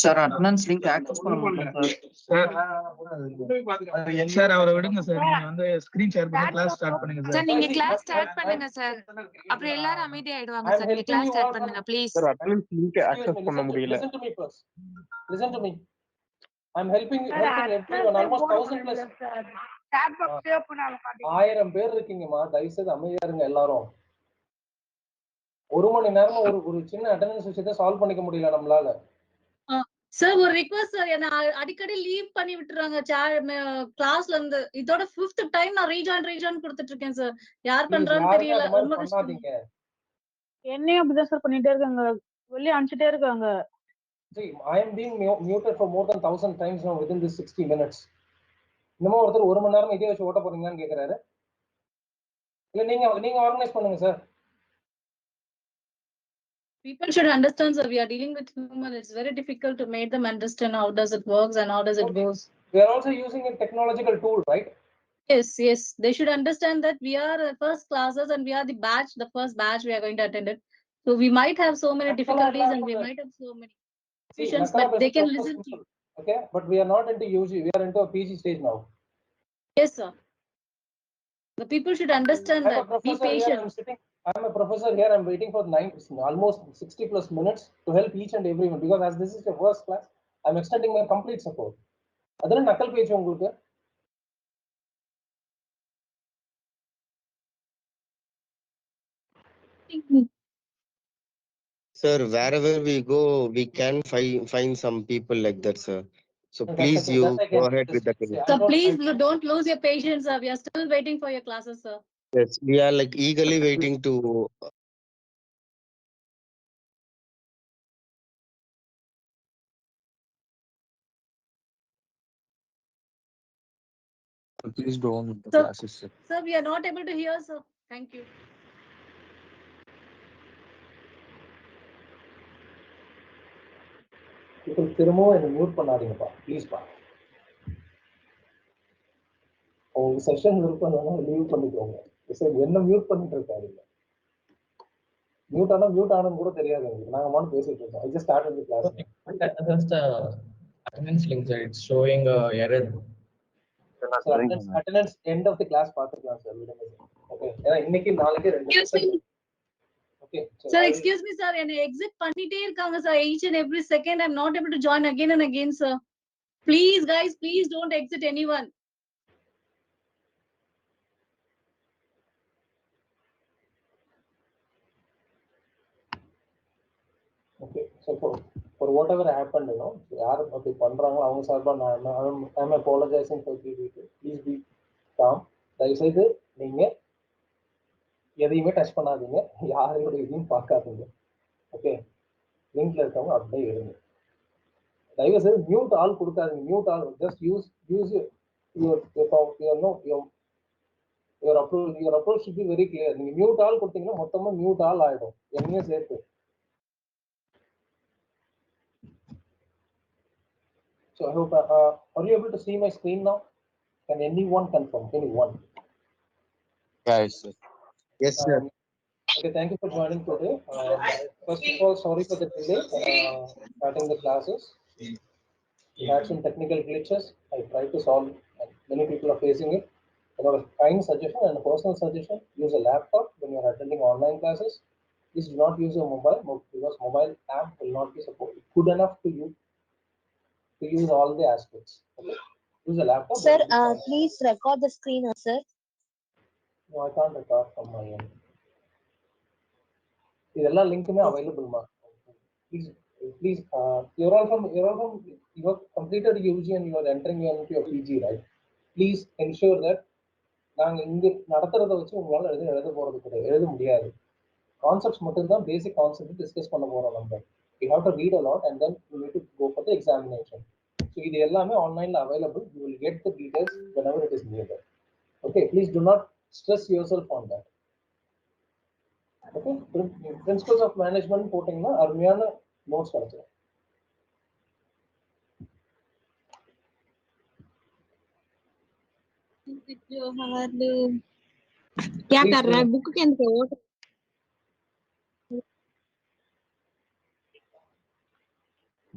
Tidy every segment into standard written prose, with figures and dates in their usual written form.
Sir attendance link access பண்ண முடியல sir. Sir அவரை விடுங்க சார். நீங்க வந்து ஸ்கிரீன் ஷேர் பண்ணி கிளாஸ் ஸ்டார்ட் பண்ணுங்க சார். சார் நீங்க கிளாஸ் ஸ்டார்ட் பண்ணுங்க சார். அப்புறம் எல்லாரும் அமைதி ஆயிடுவாங்க சார். நீங்க கிளாஸ் ஸ்டார்ட் பண்ணுங்க please. Sir attendance link access பண்ண முடியல. Listen to me. I'm helping everyone. Almost 1000 plus. chat box save பண்ணால பாத்தீங்க. 1000 பேர் இருக்கீங்கம்மா. தயவு செய்து அமைதியா இருங்க எல்லாரும். ஒரு மணி நேரமா ஒரு சின்ன அட்டெண்டன்ஸ் விஷயத்தை சால்வ் பண்ணிக்க முடியல நம்மளால. சார் ஒரு ரிக்வெஸ்ட் சார், என்ன அடிக்கடி லீவ் பண்ணி விட்டுறாங்க கிளாஸ்ல இருந்து. இதோட 5th டைம் நான் ரீஜாயின் கொடுத்துட்டு இருக்கேன் சார். யார் பண்றான்னு தெரியல. ரொம்ப பண்ணாதீங்க. என்னையும் அப்படிதான் சார் பண்ணிட்டே இருக்காங்க. வெளிய அனுப்பிச்சிட்டே இருக்காங்க. See, I am being muted for more than 1000 times now within this 60 minutes. இன்னும் ஒருத்தர் ஒரு மணி நேரம் இதே வச்சு ஓட்ட போறீங்கன்னு கேக்குறாரு. இல்ல நீங்க ஆர்கனைஸ் பண்ணுங்க sir. People should understand, sir. We are dealing with human. It's very difficult to make them understand how does it works and how does it goes. We are also using a technological tool, right? Yes. They should understand that we are first classes and we are the first batch we are going to attend it. So we might have so many difficulties and we might have so many questions, but they can listen to you. Okay, but we are not into UG. We are into a PG stage now. Yes, sir. The people should understand that. Be patient. I'm a professor here. I'm waiting for almost 60 plus minutes to help each and everyone because as this is your first class, I'm extending my complete support. Adana nakal page ungalku. Sir, wherever we go, we can find some people like that, sir. So please, you go ahead with the class. So please don't lose your patience, sir. We are still waiting for your classes, sir. Yes, we are like eagerly waiting to. Please go on with the Sir, classes, sir. Sir, we are not able to hear, sir. Thank you. இப்போ திரும்பவும் என்ன mute பண்ணாதீங்கப்பா ப்ளீஸ்ப்பா. உங்க session இருக்கணும்னா leave பண்ணிக்கோங்க. என்ன mute பண்ணிட்டு இருக்காதீங்க. Mute ஆனது கூட தெரியாது எங்களுக்கு. நாங்க மட்டும் பேசிட்டு இருக்கோம். I just started the class. Just attendance link, sir. It's showing error. So attendance end of the class பார்த்துக்கலாம் சார். ஓகே. ஏன்னா இன்னைக்கு நாளைக்கு ரெண்டு. Okay. Sir, excuse me, sir. என்ன exit பண்ணிட்டே இருக்காங்க sir. Each and every second I'm not able to join again and again, sir. Please guys, please don't exit anyone. Okay. So for whatever happened, you know, யார் அப்படி பண்றாங்களோ அவங்க சார்பா I'm apologizing for people. Please be calm. தயவுசெய்து நீங்க எதையுமே touch பண்ணாதீங்க. யாரையோட இதையும் பார்க்காதீங்க. ஓகே. லிங்க்ல இருக்கவங்க அப்படியே இருங்க. தயவுசெய்து மியூட் ஆல் கொடுக்காதீங்க. Mute all just use your approach should be very clear. நீங்க மியூட் ஆல் கொடுத்தீங்கன்னா மொத்தமா மியூட் ஆல் ஆயிடும். என்னையும் சேர்த்து. So I hope, are you able to see my screen now? Can anyone confirm? Anyone? Yes, sir. Yes, sir. Okay, thank you for joining today. First of all, sorry for the delay starting the classes. We had some technical glitches. I tried to solve, and many people are facing it. A kind suggestion and a personal suggestion: use a laptop when you are attending online classes. Please do not use your mobile because mobile app will not be supported good enough to use all the aspects. Okay? Use a laptop. Sir, please record the screen, sir. No, I can't record from my end. Idella link me available, ma. Please. You're all from. You have completed UG and you are entering into your PG, right? Please ensure that நாங்க இங்க நடத்துறத வச்சு உங்களால எழுத போறது கிடையாது. எழுத முடியாது. Concepts மட்டும் தான் பேசிக் கான்செப்ட் டிஸ்கஸ் பண்ண போறோம் நம்ம. You have to read a lot and then you need to go for the examination. So இது எல்லாமே ஆன்லைன்ல available. You will get the details whenever it is needed. Okay, please do not stress yourself on that. Okay, principles of management போட்டீங்கன்னா அருமையான notes கிடைச்சிடும். क्या कर रहा है बुक के अंदर वो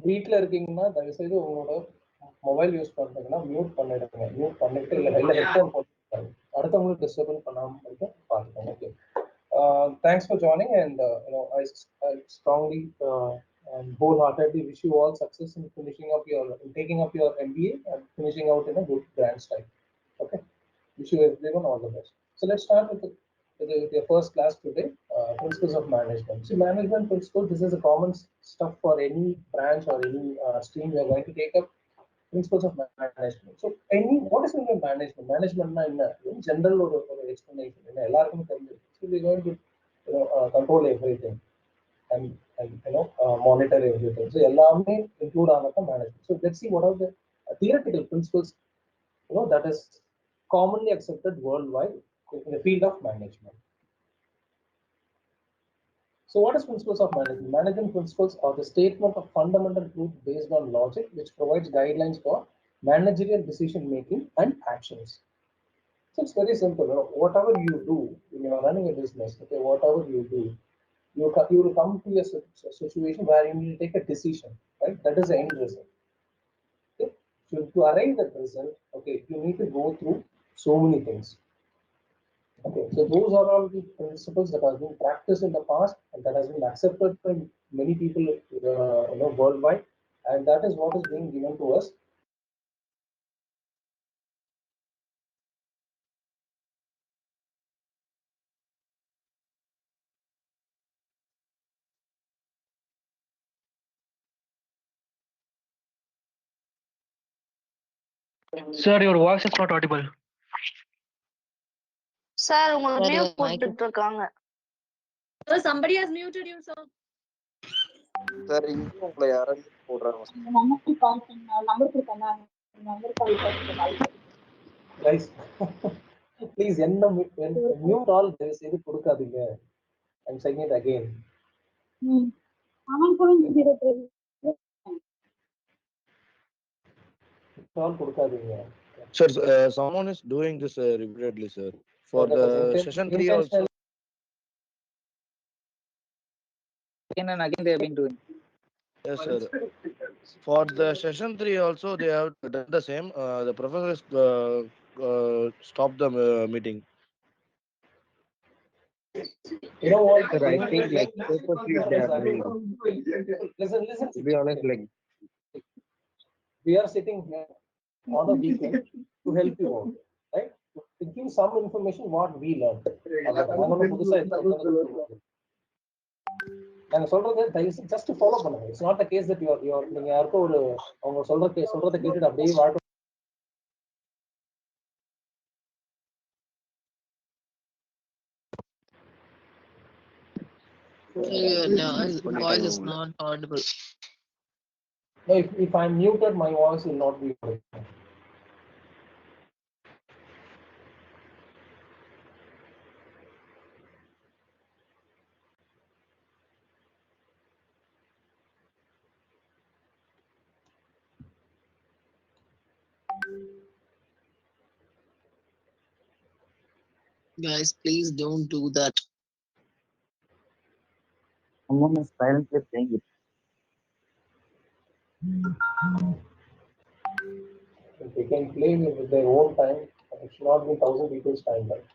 வீட்டில் இருக்கீங்கன்னா தயவுசெய்து உங்களோட மொபைல் யூஸ் பண்ணுறீங்கன்னா மியூட் பண்ணிடுங்க. மியூட் பண்ணிட்டு இல்லை வெளில ஹெட்ஃபோன் போட்டு அடுத்தவங்களுக்கு டிஸ்டர்பன்ஸ் பண்ணாமல் இருக்க பார்த்துக்கோங்க. Okay. Thanks for joining, and I strongly and wholeheartedly wish you all success in taking up your MBA and finishing out in a good grand style. Okay. Wish you everyone all the best. So let's start with your first class today, principles of management. So management principles, this is a common stuff for any branch or any stream we are going to take up. Principles of management. So what is management? Management in general or explanation. So we're going to control everything and monitor everything. So எல்லாமே include on the management. So let's see what are the theoretical principles that is commonly accepted worldwide in the field of management. So what is principles of management? Management principles are the statement of fundamental truth based on logic, which provides guidelines for managerial decision making and actions. So it's very simple. Whatever you do when you are running a business, okay, whatever you do, you will come to a situation where you need to take a decision, right? That is the end result. Okay? So to arrive at the result, okay, you need to go through so many things. Okay, so those are all the principles that have been practiced in the past and that has been accepted by many people worldwide, and that is what is being given to us. Sir, your voice is not audible. Sir உங்களுக்கு mute போட்டுட்டு இருக்காங்க. So somebody has muted you, sir. Sir இங்க உங்களை யாரும் போடுறாங்க. நம்பருக்கு கால் பண்ண number கொடுத்தேன். நம்பர் கால் பண்ணி Guys, please mute all this. இது கொடுக்காதீங்க. I'm saying it again. All கொடுக்காதீங்க. Sir, someone is doing this repeatedly, sir. For the session 3 also. Again and again they have been doing. Yes, sir. For the session 3 also, they have done the same. The professor has stopped the meeting. You know what? Sir, I think like purposely they are doing. Listen. To be honest, like We are sitting here on a weekend to help you out, right? To give some information what we learned. நாங்க சொல்றது just to follow பண்ணுங்க. It's not the case that you're நீங்க யாருக்கோ ஒரு அவங்க சொல்றத கேட்டுட்டு அப்படியே வாழ்க்கை. Voice is not audible. No, if I'm muted, my voice will not be audible. Guys, please don't do that. someone is silently saying it. They can play with their own time. It should not be 1,000 people's time, right?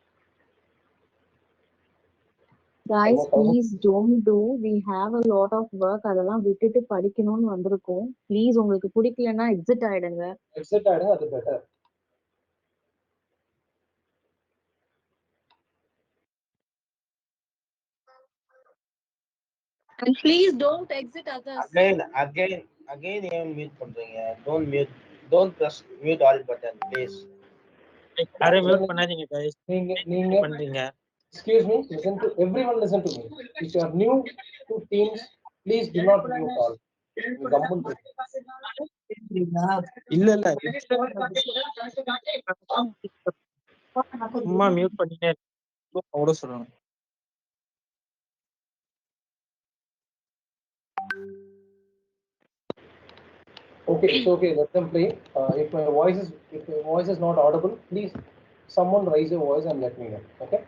Guys, please don't do. We have a lot of work. அதெல்லாம் விட்டுட்டு படிக்கணும்னு வந்திருக்கோம். Please உங்களுக்கு பிடிக்கலன்னா exit ஆயிடுங்க. Exit ஆயிடுங்க, அது better. And please don't exit others. Again ஏன் mute பண்றீங்க? Don't press mute all button, please. யாரே மியூட் பண்ணாதீங்க guys. நீங்க பண்றீங்க. Excuse me, everyone listen to me. If you are new to Teams, please do not mute all. இல்ல சும்மா mute பண்ணிட்டே அவ்வளோ சொல்லணும். Okay, it's okay. Let them play. If my voice is not audible, please someone raise your voice and let me know. Okay.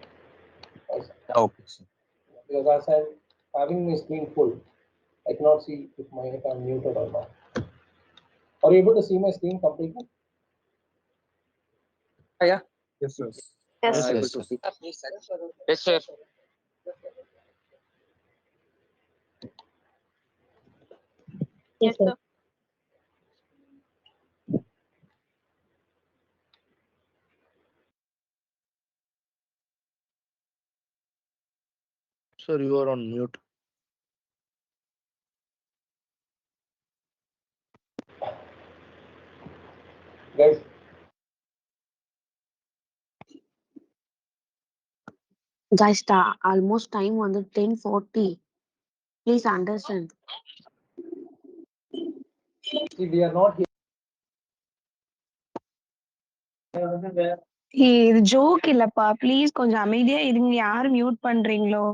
Okay, sir. Because as I'm having my screen full, I cannot see if I'm muted or not. Are you able to see my screen completely? Yeah. Yes, sir. Yes. Able Yes, to sir. see. Yes, sir. Yes, sir. Sir, you are on mute. Guys, Guys, almost time வந்து 10:40. Please understand. see, we are not here. இது joke இல்லப்பா please கொஞ்சம் அமைதியா இருங்க. யாரு mute பண்றீங்களோ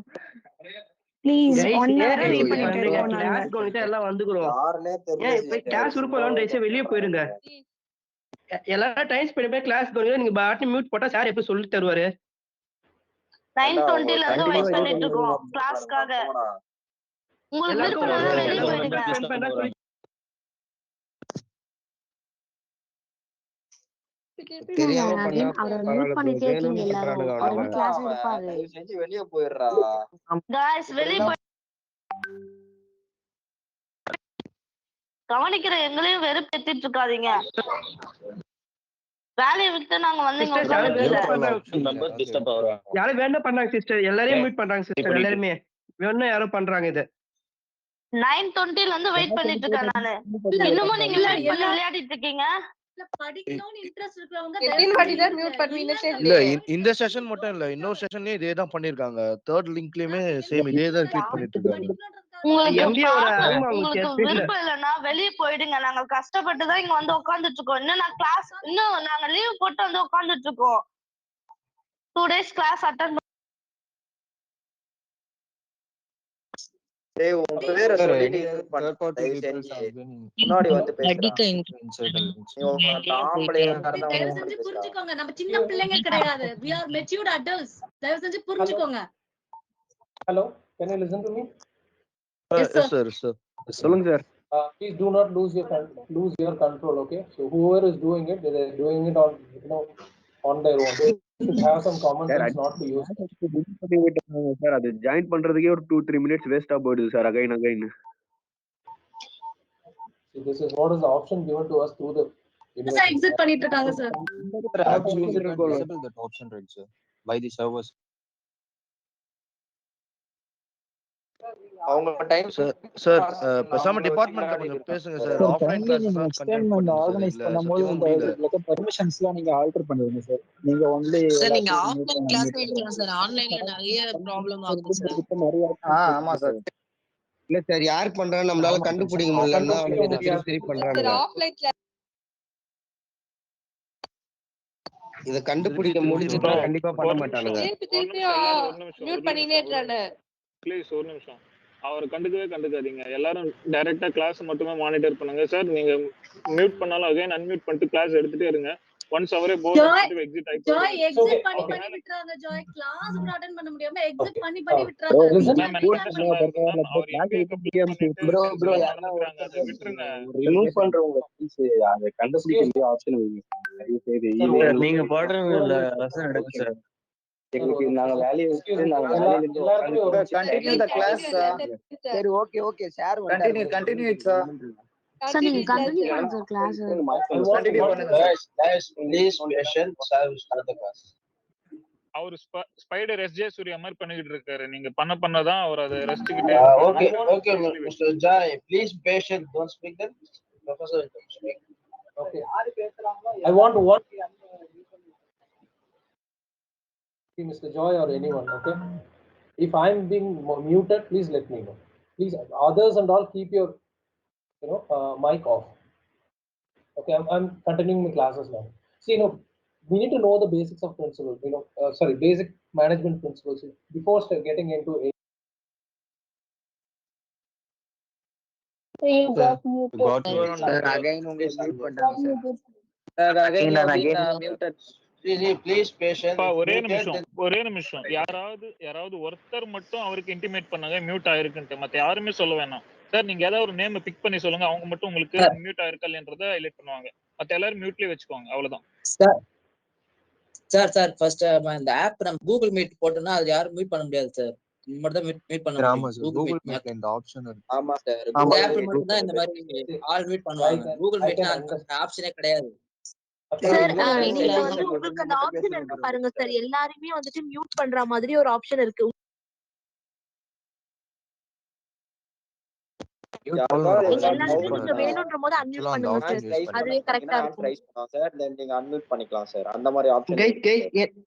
please. Guys, 1 ஏன் hour guys wait இப்படி பண்ணிட்டு பண்றீங்க? இருக்கோம் நாங்க. கிளாஸ் கவனிச்சா எல்லாம் வந்துக்கிறோம். யாருனே தெரியல ஏன் இப்ப sister. கிளாஸ் உருப்பலாம் தயவுசெய்து வெளியே போயிருங்க. எல்லாரும் டைம் ஸ்பெண்ட் பண்ணி கிளாஸ் கவனிங்க. நீங்க பாட்டு மியூட் போட்டா சார் எப்படி சொல்லி தருவாரு? 9:20 ல இருந்து வெயிட் பண்ணிட்டு இருக்கோம் கிளாஸ்க்காக. உங்களுக்கு எல்லாருக்கும் விருப்பம் ஒரு வெளிய ஒரு போயிடுங்க. spend பண்ணா சொல்லி தெரியாம பண்ணா அவரை மியூட் பரவாயில்ல bro. பண்ணிட்டே இருக்கீங்க வேணும்னு எல்லாரும். பண்றானுங்க அவர் அவனுங்க. கிளாஸ் அவன் எடுப்பாரு. தயவு செஞ்சு வெளிய போயிடுறா. गाइस வெளிய போய் கவனிக்கிற எங்களையும் வெறுப்பேத்திட்டு இருக்காதீங்க. வேலையை விட்டு நாங்க வந்து இங்க சிஸ்டர் யாரும் உட்கார்ந்துட்டு வேணும் இல்ல. பண்றாங்க. யாரும் வேணும் பண்றாங்க சிஸ்டர். எல்லாரையும் மியூட் பண்றாங்க சிஸ்டர். எல்லாருமே வேணும் யாரோ பண்றாங்க இது. 9:20 ல இருந்து வெயிட் பண்ணிட்டு இருக்கேன் நானு. இன்னமும் நீங்க இல்ல, வெயிட் பண்ணி எல்லாரும் விளையாடிட்டு இருக்கீங்க. இல்ல, படிக்கணும்னு இன்ட்ரெஸ்ட் இருக்கிறவங்க இல்ல இந்த செஷன் மட்டும் இல்ல, இன்னொரு செஷன்லயும் இதே தான் பண்ணிருக்காங்க. தேர்ட் லிங்க்லயுமே சேம் இதே தான் ட்வீட் பண்ணிட்டு இருக்காங்க. உங்களுக்கு MBA ஓட அருமை உங்களுக்கு உங்களுக்கு தெரியல. விருப்பம் இல்லைன்னா வெளியே போயிடுங்க. நாங்க கஷ்டப்பட்டு தான் இங்க வந்து உட்கார்ந்துட்டு இருக்கோம். இன்னும் நாங்க லீவ் போட்டு வந்து உட்கார்ந்துட்டு இருக்கோம். 2 days கிளாஸ் அட்டெண்ட் டேய் உன் பேரை சொல்லிட்டு இது பண்ண தயவு செஞ்சு முன்னாடி வந்து பேசுறா. நீ உங்க ஆம்பளையா இருந்தா தயவு முன்னாடி செஞ்சு பேசுறா. புரிஞ்சுக்கோங்க. நம்ம சின்ன பிள்ளைங்க கிடையாது. We are matured adults. தயவு செஞ்சு புரிஞ்சுக்கோங்க. Hello, can you listen to me? Yes, sir. Yes, sir. சொல்லுங்க sir. Please do not lose your control, okay? So whoever is doing it, they are doing it on their own. They should have some common sense not to use it. Sir அது join பண்றதுக்கே ஒரு 2-3 minutes வேஸ்டா போயிடுது sir again. So this is what is the option given to us through the Sir, exit பண்ணிட்டு இருக்காங்க sir. disable that option, right sir, by the servers. அவங்க time sir பேசாம டிபார்ட்மெண்ட்ல கொஞ்சம் பேசுங்க சார். ஆஃப்லைன் கிளாஸஸ் தான் கண்டக்ட் பண்ணுங்க sir. இல்ல சத்தியமா முடியல. பெர்மிஷன்ஸ்லாம் நீங்க ஆல்டர் பண்ணிடுங்க சார். நீங்க ஒன்லி சார் நீங்க ஆஃப்லைன் கிளாஸ் எடுக்கலாம் சார். ஆன்லைன்ல நிறைய ப்ராப்ளம் ஆகுது சார். ஆமா சார். இல்ல சார் யார் பண்றா நம்மளால கண்டுபிடிக்க முடியலன்னா அவனுக்கு இதை திருப்பி பண்றானுங்க. ஆஃப்லைன் கிளாஸ் இதை கண்டுபிடிக்க முடிஞ்சுட்டா கண்டிப்பா பண்ண மாட்டானுங்க. திருப்பி மியூட் பண்ணினே இருக்கானே. ப்ளீஸ் ஒரு நிமிஷம். அவர் கண்டுக்காதீங்க. எல்லாரும் டைரக்டா கிளாஸ் மட்டுமே மானிட்டர் பண்ணுங்க சார். நீங்க மியூட் பண்ணாலும் அகைன் அன்மியூட் பண்ணிட்டு கிளாஸ் எடுத்துட்டே இருங்க. ஒன்ஸ் அவரே போர்ட் எடுத்துட்டு எக்ஸிட் ஆயிட்டு Joy, exit பண்ணி விட்டுறாங்க Joy. Class கூட அட்டெண்ட் பண்ண முடியாம exit பண்ணி விட்டுறாங்க. bro யாரனா விட்டுருங்க. ரிமூவ் பண்றவங்க ப்ளீஸ் அதை கண்டுபிடிக்க முடிய ஆப்ஷன் நீங்க போடுறவங்க ரசம் எடுங்க சார். எங்களுக்கு நாங்க வேலையை விட்டு நாங்க வேலையில இருந்து கண்டினியூ தி கிளாஸ். சரி okay sure continue it sir. Sir நீங்க கண்டினியூ பண்ணுங்க சார் கிளாஸ். கண்டினியூ பண்ணுங்க guys please patient sir will start the class. அவர் ஸ்பைடர் எஸ்ஜே சூர்யா மாதிரி பண்ணிட்டு இருக்காரு. நீங்க பண்ணதான் அவர் அதை ரசிச்சுக்கிட்டே okay Mr. Jai please patient, don't speak then professor will speak. Okay, I want one Mr. Joy or anyone, okay? If I'm being muted, please let me know. Please, others and all, keep your mic off. Okay, I'm continuing my classes now. See, we need to know the basics of principles. Basic management principles before getting into it. Sir, again உங்களுக்கு mute பண்ணிட்டாங்க sir. again muted. Please patient. ஒரே நிமிஷம். யாராவது ஒருத்தர் மட்டும் அவருக்கு intimate பண்ணுங்க mute ஆயிருக்குன்ட்டு. மத்த யாருமே சொல்ல வேணாம். சார் நீங்க ஏதாவது ஒரு நேம் பிக் பண்ணி சொல்லுங்க, அவங்க மட்டும் உங்களுக்கு மியூட் ஆயிருக்கா இல்லன்றத ஹைலைட் பண்ணுவாங்க. மத்த எல்லாரும் மியூட்லயே வச்சுக்கோங்க, அவ்வளவுதான். சார் ஃபர்ஸ்ட் இந்த ஆப் நம்ம கூகுள் மீட் போட்டோம்னா அது யாரும் மீட் பண்ண முடியாது சார். நீங்க மட்டும் தான் மீட் பண்ண முடியும். கூகுள் மீட் இந்த ஆப்ஷன் இருக்கு. ஆமா சார். இந்த ஆப்ல மட்டும் தான் இந்த மாதிரி ஆல் மீட் பண்ணுவாங்க. கூகுள் மீட்ல அந்த ஆப்ஷனே கிடையாது. சார் நீங்க வந்து உங்களுக்கு அந்த ஆப்ஷன் இருக்கு பாருங்க சார், எல்லாருமே வந்துட்டு மியூட் பண்ற மாதிரி ஒரு ஆப்ஷன் இருக்கு. எல்லாருமே நீங்க வேணும்ன்ற போது அன்மியூட் பண்ணுங்க சார், அதுவே கரெக்ட்டா இருக்கும். சார் தென் நீங்க அன்மியூட் பண்ணிக்கலாம் சார். அந்த மாதிரி ஆப்ஷன்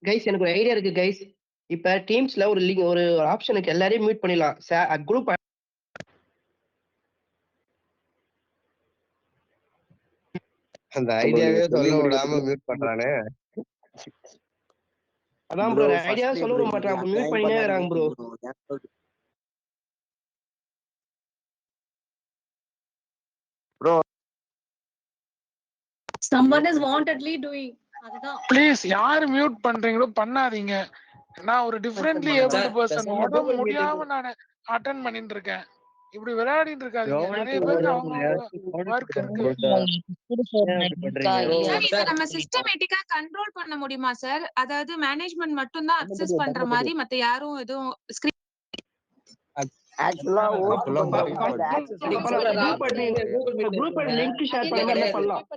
கைஸ் எனக்கு ஒரு ஐடியா இருக்கு கைஸ். இப்ப டீம்ஸ்ல ஒரு லிங்க் ஒரு ஆப்ஷனுக்கு எல்லாரையும் மியூட் பண்ணிடலாம். குரூப் அந்த ஐடியாவே சொல்ல விடாம மியூட் பண்றானே. அதான் ப்ரோ ஐடியா சொல்ல விட மாட்டான், மியூட் பண்ணினே இருக்காங்க bro. Bro someone is wantedly doing அதுதான். ப்ளீஸ் யார் மியூட் பண்றீங்களோ பண்ணாதீங்க. நான் ஒரு டிஃபரெண்ட்லி ஏபிள்டு பர்சன், உடம்பு முடியாம நான் அட்டெண்ட் பண்ணிட்டு இருக்கேன். இப்படி விளையாடிட்டு இருக்காதீங்க. நிறைய பேருக்கு அவங்க ஒர்க் இருக்கு. நம்ம சிஸ்டமேட்டிக்கா கண்ட்ரோல் பண்ண முடியுமா சார்? அதாவது மேனேஜ்மெண்ட் மட்டும் தான் அக்சஸ் பண்ற மாதிரி, மத்த யாரும் எதுவும் குரூப் லிங்க் ஷேர் பண்ணலாம்.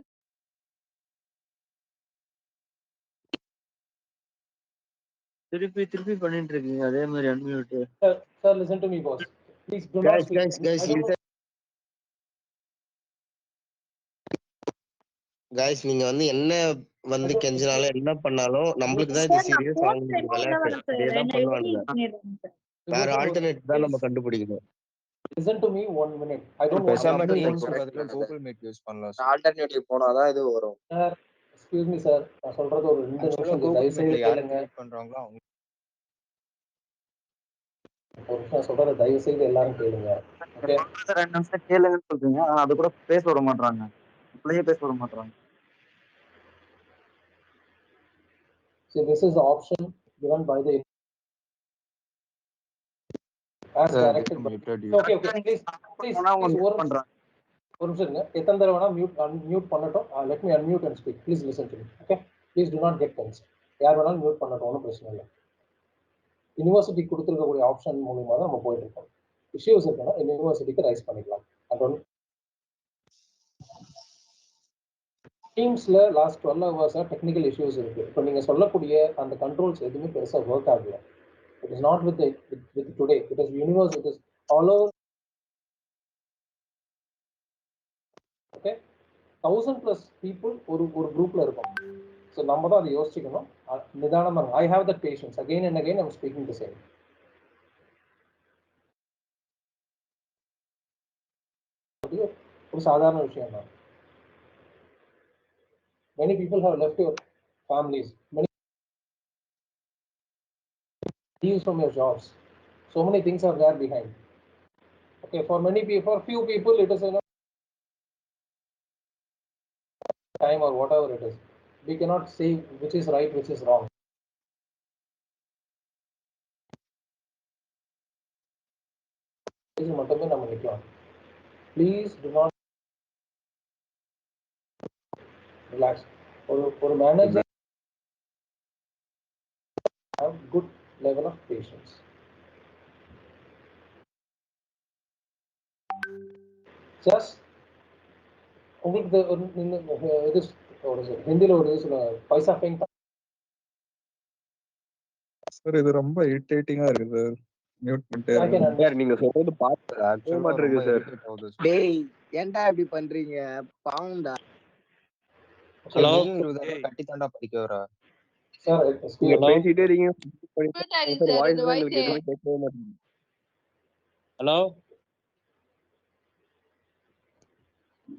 திருப்பி பண்ணிட்டு இருக்கீங்க அதே மாதிரி unmute. Sir, listen to me, boss. Please do not speak. guys நீங்க வந்து என்ன வந்து கெஞ்சினாலும் என்ன பண்ணாலும் நம்மளுக்கு தான் இது சீரியஸ், அவங்களுக்கு விளையாட்டு. அதேதான் பண்ணுவாங்க. வேற ஆல்டர்னேட் தான் நம்ம கண்டுபிடிக்கணும். Listen to me 1 minute. I don't want பேசாம to டீம்ஸ் பதிலா கூகுள் மீட் யூஸ் பண்ணலாம் சார். ஆல்டர்னேட்டிவ் போனாதான் இது வரும். Sir, excuse me sir. நான் சொல்றது ஒரு 2 நிமிஷம் தயவு செய்து கேளுங்க. யார் பண்றாங்களோ அவங்க ஒரு நிமிஷம் சொல்றத தயவு செய்து எல்லாரும் கேளுங்க. ஓகே 2 நிமிஷம் கேளுங்கன்னு சொல்றீங்க, ஆனா அது கூட பேச விட மாட்டாங்க. இப்படியே பேச விட மாட்டாங்க. So this is the option given by the as directed by. Okay, please ஒரு நிமிஷம் இருங்க. எத்தனை தடவை வேணா மியூட் பண்ணட்டும். Let me unmute and speak. Please listen to me. Okay, please do not get tense. யார் வேணாலும் மியூட் பண்ணட்டும், ஒன்றும் பிரச்சனை இல்லை. யூனிவர்சிட்டி கொடுத்துருக்கக்கூடிய ஆப்ஷன் மூலமா தான் நம்ம போயிட்டு இருக்கோம். இஷ்யூஸ் இருக்குன்னா யூனிவர்சிட்டிக்கு ரைஸ் பண்ணிக்கலாம். அது டீம்ஸ்ல லாஸ்ட் 12 ஹவர்ஸா டெக்னிக்கல் இஷ்யூஸ் இருக்கு. இப்போ நீங்க சொல்லக்கூடிய அந்த கண்ட்ரோல்ஸ் எதுவுமே பெருசா ஒர்க் ஆகல. It is not with today. It is universe. It is all over. Okay 1000+ people ஒரு குரூப்ல இருக்கும். ஸோ நம்ம தான் அதை யோசிச்சுக்கணும். நிதானமாக I have that patience. Again and again I'm speaking the same. ஒரு சாதாரண விஷயம் தான். Many people have left your families. Many leaves from your jobs. So many things are there behind. Okay, for many people, for few people, it is time or whatever it is. We cannot say which is right, which is wrong. Please do not relax. For a manager, have good level of patience. Just உங்களுக்கு இது ஹிந்தில ஒரு இது சொல்லுவாங்க, பைசா ஃபெயிங். Sir இது ரொம்ப இரிட்டேட்டிங்கா இருக்கு sir. Mute பண்ணிட்டே சார் நீங்க சொல்றது பாத்து ஆக்சுவலா இருக்கு சார். டேய் ஏன்டா இப்படி பண்றீங்க? பாவம்டா. ஹலோ 20,000 கட்டி தாண்டா படிக்க வரா. சார் நீங்க பேசிட்டே இருக்கீங்க. சார் வாய்ஸ் உங்களுக்கு எதுவும் கேட்கவே மாட்டேங்குது. ஹலோ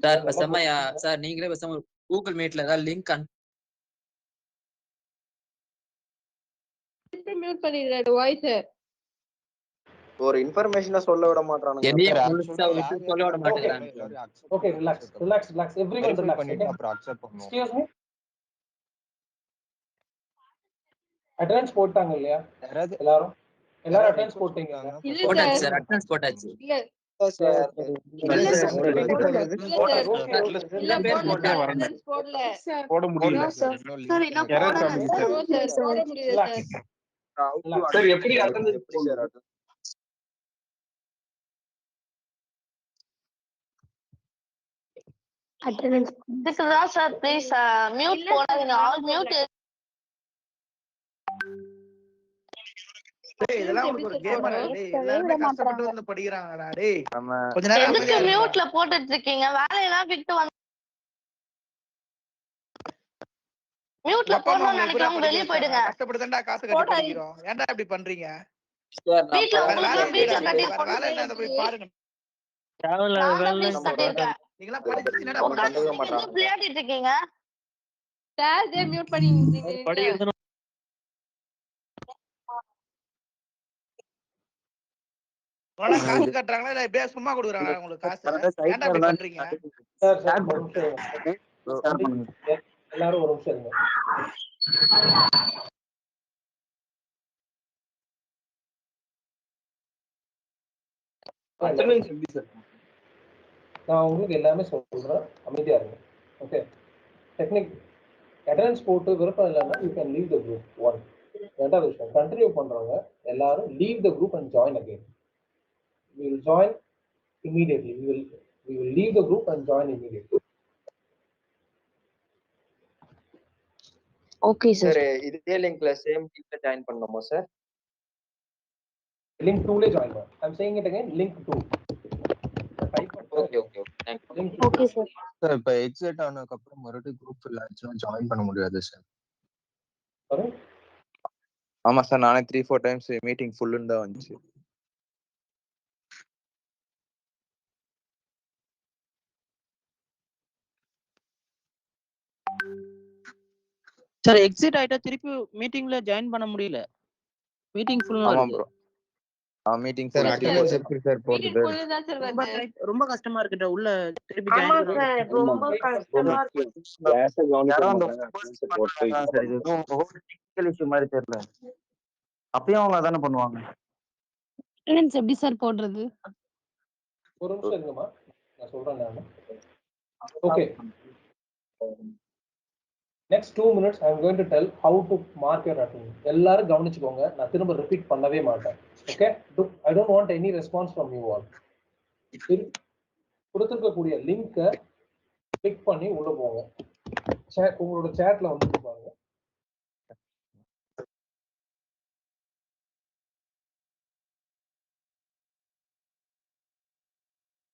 சார் பேசாம சார் நீங்களே பேசாம கூகுள் மீட்ல ஏதாவது லிங்க் மியூட் பண்ணிடுறாரு வாய்ஸ். ஒரு இன்ஃபர்மேஷனை சொல்ல விட மாட்டானுங்க. சொல்ல விட மாட்டேங்கிறாங்க. Okay relax everyone relax. அப்புறம் அக்செப்ட் பண்ணுவோம். Excuse me. அட்டெண்டன்ஸ் போட்டாங்க இல்லையா எல்லாரும்? அட்டெண்டன்ஸ் போட்டீங்க? போட்டாச்சு சார், அட்டெண்டன்ஸ் போட்டாச்சு. இல்ல போட முடியல சார். எப்படி அட்டெண்டன்ஸ் இதுக்குதான் சார் ப்ளீஸ் மியூட் போடாதீங்க. All mute. இதெல்லாம் உங்களுக்கு ஒரு கேம் எல்லாருமே கஷ்டப்பட்டு வந்து படிக்கிறாங்கடா டேய். கொஞ்ச நேரம் எதுக்கு மியூட்ல போட்டுட்டு இருக்கீங்க? வேலையெல்லாம் விட்டு வந்து மியூட்ல போடணும்னு நினைக்கிறவங்க வெளிய போயிடுங்க. கஷ்டப்பட்டு தான்டா காசு கட்டி படிக்கிறோம். ஏன்டா இப்படி பண்றீங்க? வீட்ல உங்களுக்கு வீட்ல கட்டி வேலை என்ன போய் பாருங்க. நீங்களா படிச்சு என்னடா உட்கார்ந்து விளையாடிட்டு இருக்கீங்க? சார் தே மியூட் பண்ணி படிக்கிறது காசு கட்டுறாங்களா இல்ல இப்படியே சும்மா கொடுக்குறாங்களா உங்களுக்கு காசு? ஏன்டா இப்படி பண்றீங்க? எல்லாரும் ஒரு நிமிஷம் இருங்க. நான் உங்களுக்கு எல்லாமே சொல்றேன், அமைதியா இருங்க. ஓகே, டெக்னிக் அட்டெண்டன்ஸ் போட்டு விருப்பம் இல்லைன்னா you can leave the group. One. ரெண்டாவது விஷயம், கண்டினியூ பண்றவங்க எல்லாரும் leave the group and join again. We will join immediately. We will leave the group and join immediately. Okay sir. Sir, இதே லிங்க்ல same டீம்ல ஜாயின் பண்ணனுமா சார்? Link 2 ல join பண்ணு. I'm saying it again, link 2. Okay. Thank you. Okay sir. Sir இப்ப exit ஆனதுக்கு அப்புறம் மறுபடியும் குரூப் ஃபுல் ஆச்சுன்னா ஜாயின் பண்ண முடியாது சார். Sorry? ஆமா சார், நானே 3-4 டைம்ஸ் மீட்டிங் ஃபுல்லுன்னு தான் வந்துச்சு. சார் எக்ஸிட் ஆயிட்டா திருப்பி மீட்டிங்ல ஜாயின் பண்ண முடியல. மீட்டிங் ஃபுல்லா ஆமா இருக்கு. ப்ரோ. மீட்டிங் சார் அட்டெண்டன்ஸ் எப்படி சார் போடுறது? ரொம்ப கஷ்டமா இருக்குடா உள்ள திருப்பி ஆமா ஜாயின் பண்ண. சார், ரொம்ப கஷ்டமா இருக்கு. யாரோ சார் இது டெக்னிக்கல் இஷ்யூ மாதிரி தெரியல. அப்பயும் அவங்க அதானே பண்ணுவாங்க. அட்டெண்டன்ஸ் எப்படி சார் போடுறது? ஒரு நிமிஷம் இருங்கம்மா, நான் சொல்றேன் நான். Okay. Next 2 minutes I am going to tell how to mark your attendance. எல்லாரும் கவனிச்சுக்கோங்க, நான் திரும்ப ரிப்பீட் பண்ணவே மாட்டேன். Okay, I don't want any response from you all. கொடுத்திருக்கக்கூடிய லிங்கை கிளிக் பண்ணி உள்ள போங்க. உங்களோட சேட்ல வந்து பாருங்க.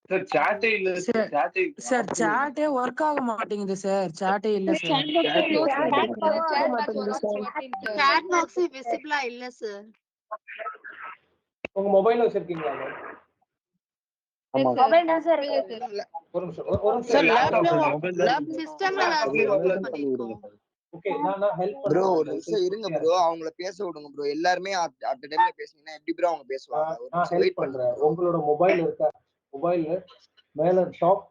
சார் சாட்டே இல்ல சார் சாட்டே ஒர்க் ஆக மாட்டேங்குது சார். சாட்டே இல்ல சார். சாட் பாக்ஸ் விசிபிளா இல்ல சார். உங்க மொபைல்ல வச்சிருக்கீங்களா? மொபைல் தான் சார் இருக்கு. ஒரு நிமிஷம் சார், லேப் சிஸ்டம்ல தான் சார் பண்ணிருக்கோம். ஓகே, நான் ஹெல்ப் ப்ரோ ஒரு நிமிஷம் இருங்க ப்ரோ, அவங்கள பேச விடுங்க ப்ரோ. எல்லாரும் அட் டைம்ல பேசுனீங்கன்னா எப்படி ப்ரோ அவங்க பேசுவாங்க? ஒரு நிமிஷம் வெயிட் பண்றேன். உங்களோட மொபைல் இருக்கா? மொபைல்ல மேல டாப்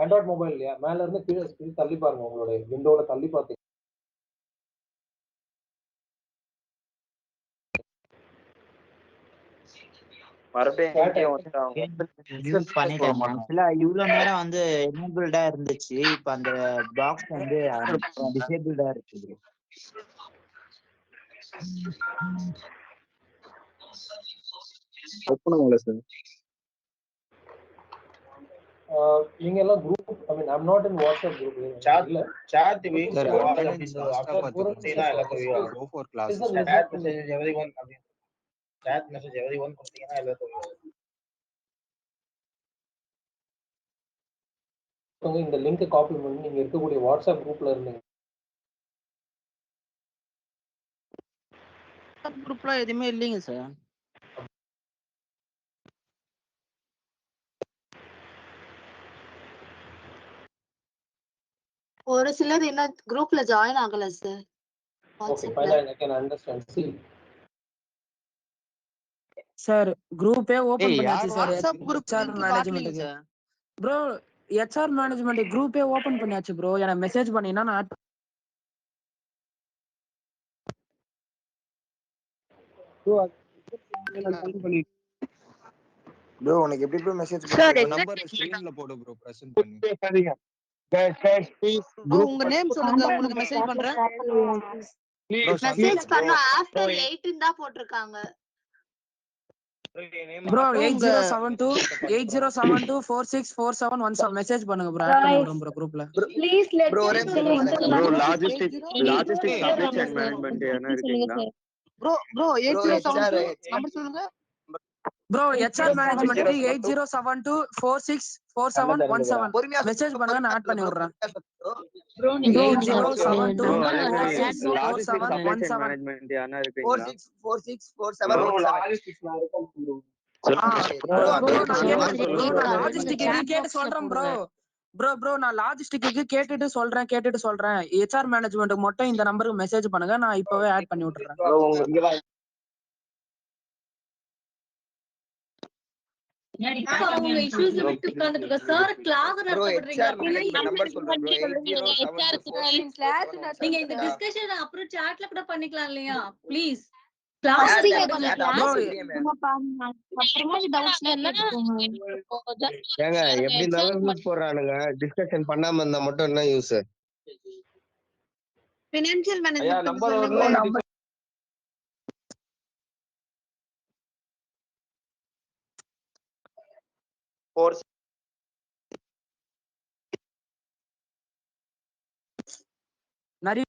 ஆண்ட்ராய்ட் மொபைல் இல்லையா, மேல இருந்து கீழே தள்ளி பாருங்க. உங்களுடைய விண்டோல தள்ளி பார்த்து இவ்வளவு நேரம் வந்து எனேபிள்டா இருந்துச்சு, இப்ப அந்த பாக்ஸ் வந்து டிசேபிள்டா இருக்குது. Open sir. நீங்க எல்லாம் group, I mean I am not in WhatsApp group. chat wings after go for class. Chat message everyone, chat message everyone கொடுத்தீங்கன்னா எல்லாரும் இந்த லிங்க் காப்பி பண்ணி நீங்க இருக்கக்கூடிய வாட்ஸ்அப் குரூப்ல இருந்தீங்க. குரூப்ல எதுவுமே இல்லைங்க சார். ஒரு சிலர் இன்னும் குரூப்ல ஜாயின் ஆகல sir. Okay, fine, I can understand. See, sir குரூப்பே ஓபன் பண்ணியாச்சு சார். வாட்ஸ்அப் குரூப் மேனேஜ்மென்ட்க்கு ப்ரோ, HR மேனேஜ்மென்ட் குரூப்பே ஓபன் பண்ணியாச்சு ப்ரோ. எனக்கு மெசேஜ் பண்ணீங்கன்னா நான் ப்ரோ உனக்கு எப்படி ப்ரோ மெசேஜ் சார் பண்ணுறது நம்பர் நம்பர் ஸ்க்ரீன்ல போடு ப்ரோ ப்ரெசென்ட் பண்ணி உங்க நேம் சொல்லுங்க உங்களுக்கு மெசேஜ் பண்றேன் ப்ரோ மெசேஜ் பண்ண ஆஃப்டர் Bro, 18 தான் போட்டிருக்காங்க. ப்ரோ உங்க 8072464717 மெசேஜ் பண்ணுங்க ப்ரோ ஆட் பண்ணி விடுறேன் ப்ரோ குரூப்ல. Please let ப்ரோ me ஒரே finish. Bro logistic supply chain management என்ன இருக்கீங்களா? ப்ரோ ப்ரோ 8072 நம்பர் சொல்லுங்க ப்ரோ ஹெச்ஆர் மேனேஜ்மென்ட்க்கு 8072464717 மெசேஜ் பண்ணுங்க நான் ஆட் பண்ணி விடுறேன். Bro, நீங்க ப்ரோ அதே மாதிரி லாஜிஸ்டிக் சப்ளை செயின் 8072464717 மேனேஜ்மெண்ட் யாரா இருக்கீங்களா? 464717 ப்ரோ நான் நம்பர் சொல்லுங்க ப்ரோ. லாஜிஸ்டிக்கு கேட்டு சொல்றேன் ப்ரோ. ப்ரோ நான் லாஜிஸ்டிக்கு கேட்டுட்டு சொல்றேன். ஹெச்ஆர் மேனேஜ்மென்ட்க்கு மட்டும் இந்த நம்பருக்கு மெசேஜ் பண்ணுங்க நான் இப்பவே ஆட் பண்ணி விட்டுறேன். அவங்க இஷ்யூஸ் விட்டு உட்கார்ந்துட்டு இருக்க சார் கிளாஸ் நடத்தப்படுறீங்க அப்படின்னா நம்பர் சொல்றேன் ப்ரோ 8072464717 நீங்க இந்த டிஸ்கஷன் அப்புறம் சாட்ல கூட பண்ணிக்கலாம் இல்லையா? ப்ளீஸ் கிளாஸ் ஏங்க எப்படி இருந்தாலும் மியூட் போடுறானுங்க. டிஸ்கஷன் பண்ணாம இருந்தா மட்டும் என்ன யூஸ்? ஃபினான்ஷியல் ஐயா மேனேஜ்மெண்ட் நம்பர் சொல்லுங்க. நிறைய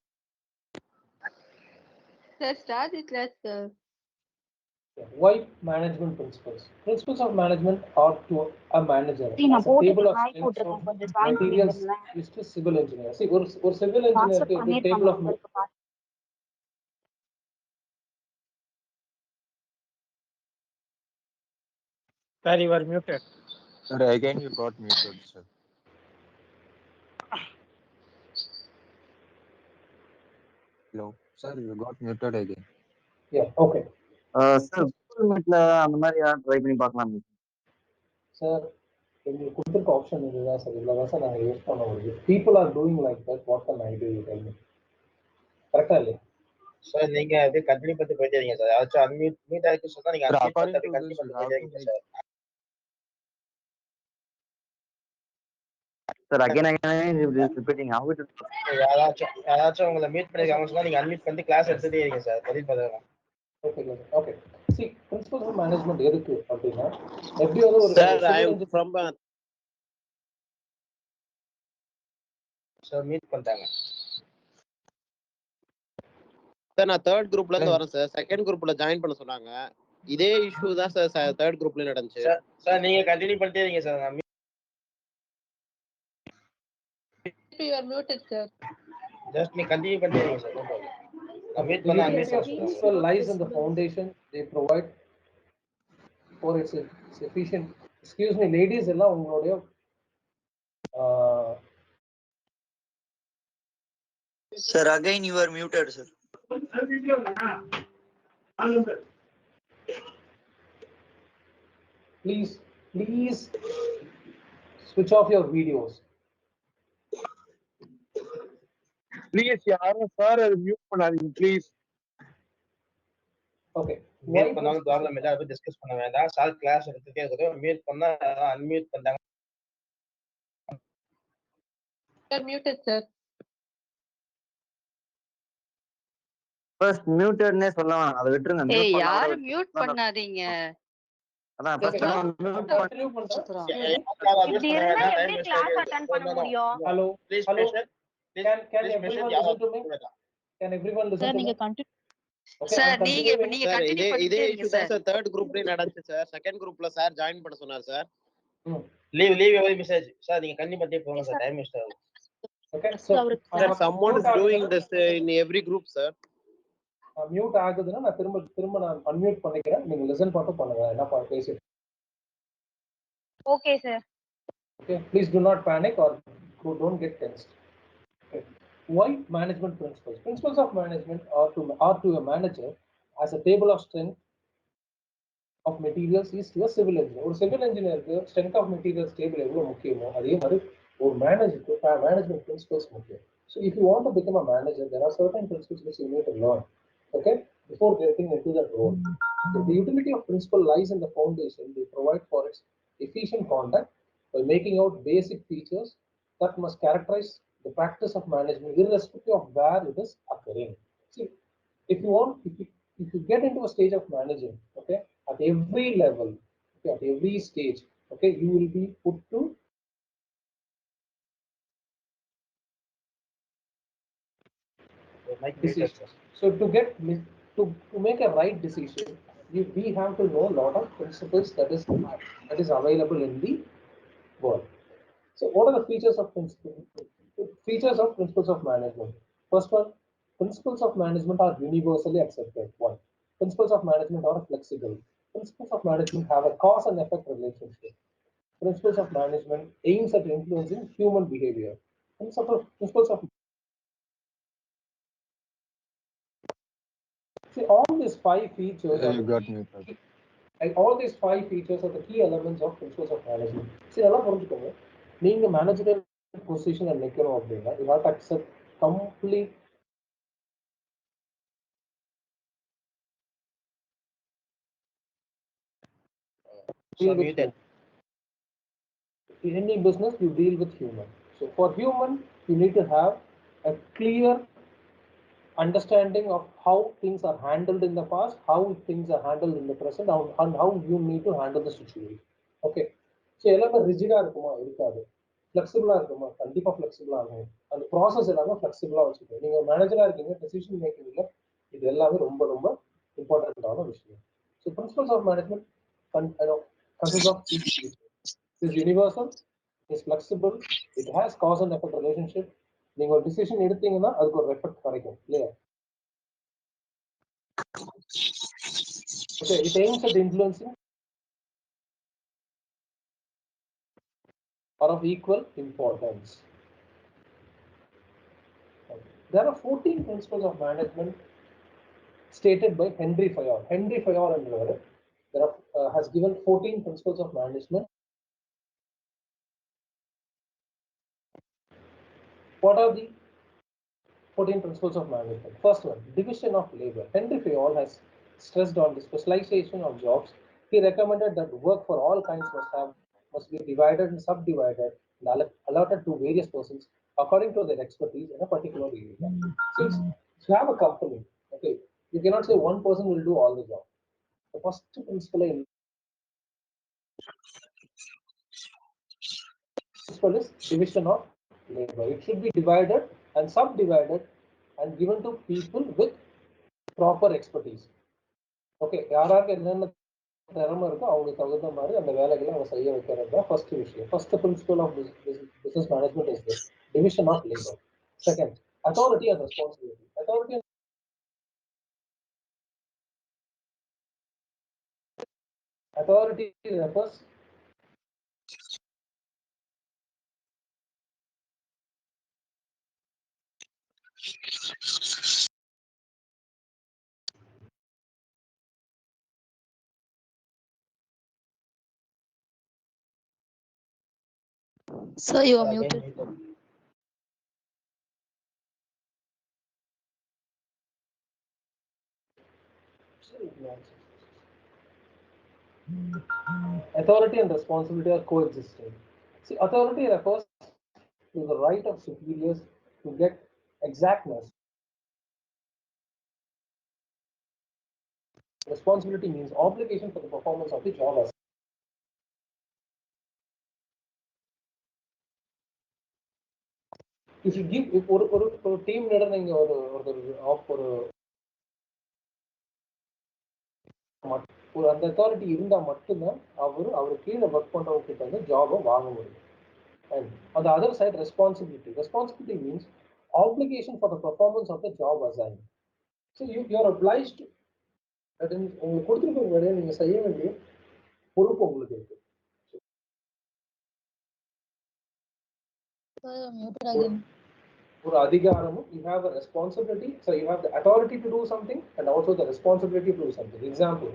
sir start it sir. Why management principles? Principles of management are to a manager See, நான் as a table of போட்டுட்டு strengths போட்டிருக்கேன் of கொஞ்சம் join materials பண்ணிடுங்களேன். is to civil engineer. See, ஒரு civil engineer WhatsApp எப்படி பண்ணிருக்காங்க table of உங்களுக்கு பாத்து. Sir, you are muted. Sir, again you got muted, sir. Hello, sir, you got muted again. Yeah, okay. Sir Google மீட்ல அந்த மாதிரி யாரும் try பண்ணி பார்க்கலாம். Sir, எங்களுக்கு கொடுத்துருக்க ஆப்ஷன் இதுதான் சார். இதில் தான் சார் நாங்கள் யூஸ் பண்ண முடியுது. People are doing like that. What can I do? கரெக்டா இல்லையா? சார் நீங்க அப்படியே கண்டினியூ பண்ணி போயிட்டே இருக்கீங்க சார். யாராச்சும் அன்மியூட் மீட் ஆயிருக்கு சொன்னா நீங்க Sir, அன்மியூட் according பண்ணி to கண்டினியூ this, பண்ணி you have போயிட்டே to இருக்கீங்க make. Sir. Sir, again it is repeating. How it is? யாராச்சும் உங்களை மீட் பண்ணிருக்காங்க சொன்னா நீங்க அன்மியூட் பண்ணி கிளாஸ் எடுத்துட்டே இருக்கீங்க சார். பதில் பதில். Okay. See, principles of management எதுக்கு அப்படின்னா எப்படி வந்து ஒரு sir I from sir meet பண்ணிட்டாங்க சார். நான் தேர்ட் குரூப்ல இருந்து வரேன் சார். செகண்ட் குரூப்ல ஜாயின் பண்ண சொன்னாங்க. இதே இஷ்யூ தான் சார் தேர்ட் குரூப்ல நடந்துச்சு. சார் நீங்க கண்டினியூ பண்ணிட்டே இருக்கீங்க sir. You are muted, sir. Just me continue பண்ணிட்டே இருக்கீங்க சார். நான் மீட் பண்ண principle lies in the foundation they provide for its efficient. Excuse me, ladies எல்லாம் உங்களுடைய Sir, again you are muted, sir. Please switch off your videos. Please யாரும் sir அது mute பண்ணாதீங்க please. Okay. Mute பண்ணாலும் problem இல்ல. அது discuss பண்ண வேண்டாம். சார் கிளாஸ் எடுத்துட்டே இருக்கோம். மியூட் பண்ணா அன்மியூட் பண்ணாங்க. You are muted, sir. First muted-னே சொல்லலாம். அத விட்டுருங்க. ஏய் யாரும் மியூட் பண்ணாதீங்க. அதான் first நான் மியூட் பண்ணி இப்படி இருந்தா எப்படி கிளாஸ் அட்டெண்ட் பண்ண முடியும்? Hello. Please Hello. patient. Can everyone listen to me? Can everyone listen to me? Sir நீங்க கண்டினியூ இதே பண்ணிட்டே இஷ்யூ இருங்க தான் சார். சார் தேர்ட் குரூப்லயே நடந்துச்சு சார். செகண்ட் குரூப்ல சார் ஜாயின் பண்ண சொன்னார் sir. Leave every message sir. நீங்க கண்டினியூ பண்ணிட்டே போங்க சார். டைம் வேஸ்ட் ஆகும். Okay. So someone is doing this in every group sir. Mute ஆகுதுன்னா நான் திரும்ப நான் அன்மியூட் பண்ணிக்கிறேன். நீங்க லிசன் மட்டும் பண்ணுங்க. என்ன பேசிட்டு. Okay, sir. Okay, please do not panic or don't get tensed. Okay. Why management principles? Principles of management are to a manager as a table of strength of materials is to a civil engineer. ஒரு civil engineer-க்கு strength of materials table எவ்வளவு முக்கியமோ அதே மாதிரி ஒரு manager-க்கு management principles முக்கியம். So if you want to become a manager, there are certain principles which you need to learn. Okay, before getting into that role. So the utility of principal lies in the foundation they provide for its efficient conduct by making out basic features that must characterize the practice of management irrespective of where it is occurring. See, if you get into a stage of managing, okay, at every level, okay, at every stage, okay, you will be put to decisions. So to make a right decision, we have to know a lot of principles that is available in the world. So what are the features of principles of management? First one, principles of management are universally accepted. One, principles of management are flexible. Principles of management have a cause and effect relationship. Principles of management aims at influencing human behavior. Principles of See, all these five features are You the got key, muted. and all these five features are the key elements of principles of management. See, நல்லா புரிஞ்சுக்கோங்க. நீங்க managerial position நிக்கணும் அப்படின்னா you have to accept complete deal with Muted. in any business you deal with human. So for human, you need to have a clear understanding of how things are handled in the past, how things are handled in the present, and how you need to handle the situation. Okay. So எல்லாமே ரிஜிடா இருக்குமா? இருக்காது. ஃபிளெக்சிபிளா இருக்குமா? கண்டிப்பா ஃபிளெக்சிபிளா இருக்கும். அந்த process எல்லாமே ஃபிளெக்சிபிளா வச்சுக்கணும். நீங்க மேனேஜரா இருக்கீங்க, டெசிஷன் மேக்கிங்ல இது எல்லாமே ரொம்ப ரொம்ப இம்பார்ட்டன்டான விஷயம். So principles of management consists of three features. It is universal, it is flexible, it has cause and effect relationship. நீங்க ஒரு டிசிஷன் எடுத்தீங்கன்னா அதுக்கு ஒரு எஃபெக்ட் கிடைக்கும் இல்லையா? Okay, it aims at influencing are of equal importance. There are 14 principles of management stated by Henry Fayol. Henry Fayol has given 14 principles of management. What are the 14 principles of management? First one, division of labor. Henry Fayol has stressed on the specialization of jobs. He recommended that work for all kinds must be divided and subdivided and allotted to various persons according to their expertise in a particular area. Since you have a company, okay, you cannot say one person will do all the job. The first principle is division of labor. It should be divided and subdivided and given to people with proper expertise. Okay, யாராருக்கு என்னென்ன திறமை இருக்கோ அவங்களுக்கு தகுந்த மாதிரி அந்த வேலைகளை அவங்க செய்ய வைக்கிறது தான் ஃபர்ஸ்ட் விஷயம். First principle of business management is this division of labour. Second, authority and responsibility. Authority refers Sir, you are muted. authority and responsibility are coexisting. See, authority refers to the right of superiors to get exactness. Responsibility means obligation for the performance of the job as if you give ஒரு team leader நீங்க ஒரு அந்த authority இருந்தா மட்டும்தான் அவரு கீழே work பண்றவங்க கிட்ட வந்து ஜாபை வாங்க முடியும். And on the other side, responsibility means obligation for the performance of the job assigned. So you are obliged to உங்களுக்கு கொடுத்துருக்க வேலையை நீங்க செய்ய வேண்டிய பொறுப்பு உங்களுக்கு இருக்கு. ஒரு அதிகாரமும் you have a responsibility, so you have the authority to do something and also the responsibility to do something. Example,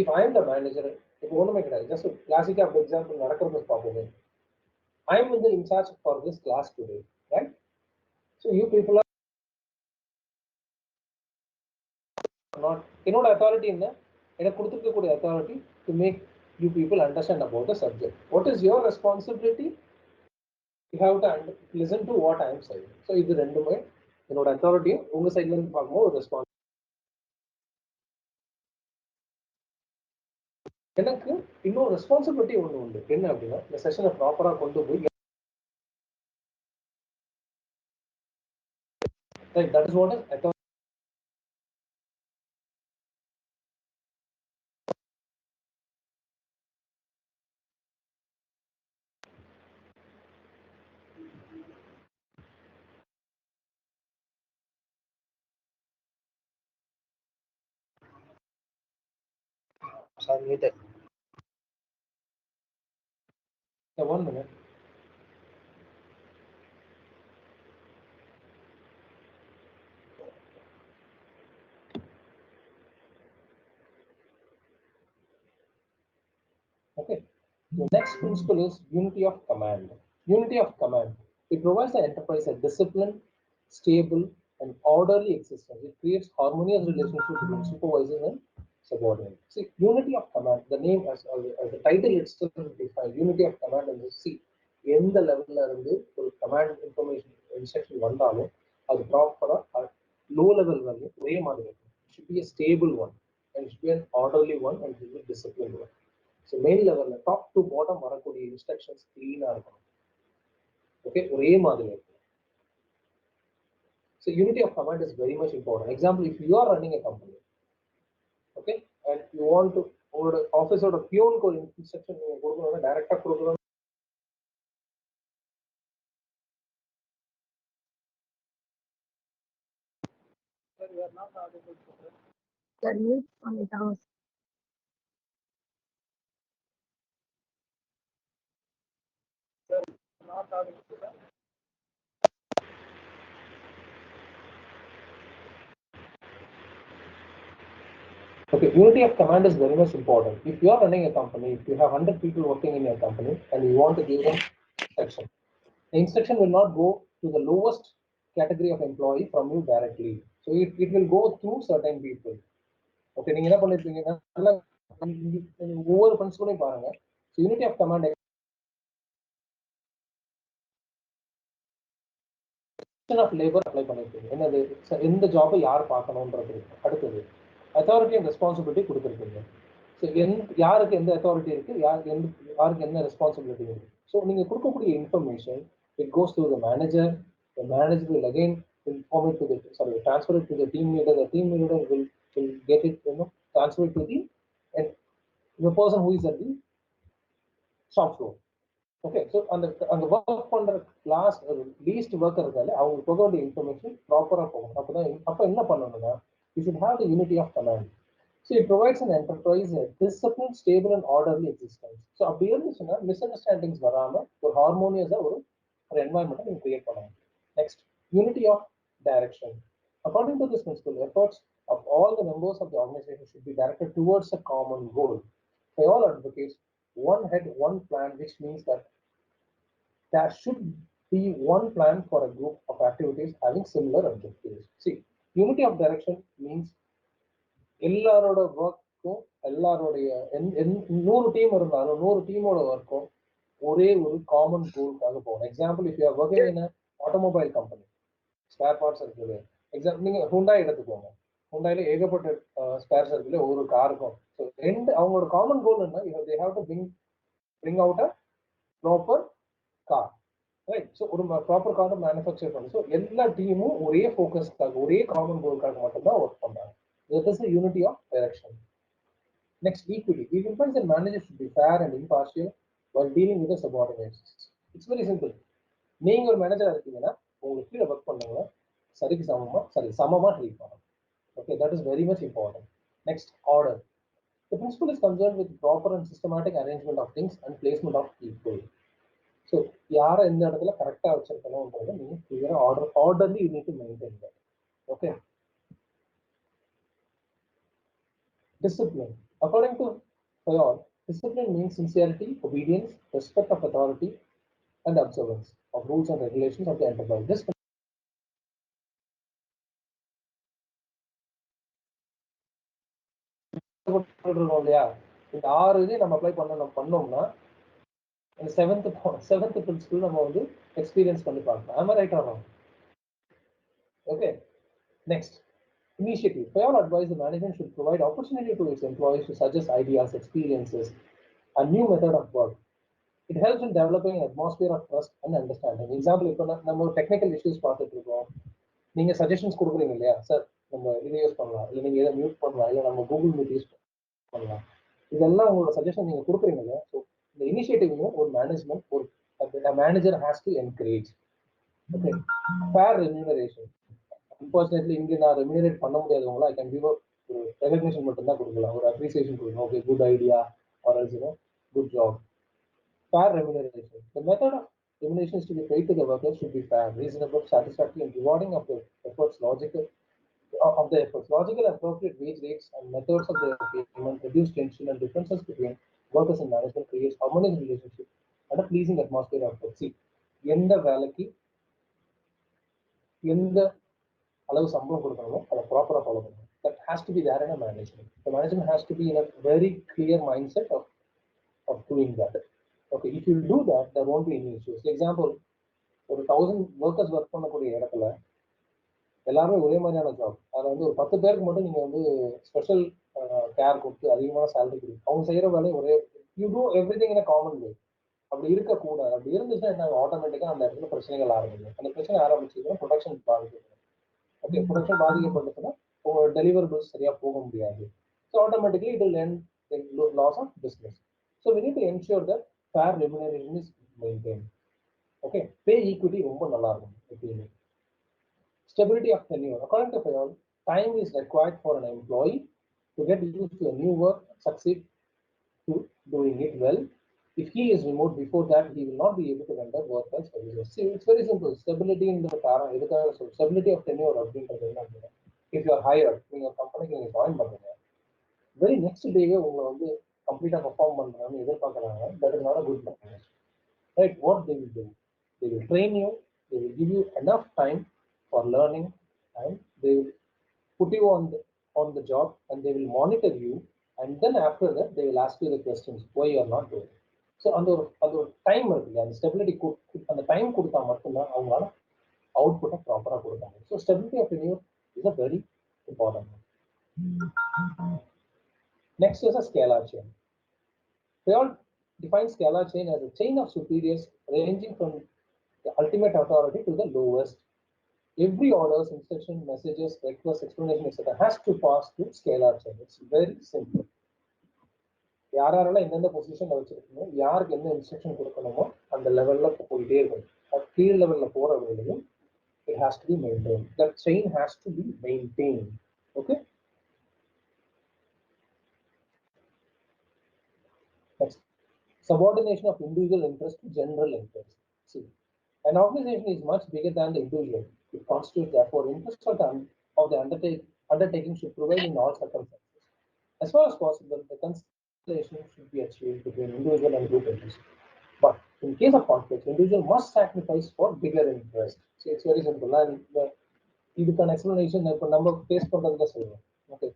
if I am the manager, இப்போ ஒண்ணுமே கிடையாது, just a classic example நடக்கிறது பார்ப்போமே. I am in charge for this class today, right? So you people are not, என்னோட authority என்ன? எனக்கு கொடுத்துருக்கக்கூடிய authority to make you people understand about the subject. What is your responsibility? You have to listen to what I am saying. So இது ரெண்டுமே என்னோட authority உங்க சைடுல இருந்து பார்க்கும்போது ஒரு ரெஸ்பான்ஸ். எனக்கு இன்னொரு ரெஸ்பான்சிபிலிட்டி ஒன்று உண்டு. என்ன அப்படின்னா இந்த செஷனை ப்ராப்பரா கொண்டு போய் that is what is authority. Sorry, muted. Yeah, 1 minute. Okay. The next principle is unity of command. Unity of command. It provides the enterprise a disciplined, stable, and orderly existence. It creates harmonious relationship between supervisor and subordinate. See, unity of command. The name as the title itself defines unity of command. And see, எந்த லெவல்ல இருந்து ஒரு command information instruction வந்தாலும் அது ப்ராப்பரா low level வரையும் ஒரே மாதிரி இருக்கும். It should be a stable one and it should be an orderly one and it should be a disciplined one. So main level top to bottom வரக்கூடிய instructions clean ஆ இருக்கும். Okay, ஒரே மாதிரி இருக்கும். So unity of command is very much important. Example, if you are running a company, okay, and you want to உங்களோட ஆஃபீஸோட பியூனுக்கு ஒரு instruction நீங்க கொடுக்கணும்னா டைரக்டா கொடுக்கணும். Sir, you are not audible, sir. Sir, mute on it house. Sir, not audible, sir. Okay, unity of command is very much important. If you are running a company, if you have 100 people working in your company and you want to give them instruction, the instruction will not go to the lowest category of employee from you directly. So it will go through certain people. Okay, நீங்க என்ன பண்ணிருக்கீங்கன்னா ஒவ்வொரு பிரின்சிபலையும் பாருங்க. So unity of command of labor apply பண்ணிருக்கீங்க. என்னது எந்த ஜாபை யார் பார்க்கணும்ன்றது. அடுத்தது authority and responsibility கொடுத்துருக்கீங்க. ஸோ யாருக்கு எந்த அத்தாரிட்டி இருக்கு, யாருக்கு என்ன ரெஸ்பான்சிபிலிட்டி இருக்கு. ஸோ நீங்க கொடுக்கக்கூடிய information it goes to the manager. The manager will again inform it to the transfer it to the team leader. The team leader will get it, transfer it to the person who is at the shop floor. Okay, so அந்த work பண்ற least worker இருக்கால அவங்க போக வேண்டிய information ப்ராப்பரா போகும். அப்ப என்ன பண்ணணும்னா you should have the unity of command. So it provides an enterprise a disciplined, stable and orderly existence. So அப்படி இருந்துச்சுன்னா மிஸ்அண்டர்ஸ்டாண்டிங்ஸ் வராம ஒரு ஹார்மோனியஸா ஒரு என்வாயன்மெண்ட் நீங்க கிரியேட் பண்ணலாம். Next, unity of direction. According to this principle, efforts of all the members of the organization should be directed towards a common goal. By all advocates, one head, one plan, which means that there should be one plan for a group of activities having similar objectives. See, unity of direction means எல்லாரோட ஒர்க்கும் எல்லாரோடைய 100 team இருந்தாலும் 100 டீமோட ஒர்க்கும் ஒரே ஒரு common கோலுக்காக போகணும். Example, if you are working in automobile company, spare parts இருக்குது. Example நீங்க ஹுண்டாய் எடுத்துக்கோங்க. ஹுண்டாயில ஏகப்பட்ட ஸ்பேர்ஸ் இருக்குல்ல ஒரு காருக்கும். ஸோ அவங்களோட காமன் கோல் என்ன, they have to bring out a proper car, right? So ஒரு ப்ராப்பர் காரை மேனுஃபேக்சர் பண்ணி, ஸோ எல்லா டீமும் ஒரே ஃபோக்கஸ்க்காக ஒரே காமன் கோலுக்காக மட்டும்தான் ஒர்க் பண்றாங்க. That is the unity of direction. Next, equity. It implies that managers should be fair and impartial while dealing with the subordinates. It's very simple. நீங்க ஒரு மேனேஜரா இருக்கீங்கன்னா உங்களுக்கு கீழே ஒர்க் பண்ணவங்க சமமா ட்ரீட் பண்ணணும். Okay, that is very much important. Next, order. The principle is concerned with proper and systematic arrangement of things and placement of people. So யாரை எந்த இடத்துல கரெக்டா வச்சிருக்கணும்ன்றதை நீங்க கிளியரா orderly you need to maintain that. Okay. Discipline. According to Fayol, discipline means sincerity, obedience, respect of authority, and observance of rules and regulations of the enterprise. This கஷ்டப்பட்டுருக்கோம் இல்லையா, இந்த 6 இது நம்ம அப்ளை பண்ணோம்னா இந்த செவன்த் பிரின்சிபல் நம்ம வந்து experience பண்ணி பார்க்கலாம். ஆமா ரைட் ஆகும். Okay, next initiative. For all advice, the management should provide opportunity to its employees to suggest ideas, experiences, a new method of work. It helps in developing an atmosphere of trust and understanding. Example, இப்போ நம்ம technical issues பார்த்துட்டு இருக்கோம், நீங்க suggestions கொடுக்குறீங்க இல்லையா, sir நம்ம இதை use பண்ணலாம், இல்லை நீங்க இதை மியூட் பண்ணலாம், இல்லை நம்ம கூகுள் மீட் யூஸ் பண்ணலாம், இதெல்லாம் உங்களோட சஜஷன் நீங்க கொடுக்குறீங்க இல்லையா. ஸோ இந்த இனிஷியேட்டிவ்லையும் ஒரு மேனேஜ்மெண்ட், ஒரு manager has to encourage. Okay, fair remuneration. Unfortunately இங்கே நான் ரெம்யூனரேட் பண்ண முடியாதவங்களா, ஐ கேன் கிவ் ஒரு ரெகக்னிஷன் மட்டும் தான் கொடுக்கலாம், ஒரு அப்ரிசியேஷன் கொடுக்கணும். Okay, good idea or else good job. Fair remuneration. The method of remuneration is to be paid to the workers should be fair, reasonable, satisfactory, and rewarding of the efforts. Logical and appropriate wage rates and methods of their payment reduce tension and differences between workers and management, creates harmonious relationship and a pleasing atmosphere of work. See, எந்த வேலைக்கு எந்த அளவு சம்பளம் கொடுக்கணுமோ அதை ப்ராப்பராக follow பண்ணணும். That has to be there in a management. The management has to be in a very clear mindset of doing that. Okay, if you do that, there won't be any issues. For example, ஒரு 1000 workers work பண்ணக்கூடிய இடத்துல எல்லாருமே ஒரே மாதிரியான job, அதில் வந்து ஒரு 10 பேருக்கு மட்டும் நீங்கள் வந்து ஸ்பெஷல் கேர் கொடுத்து அதிகமான சேலரி கொடுக்கும், அவங்க செய்கிற வேலையை ஒரே, you do everything in a common way. அப்படி இருக்கக்கூடாது. அப்படி இருந்துச்சுன்னா என்ன, ஆட்டோமேட்டிக்காக அந்த இடத்துல பிரச்சனைகள் ஆரம்பிக்கும். அந்த பிரச்சனை ஆரம்பிச்சுன்னா ப்ரொடக்ஷன் பாதிக்கப்படும். ஓகே, ப்ரொடக்ஷன் பாதிக்கப்பட்டுச்சுன்னா உங்களோட டெலிவரபிள்ஸ் சரியாக போக முடியாது. So automatically it will end in loss of business. So we need to ensure that fair remuneration is maintained. Okay, pay equity ரொம்ப நல்லா இருக்கும் எப்பயுமே. Stability of tenure. According to Fayol, time is required for an employee to get used to a new work, succeed to doing it well. If he is removed before that, he will not be able to render work as services. See, it's very simple. Stability in the stability of tenure. If you are hired, நீங்க கம்பெனிக்கு நீங்க join பண்ணுங்க, very next டேவே உங்களை வந்து கம்ப்ளீட்டாக perform பண்ணுறாங்கன்னு எதிர்பார்க்குறாங்க. That is not a good management. Right, what they will do, they will train you, they will give you enough time for learning, and they will put you on the job, and they will monitor you, and then after that they will ask you the questions why you are not doing. So அந்த ஒரு time இருக்கு இல்லையா, அந்த stability அந்த time கொடுத்தா மட்டும்தான் அவங்களால அவுட்புட்டை ப்ராப்பராக கொடுத்தாங்க. So stability of tenure is a very important one. Next is a scalar chain. They all define scalar chain as a chain of superiors ranging from the ultimate authority to the lowest. Every orders, instruction, messages, request, explanation, etc. has to pass through scalar chain. It's very simple. யாரெல்லாம் எந்தெந்த position வச்சிருக்கணும், யாருக்கு என்ன instruction கொடுக்கணுமோ அந்த லெவல்ல போயிட்டே இருக்கணும். கீழ் லெவல்ல போற வரையிலும் it has to be maintained. That chain has to be maintained. Okay. Next, subordination of individual interest to general interest. See, an organization is much bigger than the individual. It constitutes, therefore, interest of the undertaking should prevail in all circumstances. As far as possible, the conciliation should be achieved between individual and group interest. But in case of conflict, individual must sacrifice for bigger interest. See, it's very simple. And இதுக்கான explanation இப்போ நம்ம face பண்றதுல சொல்லுவோம். Okay,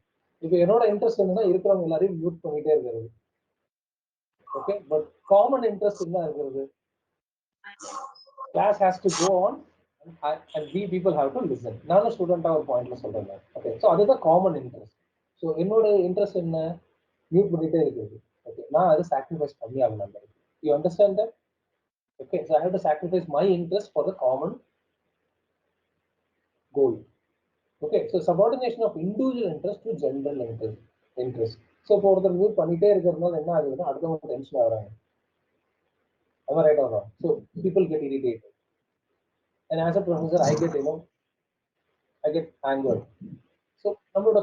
இப்போ என்னோட interest என்னன்னா இருக்கிறவங்க எல்லாரையும் மியூட் பண்ணிட்டே இருக்கிறது. Okay, but common interest in the class has to go on, and we people have to listen. None student our pointless. Okay, so other the common interest. So in order interest in mute பண்ணிட்டே இருக்குது. Okay, நான் அதை sacrifice பண்ணி ஆகணும். You understand that? Okay, so I have to sacrifice my interest for the common goal. Okay, so subordination of individual interest to general interest. So இப்போ ஒருத்தர் mute பண்ணிட்டே இருக்கிறதுனால என்ன ஆகுதுன்னா அடுத்தவங்க டென்ஷன் ஆகுறாங்க. Am I right or wrong? So people get irritated, and as a professor I get angered. So நம்மளோட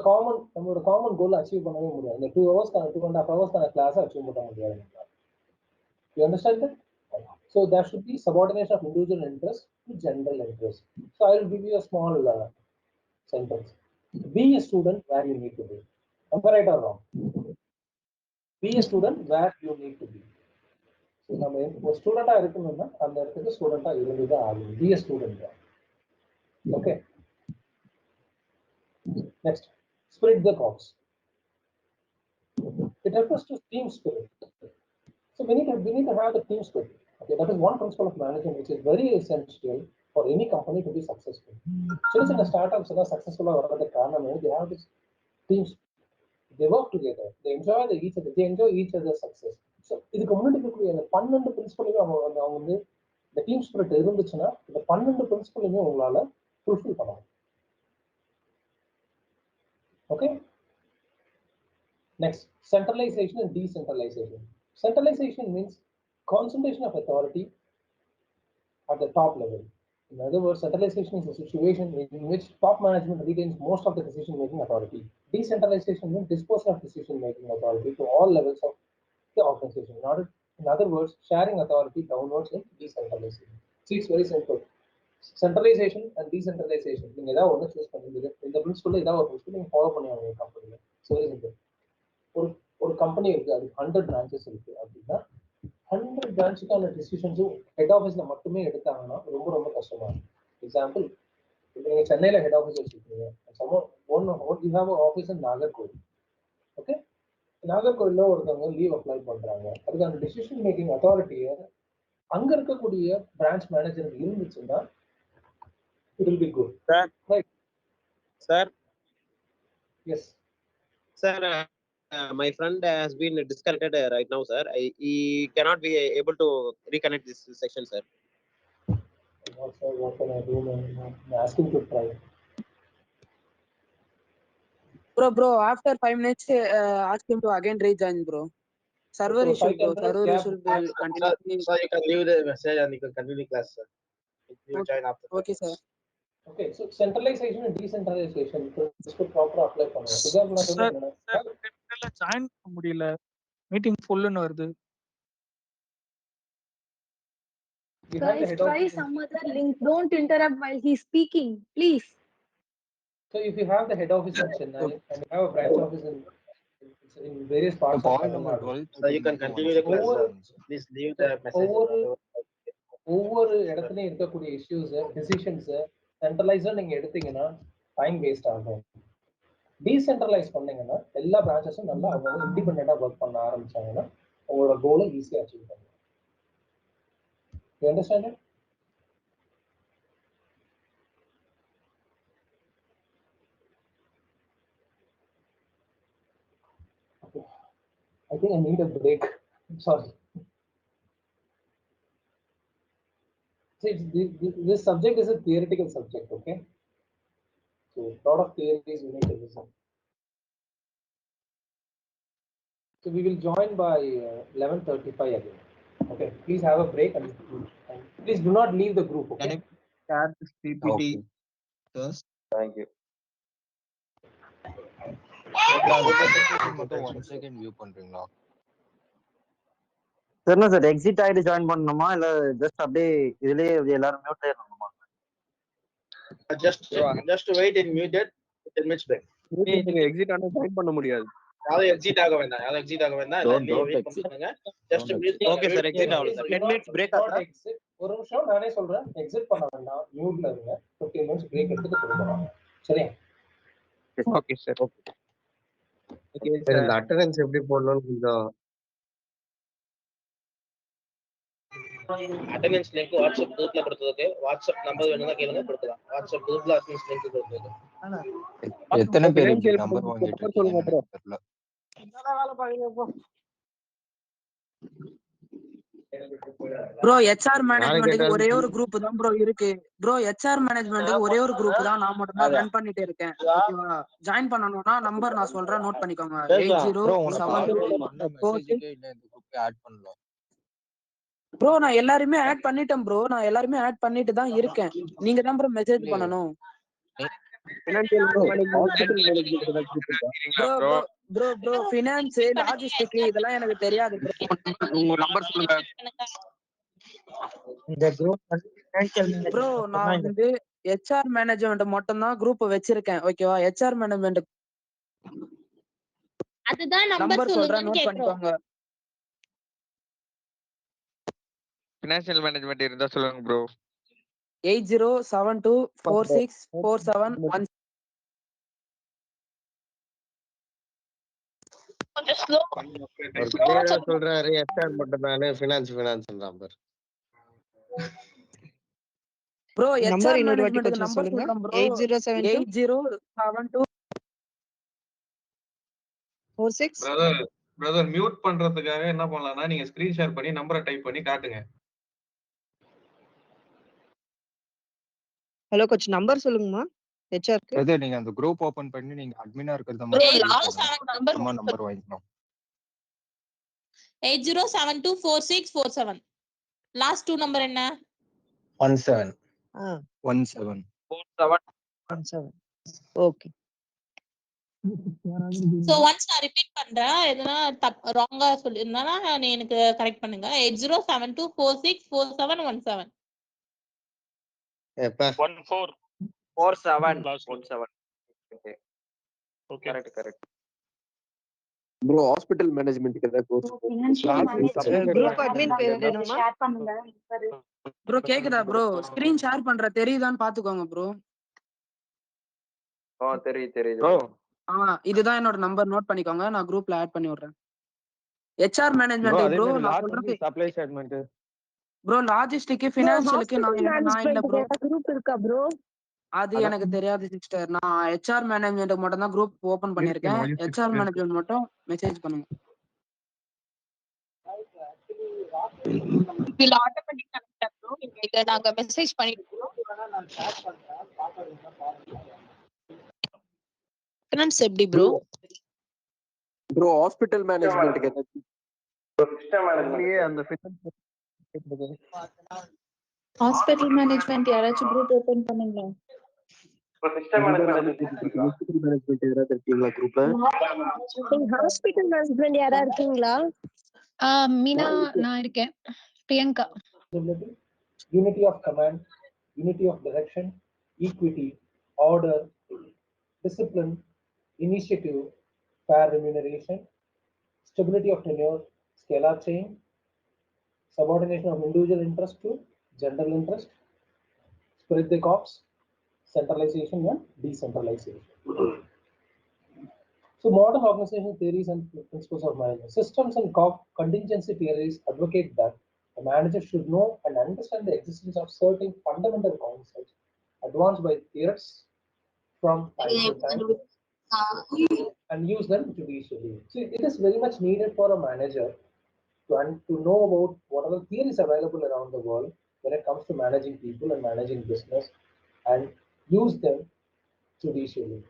common goal achieve பண்ணவே முடியாது. இந்த 2 hours 2.5 hours class achieve பண்ண முடியாது. You understand that? So there should be subordination of individual interest to general interest. So I will give you a small sentence. Be a student where you need to be. Am I right or wrong? Be a student where you need to be. So நம்ம ஒரு ஸ்டூடெண்டா இருக்கணும்னா அந்த இடத்துக்கு ஸ்டூடெண்டா இருந்துதான் ஆகணும். Be a student. Okay. Next, split the cost. It refers to team spirit. So we need to have the team spirit. Okay, that is one principle of management which is very essential for any company to be successful. So in the startups are successful or they have this team spirit. They work together. They enjoy each other's success. So இது கம்யூனிட்டிக்கு அந்த 12 பிரின்சிபலையும் அவங்க வந்து இந்த team spirit இருந்துச்சுன்னா இந்த 12 பிரின்சிபலையும் உங்களால fulfil பண்ணலாம். Okay, next, centralization and decentralization. Centralization means concentration of authority at the top level. In other words, centralization is a situation in which top management retains most of the decision-making authority. Decentralization means dispersal of decision-making authority to all levels of the organization. In other words, sharing authority downwards in decentralization. See, it's very simple. Centralization and decentralization. நீங்க ஏதாவது ஒன்று choose பண்ணுங்க. இந்த principal ஏதாவது ஒரு principal நீங்க follow பண்ணுவாங்க கம்பெனில. So very simple. ஒரு கம்பெனி இருக்கு, அது 100 பிரான்ச்சஸ் இருக்கு அப்படின்னா 100 பிரான்ச்சுக்கான டிசிஷன்ஸும் ஹெட் ஆஃபீஸ்ல மட்டுமே எடுத்தாங்கன்னா ரொம்ப ரொம்ப கஷ்டமா இருக்கும். எக்ஸாம்பிள், இப்போ நீங்க சென்னையில ஹெட் ஆஃபீஸ் வச்சிருக்கீங்க, ஆஃபீஸ் நாகர்கோவில். ஓகே, நாகர்கோவில்ல ஒருத்தவங்க லீவ் அப்ளை பண்றாங்க, அதுக்கான டிசிஷன் மேக்கிங் அத்தாரிட்டியை அங்க இருக்கக்கூடிய பிரான்ச் மேனேஜருக்கு இருந்துச்சுன்னா it will be good. Sir. Right. Sir. Yes. Sir, my friend has been disconnected right now, sir. He cannot be able to reconnect this section, sir. What can I do? I'm asking to try. Bro, after 5 minutes, ask him to again rejoin, bro. Server issue, bro. Server issue will continue. So you can leave the message and you can continue class, sir. You will join after. Okay, sir. Okay, so centralization and decentralization is proper apply பண்ணுங்க. Sir join பண்ண முடியல, meeting ஃபுல்லுன்னு வருது. Guys, try some other link. Don't interrupt while he's speaking, please. So if you have the head office in Chennai and you have a branch office in various parts of Tamil Nadu, so you can continue the class, sir. Please leave the message. ஒவ்வொரு இடத்துலயும் இருக்கக்கூடிய issues decisions சென்ட்ரலைஸா நீங்க எடுத்தீங்கன்னா time waste ஆகும். Decentralise பண்ணீங்கன்னா எல்லா பிரான்ச்சஸும் நல்லா அவங்க இண்டிபெண்டா ஒர்க் பண்ண ஆரம்பிச்சாங்கன்னா உங்களோட கோலை ஈஸியா அச்சீவ் பண்ணலாம். You understand it? Okay. I think I need a break. I'm sorry. See, this subject is a theoretical subject, okay? So a lot of theories we need to listen. So we will join by 11:35 again. Okay, please have a break and please do not leave the group, okay? Can I share this PPT first? Thank you. மட்டும் 1 second view பண்றீங்களா? Sir sir exit ஆயிட்டு join பண்ணணுமா இல்ல just அப்படியே இதுலயே எல்லாரும் மியூட்ல இருக்கணுமா? Just wait in muted 10 minutes break. நீங்க எக்ஸிட் ஆனா ஜாயின் பண்ண முடியாது. யாரும் எக்ஸிட் ஆக வேண்டாம். வெயிட் பண்ணுங்க. Just mute. Okay sir, exit ஆகல சார். 10 minutes break ஆ சார்? ஒரு நிமிஷம் நானே சொல்றேன், எக்ஸிட் பண்ண வேண்டாம், மியூட்ல இருங்க. 15 minutes break எடுத்துட்டு போறோம். சரியா? Okay sir. Okay sir. இந்த அட்டெண்டன்ஸ் எப்படி போடணும்னு கொஞ்சம் அட்டெண்டன்ஸ் லிங்க் வாட்ஸ்அப் குரூப்ல கொடுத்ததுக்கு வாட்ஸ்அப் நம்பர் வேணும்னா கேளுங்க, கொடுக்கலாம். வாட்ஸ்அப் குரூப்ல அட்டெண்டன்ஸ் லிங்க் கொடுத்ததுக்கு எத்தனை பேர் இப்படி நம்பர் வாங்கிட்டு இருக்கீங்க தெரியல. ப்ரோ HR மேனேஜ்மென்ட்க்கு ஒரே ஒரு குரூப் தான் ப்ரோ இருக்கு. ப்ரோ HR மேனேஜ்மென்ட்க்கு ஒரே ஒரு குரூப் தான் நான் மட்டும் தான் ரன் பண்ணிட்டே இருக்கேன். ஓகேவா? ஜாயின் பண்ணனும்னா நம்பர் நான் சொல்றேன், நோட் பண்ணிக்கோங்க. 807246. இந்த குரூப்ல ஆட் பண்ணலாம். ப்ரோ நான் எல்லாரையுமே ஆட் பண்ணிட்டேன் ப்ரோ. நான் எல்லாரையுமே ஆட் பண்ணிட்டு தான் இருக்கேன். நீங்க தான் ப்ரோ மெசேஜ் பண்ணனும். ப்ரோ ஃபினான்ஸ், லாஜிஸ்டிக் இதெல்லாம் எனக்கு தெரியாது ப்ரோ. உங்க நம்பர் சொல்லுங்க. இந்த குரூப் ப்ரோ நான் வந்து HR மேனேஜ்மென்ட் மட்டும் தான் குரூப் வச்சிருக்கேன். ஓகேவா? HR மேனேஜ்மென்ட் அதுதான் நம்பர் சொல்றேன், நோட் பண்ணிக்கோங்க. ஃபினான்ஷியல் மேனேஜ்மென்ட் இருந்தா சொல்லுங்க ப்ரோ. 8072464716. கொஞ்சம் ஒரு clear-ஆ சொல்றாரு HR மட்டும் தானே ஃபினான்ஸ்ன்றான் பாரு. ப்ரோ நம்பர் HR இன்னொரு வாட்டி மேனேஜ்மென்ட்க்கு கொஞ்சம் நம்பர் சொல்லுங்க. சொல்றேன் ப்ரோ 8072 8072 46 பிரதர் மியூட் பண்றதுக்காக என்ன பண்ணலாம்னா நீங்க ஸ்கிரீன் ஷேர் பண்ணி நம்பரை டைப் பண்ணி காட்டுங்க. ஹலோ கொஞ்சம் நம்பர் சொல்லுங்கம்மா ஹெச்ஆர்க்கு. பிரதர் நீங்க அந்த குரூப் ஓபன் பண்ணி நீங்க அட்மினா இருக்கிறத மட்டும் சும்மா நம்பர் வாங்கிக்கணும். 80724647 லாஸ்ட் 2 நம்பர் என்ன? 17 17 ஓகே. சோ ஒன்ஸ் நான் ரிப்பீட் பண்றேன், எதுனா ராங்கா சொல்லிருந்தா நீ எனக்கு கரெக்ட் பண்ணுங்க. 8072464717 எப்ப 4717. Okay correct. ப்ரோ ஹாஸ்பிடல் மேனேஜ்மென்ட்க்கு ஏதாவது கோர்ஸ் குரூப் அட்மின் பேர் என்னமா? ஷேர் பண்ணுங்க. ப்ரோ கேக்குதா ப்ரோ? ஸ்கிரீன் ஷேர் பண்ற தெரியுதான்னு பாத்துக்கோங்க ப்ரோ. தெரியுது ப்ரோ. இதுதான் என்னோட நம்பர், நோட் பண்ணிக்கோங்க. நான் குரூப்ல ஆட் பண்ணி விடுறேன். HR ப்ரோ மேனேஜ்மென்ட் அதே ப்ரோ மாதிரி நான் லாஸ்ட் சொல்றது சப்ளை ஸ்டேட்மென்ட். ப்ரோ லாஜிஸ்டிக் ஃபினான்ஷியலுக்கு நான் இல்ல ப்ரோ. குரூப் இருக்கா ப்ரோ? அது எனக்கு தெரியாது சிஸ்டர். நான் HR மேனேஜ்மென்ட்க்கு மட்டும் தான் குரூப் ஓபன் பண்ணிருக்கேன். HR மேனேஜ்மென்ட் மட்டும் மெசேஜ் பண்ணுங்க. இல்ல ஆட்டோமேட்டிக் கனெக்ட் ப்ரோ. இத நாங்க மெசேஜ் பண்ணிட்டோம். ஃபினான்ஸ் எப்படி ப்ரோ? ப்ரோ ஹாஸ்பிடல் மேனேஜ்மென்ட்க்கு ஏதாவது சிஸ்டம் மேனேஜ்மென்ட் அந்த ஃபினான்ஸ் ஹாஸ்பிட்டல் மேனேஜ்மெண்ட் யாராச்சும் குரூப் ஓபன் பண்ணுங்க. சிஸ்டம் மேனேஜ்மென்ட் ஏதாவது இருக்கீங்களா குரூப்ல? ஹாஸ்பிட்டல் மேனேஜ்மெண்ட் யாரா இருக்கீங்களா? மீனா நான் இருக்கேன். Priyanka. Unity of command, unity of direction, equity, order, discipline, initiative, fair remuneration, stability of tenure, scalar chain, subordination of individual interest to general interest, spirit the corps, centralization and decentralization. So modern organizational theories and principles of management. Systems and contingency theories advocate that the manager should know and understand the existence of certain fundamental concepts advanced by theorists from time to time and use them judicially. So it is very much needed for a manager to know about what are the theories available around the world when it comes to managing people and managing business and use them judicially.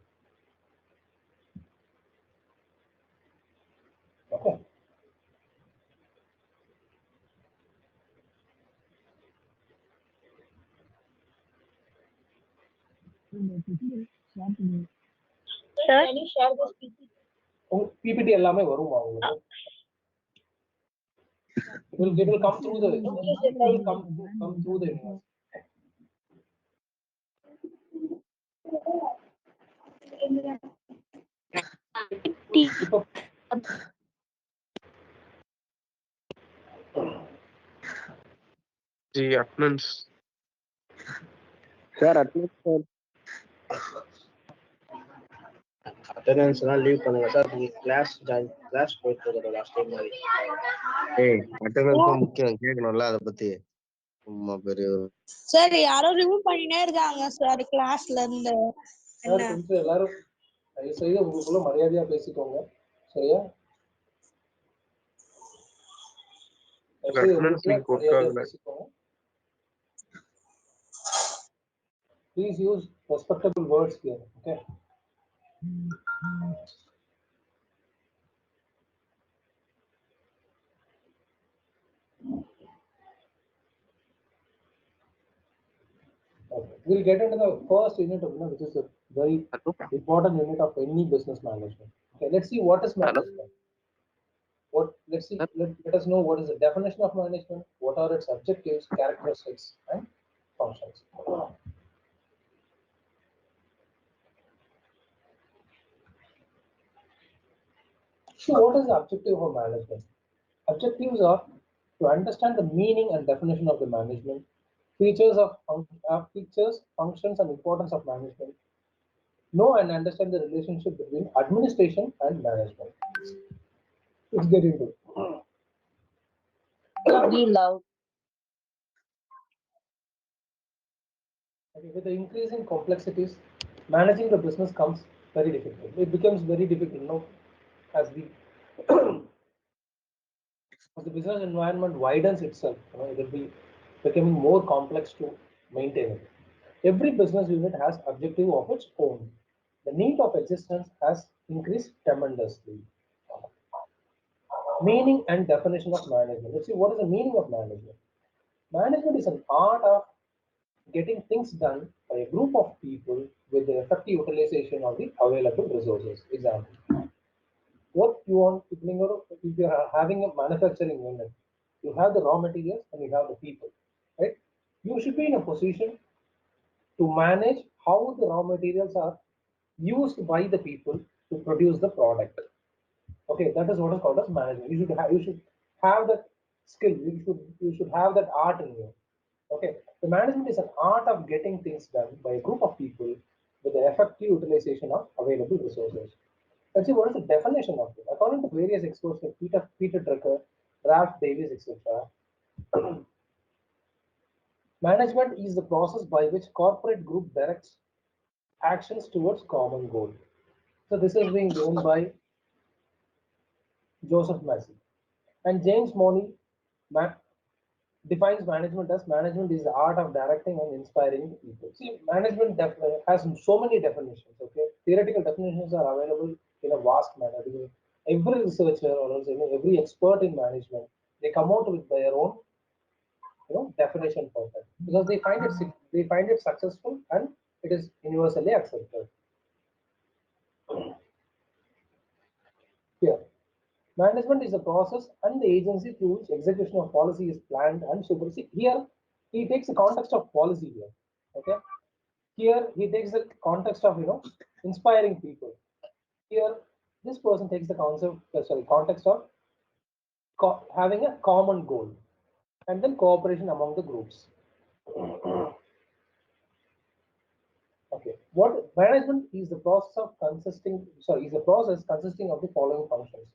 Okay. PPT எல்லாமே வருமா உங்களுக்கு? It will come through the come through the attendance sir attendance அட்டெண்டன்ஸ்லாம் leave பண்ணுங்க sir. Class போயிட்டு இருக்கோம் last time மாதிரி. Attendance முக்கியம் கேட்கணும்ல அதை பத்தி. சும்மா பெரிய சார் யாரோ ரிமூவ் பண்ணினே இருக்காங்க சார் கிளாஸ்ல இருந்து. சார் கொஞ்சம் எல்லாரும் தயவு செய்து உங்களுக்குள்ள மரியாதையா பேசிக்கோங்க. சரியா? மரியாதையா பேசிக்கோங்க. Please use respectable words here. Okay. Okay. We'll get into the first unit of which is a very important unit of any business management. Okay, let's see what is management. Let us know what is the definition of management, what are its objectives, characteristics, and functions. So what is the objective of management? Objectives are to understand the meaning and definition of the management, features, functions, and importance of management, know and understand the relationship between administration and management. Let's get into it. Be loud. Okay, with the increasing complexities, managing the business comes very difficult. It becomes very difficult now as the business environment widens itself. It will be becoming more complex to maintain it. Every business unit has objective of its own. The need of existence has increased tremendously. Meaning and definition of management. Let's see, what is the meaning of management? Management is an art of getting things done by a group of people with the effective utilization of the available resources. Example, what you want, if you are having a manufacturing unit, you have the raw materials and you have the people, right? You should be in a position to manage how the raw materials are used by the people to produce the product. Okay, that is what is called as management. You should have that skill. You should have that art in you. Okay, the management is an art of getting things done by a group of people with the effective utilization of available resources. Let's see, what is the definition of it? According to various experts like Peter Drucker, Ralph Davis, etc., management is the process by which corporate group directs actions towards common goal. So this is being given by Joseph Massey. And James Money defines management as management is the art of directing and inspiring people. See, management has so many definitions. Okay, theoretical definitions are available in a vast manner. Every researcher or else every expert in management, they come out with their own definition for that because they find it successful and it is universally accepted. Here, management is a process and the agency through which execution of policy is planned and supervised. Here, he takes the context of policy here. Okay. Here, he takes the context of inspiring people. Here, this person takes the context of having a common goal, and then cooperation among the groups. Okay, what management is the process of consisting of the following functions.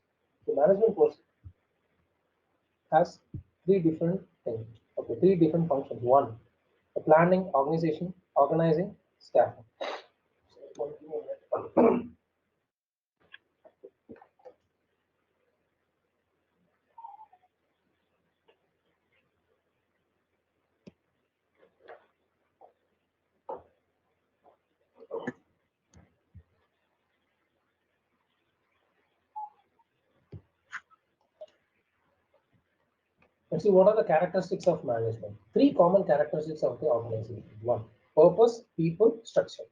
The management has three different things. Okay, three different functions. One, the planning, organization, organizing, staffing. Let's see, what are the characteristics of management? Three common characteristics of the organization. One, purpose, people, structure.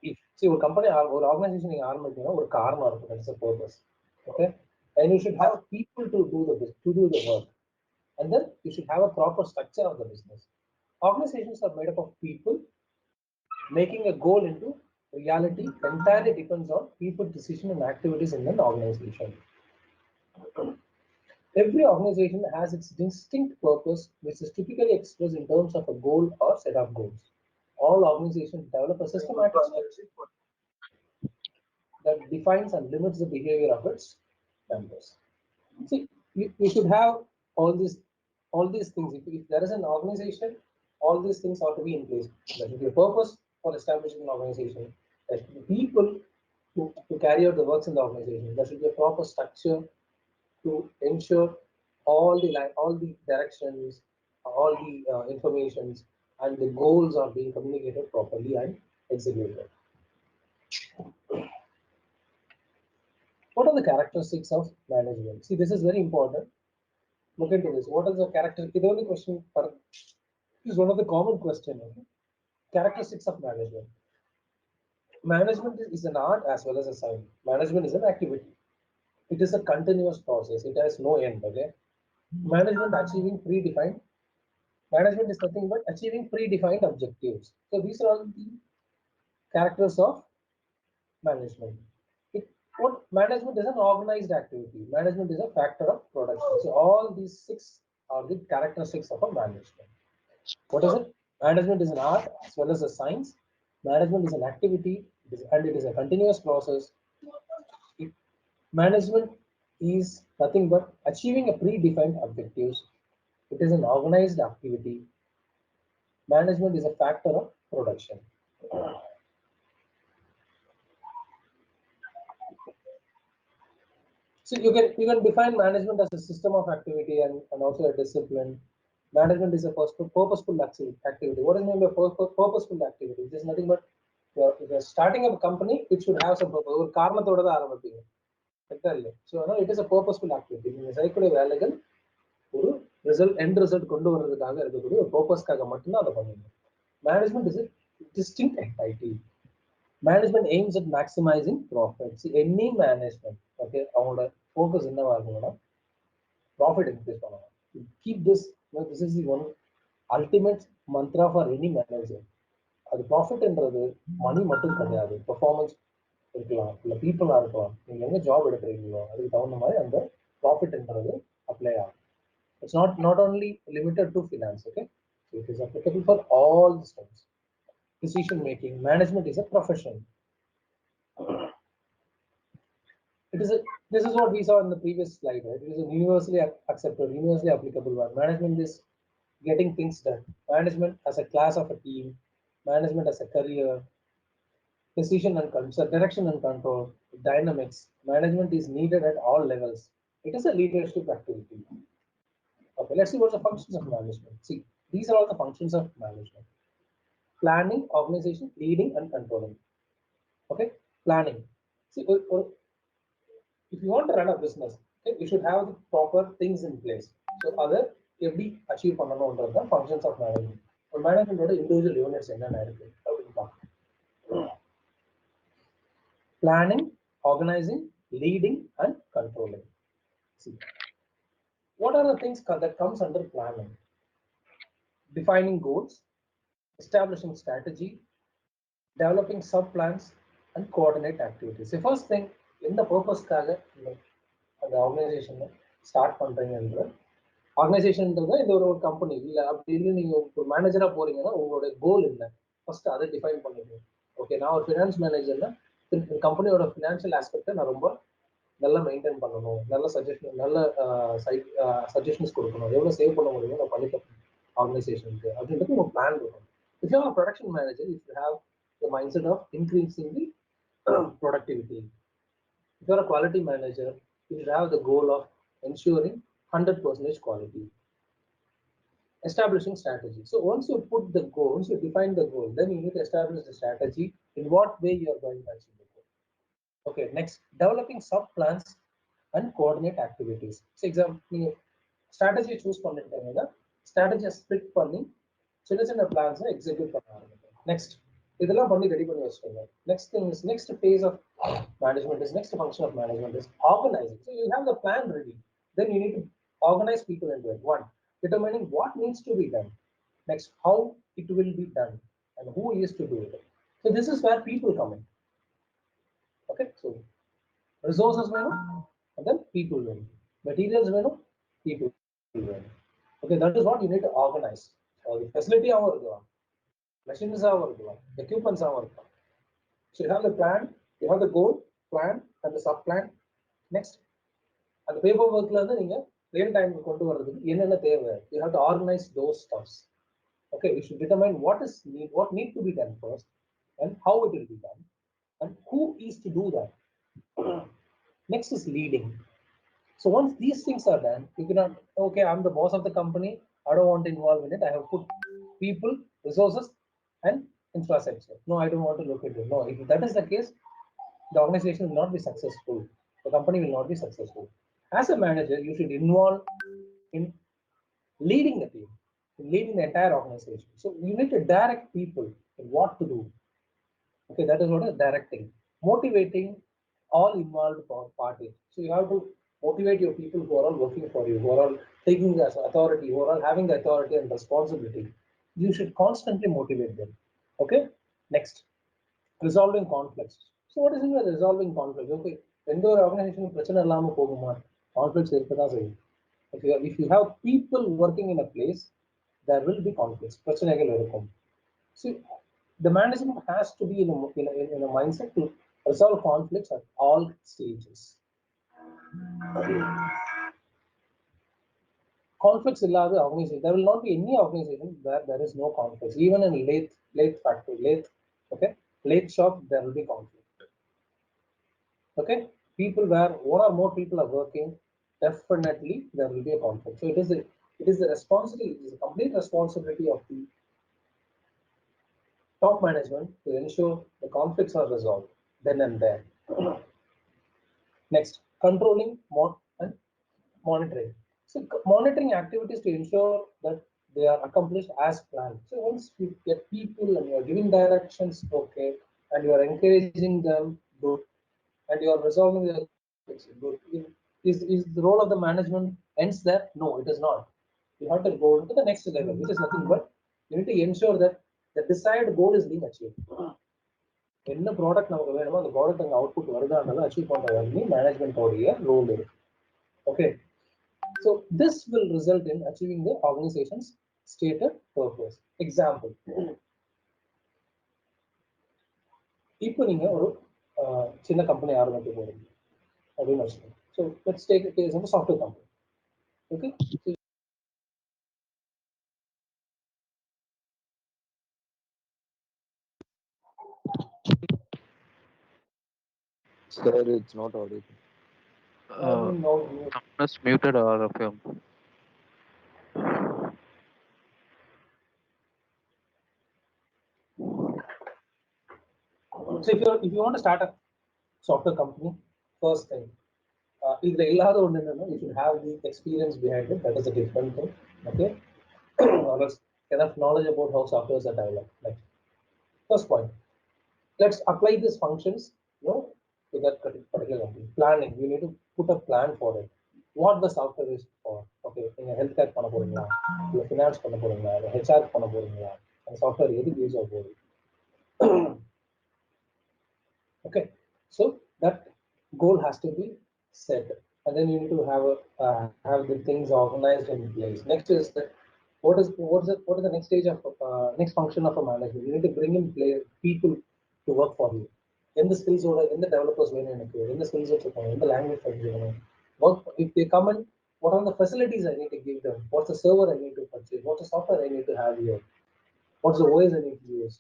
See, a company or organization or karma, that's a purpose. Okay, and you should have people to do the work, and then you should have a proper structure of the business. Organizations are made up of people. Making a goal into reality entirely depends on people's decision and activities in an organization. Every organization has its distinct purpose, which is typically expressed in terms of a goal or set of goals. All organizations develop a systematic structure that defines and limits the behavior of its members. See, you should have all these things. If there is an organization, all these things ought to be in place. There should be a purpose for establishing an organization. There should be people to carry out the works in the organization. There should be a proper structure to ensure all the directions, all the informations, and the goals are being communicated properly and executed. What are the characteristics of management? See, this is very important. Look into this. What is the character? The only question is one of the common questions. Okay? Characteristics of management. Management is an art as well as a science. Management is an activity. It is a continuous process. It has no end. Okay. Management is nothing but achieving predefined objectives. So these are all the characters of management. What management is an organized activity. Management is a factor of production. So all these six are the characteristics of a management. What is it? Management is an art as well as a science. Management is an activity, and it is a continuous process. Management is nothing but achieving a predefined objectives. It is an organized activity. Management is a factor of production. So you can define management as a system of activity and also a discipline. Management is a purposeful activity. What is meant by purposeful activity? It is nothing but you're starting a company, it should have some purpose. So no, it is a purposeful activity. End result purpose. Management is a distinct entity. Management aims at maximizing profits. Any management, okay, our focus in the profit increase. Keep this. This is the one ultimate mantra for any manager. The profit and money performance people are job and the profit apply. It's not only limited to finance, okay? So it is applicable for all the streams. Decision making, management is a profession. This is what we saw in the previous slide, right? It is a universally accepted, universally applicable one. Management is getting things done. Management as a class of a team, management as a career, decision and control, direction and control, dynamics. Management is needed at all levels. It is a leadership activity. Okay, let's see what the functions of management. See, these are all the functions of management. Planning, organization, leading, and controlling. Okay, planning. See, if you want to run a business, okay, you should have the proper things in place. So, other every achieve the functions of management. For management, individual units planning, organizing, leading, and controlling. See, what are the things that comes under planning? Defining goals, establishing strategy, developing sub-plans, and coordinate activities. The first thing, in the purpose the organization start பண்றீங்க organization இந்த ஒரு company இல்ல அப்படி நீங்க ஒரு மேனேஜரா போறீங்கன்னா உங்களோட கோல் என்ன ஃபர்ஸ்ட் அதை டிஃபைன் பண்ணிக்கங்க. ஓகே, நான் ஒரு ஃபினான்ஸ் மேனேஜர்னா கம்பெனியோட ஃபினான்ஷியல் ஆஸ்பெக்டை நான் ரொம்ப நல்லா மெயின்டைன் பண்ணணும், நல்ல சஜஷன்ஸ் கொடுக்கணும், எவ்வளவு சேவ் பண்ண முடியுமோ நான் பண்ணிக்கிறேன் ஆர்கனைசேஷனுக்கு அப்படின்றது ஒரு பிளான் இருக்கும். If you are a production manager, you should have the mindset of increasing the productivity. If you are a quality manager, you should have the goal of ensuring 100% quality. Establishing strategy. So once you put the goal, once you define the goal, then you need to establish the strategy in what way you are going to achieve the goal. Okay, next, developing sub-plans and coordinate activities. So example, strategy choose பண்ணிட்டீங்கன்னா strategy split பண்ணி சின்ன சின்ன plans execute பண்ண ஆரம்பிக்கும். Next, இதெல்லாம் பண்ணி ready பண்ணி வச்சுக்கோங்க. Next thing is, next phase of management is, next function of management is organizing. So you have the plan ready, then you need to organize people into it. One, determining what needs to be done. Next, how it will be done and who is to do it. So this is where people come in. Okay, so resources and then people will. Materials people will. Okay, that is what you need to organize. The facility machines equipments So you have the plan, you have the goal, plan, and the sub-plan. Next, and the paperwork real time you have to organize those stuffs. Okay, you should determine what need to be done first, and how it will be done, and who is to do that. Next is leading. So once these things are done, you cannot, okay, I'm the boss of the company, I don't want to involve in it, I have put people, resources, and infrastructure. No, I don't want to look into it. No, if that is the case, the organization will not be successful. The company will not be successful. As a manager, you should involve in leading the team, in leading the entire organization. So you need to direct people in what to do. Okay, that is what is directing. Motivating all involved parties. So you have to motivate your people who are all working for you, who are all taking the authority, who are all having the authority and responsibility. You should constantly motivate them. Okay, next, resolving conflicts. So what is it resolving conflicts? Okay, when the organization conflicts if you have people working in a place, there will be conflicts. So the management has to be in a mindset to resolve conflicts at all stages. Conflicts illada organization. There will not be any organization where there is no conflicts. Even in lathe factory, lathe shop, there will be conflict. Okay, people where one or more people are working, definitely there will be a conflict. So it is the responsibility, it is a complete responsibility of the top management to ensure the conflicts are resolved then and there. Next, controlling and monitoring. So monitoring activities to ensure that they are accomplished as planned. So once you get people and you are giving directions, okay, and you are encouraging them, good, and you are resolving the good. Is the role of the management ends there? No, it is not. You have to go to the next level, which is nothing but you need to ensure that the desired goal is being achieved. என்ன product நமக்கு வேணுமோ அந்த product அங்கே output வருதான்றதை achieve பண்ணுற வரைக்கும் மேனேஜ்மெண்ட்டோடைய role இருக்கு. Okay, so this will result in achieving the organization's stated purpose. Example, இப்போ நீங்க ஒரு சின்ன கம்பெனி ஆரம்பிக்க போறீங்க அப்படின்னு வச்சுக்கோங்க. So let's take a case of a software company. Okay, Sir, it's not audible. Someone is muted all of him. so if you want to start a software company, first thing, இதுல இல்லாத ஒண்ணு என்னன்னா you should have the experience behind it. That is a different thing. Okay, or else enough knowledge about how softwares are developed. Like first point, let's apply these functions, to that particular company. Planning, you need to put a plan for it. What the software is for. Okay, நீங்க health care பண்ண போறீங்களா, இல்லை finance பண்ண போறீங்களா, இல்லை HR பண்ண போறீங்களா, அந்த சாஃப்ட்வேர் எதுக்கு யூஸ் ஆக போகுது. Okay, so that goal has to be set, and then you need to have the things organized in place. Next is that what is the next stage of next function of a manager. You need to bring in people to work for you. எந்த ஸ்கில்ஸோட எந்த developers வேணும், எனக்கு எந்த skills வச்சுருக்காங்க, எந்த language வேணும். Work if they come in, what are the facilities I need to give them, what's the server I need to purchase, what's the software I need to have here, what's the OS I need to use.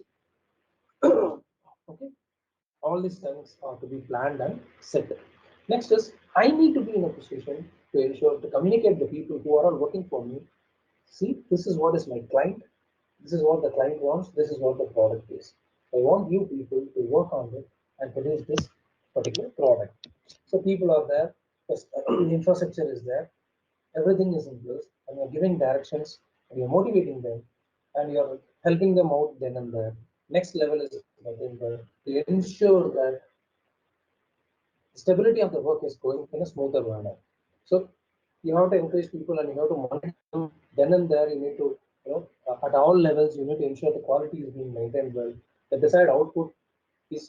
Okay, all these things are to be planned and set. Next is I need to be in a position to ensure to communicate the people who are all working for me. See, this is what is my client, this is what the client wants, this is what the product is. I want you people to work on it and produce this particular product. So people are there, the infrastructure is there, everything is in place, and you're giving directions and you're motivating them and you're helping them out then and there. Next level is to ensure that stability of the work is going in a smoother manner. So you have to encourage people and you have to monitor them. Then and there, you need to, at all levels, you need to ensure the quality is being maintained well. The desired output is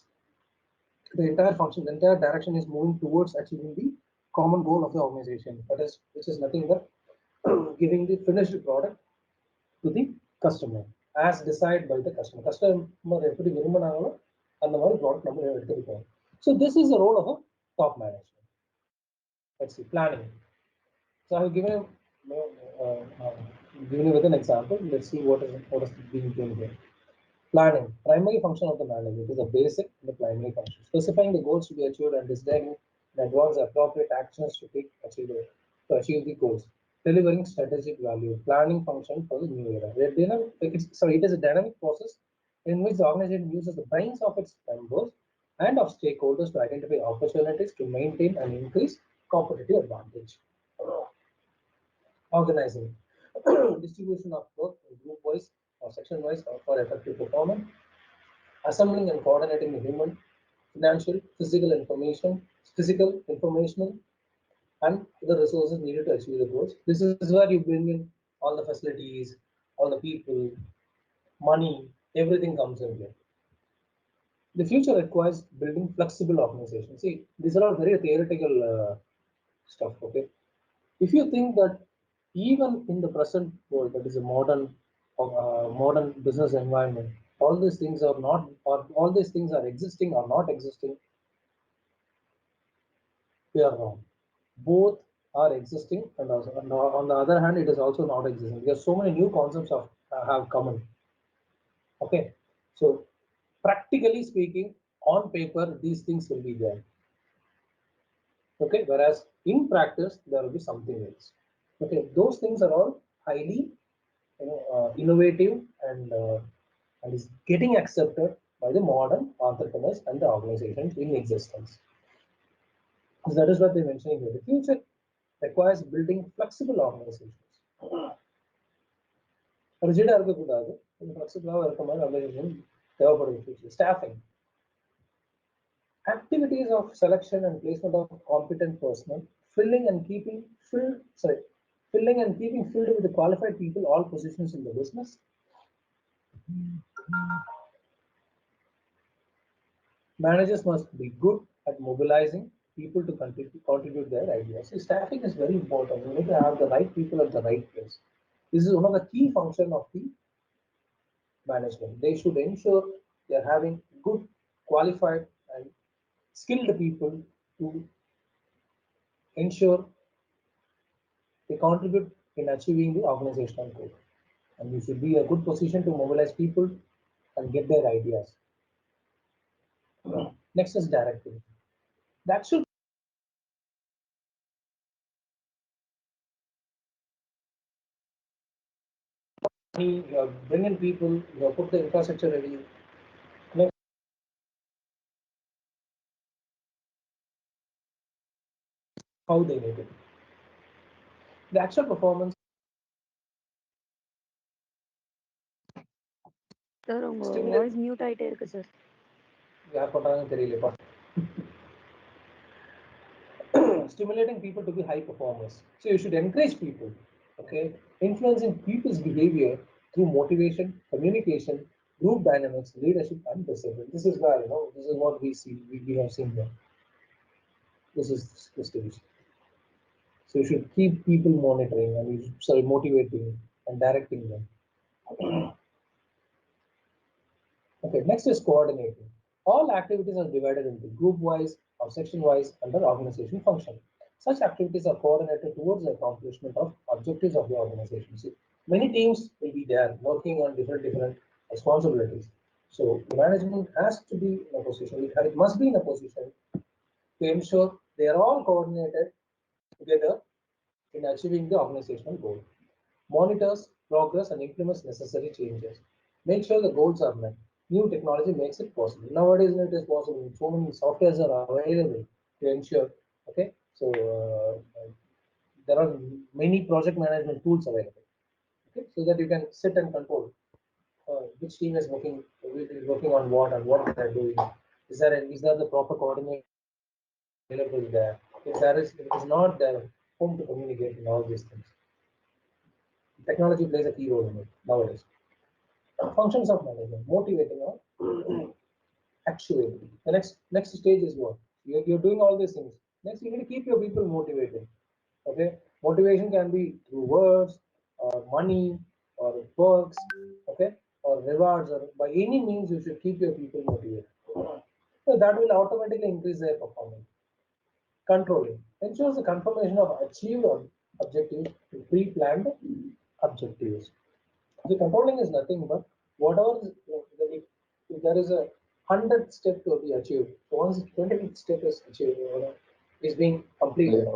the entire function, the entire direction is moving towards achieving the common goal of the organization. Which is nothing but giving the finished product to the customer as decided by the customer. Customer எப்படி விரும்பினாங்களோ அந்த மாதிரி product நம்ம எடுத்துருக்கோம். So this is the role of a top management. Let's see, planning. So I have given you with an example. Let's see what is being done here. Planning, primary function of the manager. It is a basic the primary function. Specifying the goals to be achieved and deciding in advance the appropriate actions to take to achieve the goals. Delivering strategic value. Planning function for the new era. It is a dynamic process in which the organization uses the brains of its members and of stakeholders to identify opportunities to maintain and increase competitive advantage. Organizing, distribution of work group-wise or section-wise for effective performance. Assembling and coordinating the human, financial, physical, informational, and the resources needed to achieve the goals. This is where you bring in all the facilities, all the people, money, everything comes in here. The future requires building flexible organization. See, these are all very theoretical stuff. Okay, if you think that even in the present world, that is a modern business environment, all these things are not, or all these things are existing or not existing, we are wrong. both are existing, and also on the other hand, it is also not existing because so many new concepts have come in. Okay, so practically speaking, on paper, these things will be there. Okay, whereas in practice, there will be something else. Okay, those things are all highly, innovative and is getting accepted by the modern entrepreneurs and the organizations in existence. So that is what they mentioned here. The future requires building flexible organizations. Rigid இருக்கக்கூடாது, flexible இருக்க மாதிரி organization தேவைப்படுது future. Staffing. Activities of selection and placement of competent personnel, filling and keeping filled with the qualified people all positions in the business. Managers must be good at mobilizing people to contribute their ideas. See, staffing is very important. You need to have the right people at the right place. This is one of the key functions of the management. They should ensure they are having good, qualified, and skilled people to ensure they contribute in achieving the organizational goal. And you should be in a good position to mobilize people and get their ideas. Next is directing. That should you have bring in people, you have put the infrastructure ready. Next, how they need it. The actual performance. Sir உங்க voice mute ஆயிட்டே இருக்கு sir. யார் பண்றாங்கன்னு தெரியலப்பா. Stimulating people to be high performers. So you should encourage people, okay? Influencing people's behavior through motivation, communication, group dynamics, leadership, and discipline. This is where, this is what we see, we have seen there. This is the stage. So you should keep people monitoring and motivating and directing them. Okay, next is coordinating. All activities are divided into group-wise or section-wise under organization function. Such activities are coordinated towards the accomplishment of objectives of the organization. See, many teams will be there working on different responsibilities. So the management has to be in a position, it must be in a position to ensure they are all coordinated together in achieving the organizational goal. Monitors progress and implements necessary changes. Make sure the goals are met. New technology makes it possible. Nowadays, it is possible. So many softwares are available to ensure. Okay, so there are many project management tools available. Okay, so that you can sit and control which team is working on what and what they are doing. Is there the proper coordination available there? If it is not there, whom to communicate and all these things. Technology plays a key role in it nowadays. Functions of management: motivating or actuating. The next stage is what? You're doing all these things. Next, you need to keep your people motivated. Okay, motivation can be through words or money or perks, okay, or rewards, or by any means you should keep your people motivated. So that will automatically increase their performance. Controlling ensures the confirmation of achieved objectives to pre-planned objectives. The controlling is nothing but whatever if there is a 100th step to be achieved, so once the 20th step is achieved, is being completed.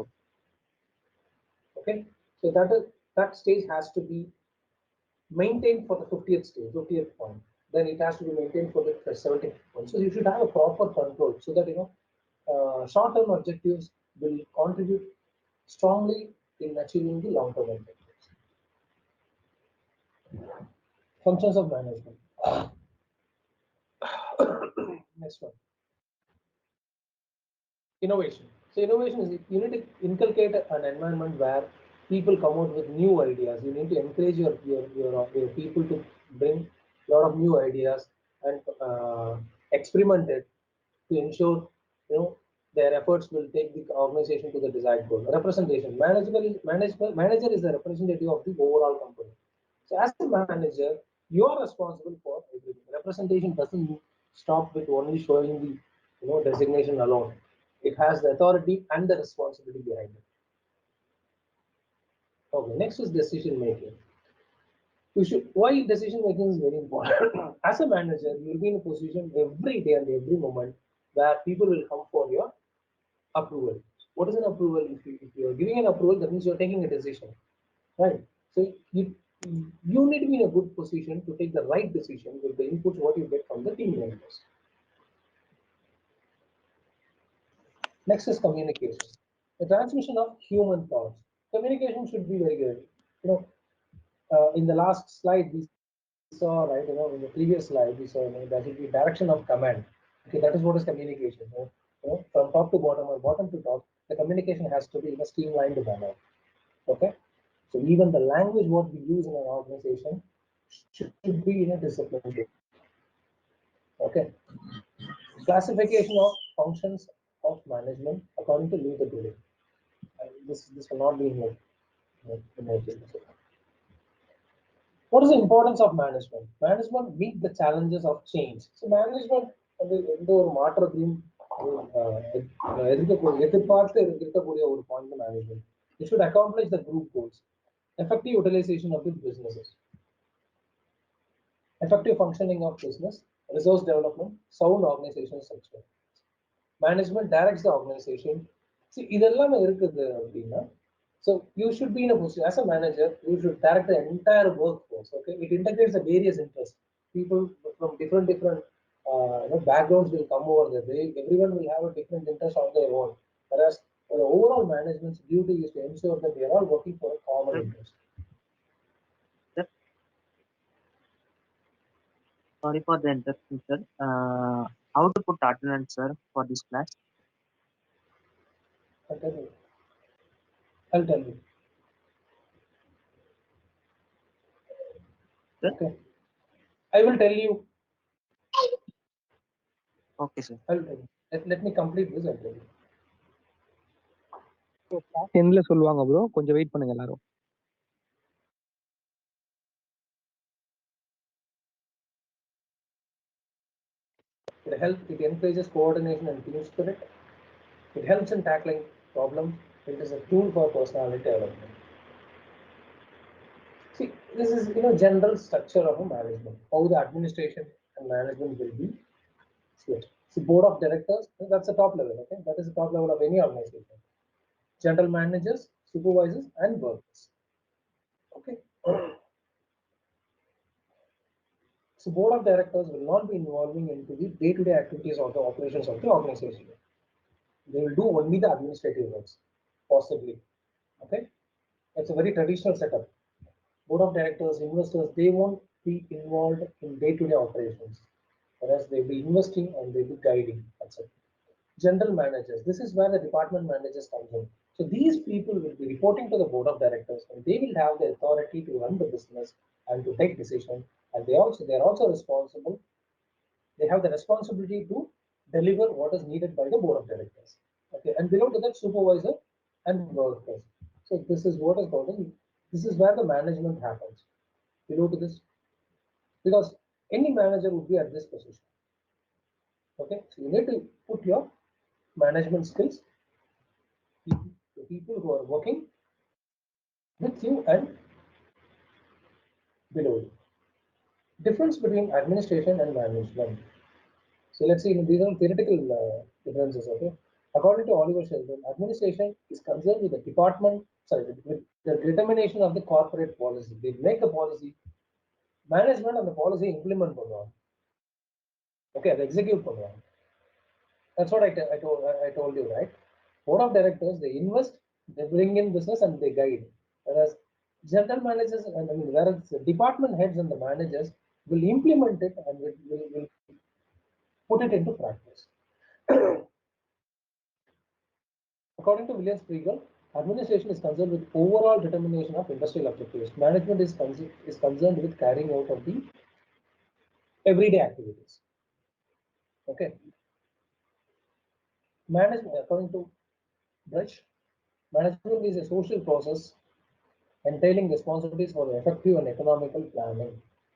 Okay, so that stage has to be maintained for the 50th point. Then it has to be maintained for the 70th point. So you should have a proper control so that short-term objectives will contribute strongly in achieving the long-term objectives. Functions of management. Next one. Innovation. So innovation is you need to inculcate an environment where people come out with new ideas. You need to encourage your people to bring a lot of new ideas and experiment it to ensure their efforts will take the organization to the desired goal. Representation. Manager is the representative of the overall company. So as a manager, you are responsible for everything. Representation doesn't stop with only showing the designation alone. It has the authority and the responsibility behind it. Okay, next is decision making. Why decision making is very important. As a manager, you will be in a position every day and every moment where people will come for your approval. What is an approval? If you are giving an approval, that means you are taking a decision, right? So you need to be in a good position to take the right decision with the inputs what you get from the team members. Next is communication. The transmission of human thoughts. Communication should be very good. In the last slide we saw, right? In the previous slide we saw there should be direction of command. Okay, that is what is communication. From top to bottom or bottom to top, the communication has to be in a streamlined manner. Okay, so even the language what we use in an organization should be in a disciplined way. Okay, classification of functions of management according to Luther Billing. This will not be in the What is the importance of management? Management meet the challenges of change. So management எந்த ஒரு மாற்றத்தையும் எதிர்பார்த்து இருக்கக்கூடிய ஒரு point management. It should accomplish the group goals. Effective utilization of the businesses. Effective functioning of business, resource development, sound organization structure. Management directs the organization. See, இதெல்லாம் இருக்குது அப்படின்னா, so you should be in a position as a manager. You should direct the entire workforce. Okay, it integrates the various interests. People from different backgrounds will come over there. Everyone will have a different interest of their own. Whereas the overall management's duty is to ensure that we are all working for a common interest. Sorry for the interruption, sir. How to put attendance, sir, for this class? I'll tell you. Sir? Okay. I will tell you. Okay, sir. I'll tell you. Let me complete this. I'll tell you. எண்ட்ல சொல்லுவாங்க bro, கொஞ்சம் wait பண்ணுங்க எல்லாரும். It encourages coordination and team spirit. It helps in tackling problems. It is a tool for personality development. See, this is general structure of a management. How the administration and management will be split. See, board of directors, that's the top level. Okay, that is the top level of any organization. General managers, supervisors, and workers. Okay. So board of directors will not be involving into the day-to-day activities of the operations of the organization. They will do only the administrative works, possibly. Okay, it's a very traditional setup. Board of directors, investors, they won't be involved in day-to-day operations, whereas they'll be investing and they'll be guiding. That's it. General managers, this is where the department managers come in. So these people will be reporting to the board of directors, and they will have the authority to run the business and to take decisions. And they're also responsible. They have the responsibility to deliver what is needed by the board of directors. Okay, and below to that, supervisor and workers. So this is what is called. This is where the management happens. Below to this, because any manager would be at this position. Okay, so you need to put your management skills, the people who are working with you and below you. Difference between administration and management. So let's see, these are theoretical differences. Okay, according to Oliver Sheldon, administration is concerned with the with the determination of the corporate policy. They make a policy, management and the policy implement பண்ணுவாங்க. Okay, they execute பண்ணுவாங்க. That's what I told you, right? Board of directors, they invest, they bring in business, and they guide. Whereas general managers, whereas the department heads and the managers will implement it and will put it into practice. According to William Spiegel, administration is concerned with overall determination of industrial objectives. Management is concerned with carrying out of the everyday activities. Okay. Management, according to Brecht, management is a social process entailing responsibilities for effective and economical planning.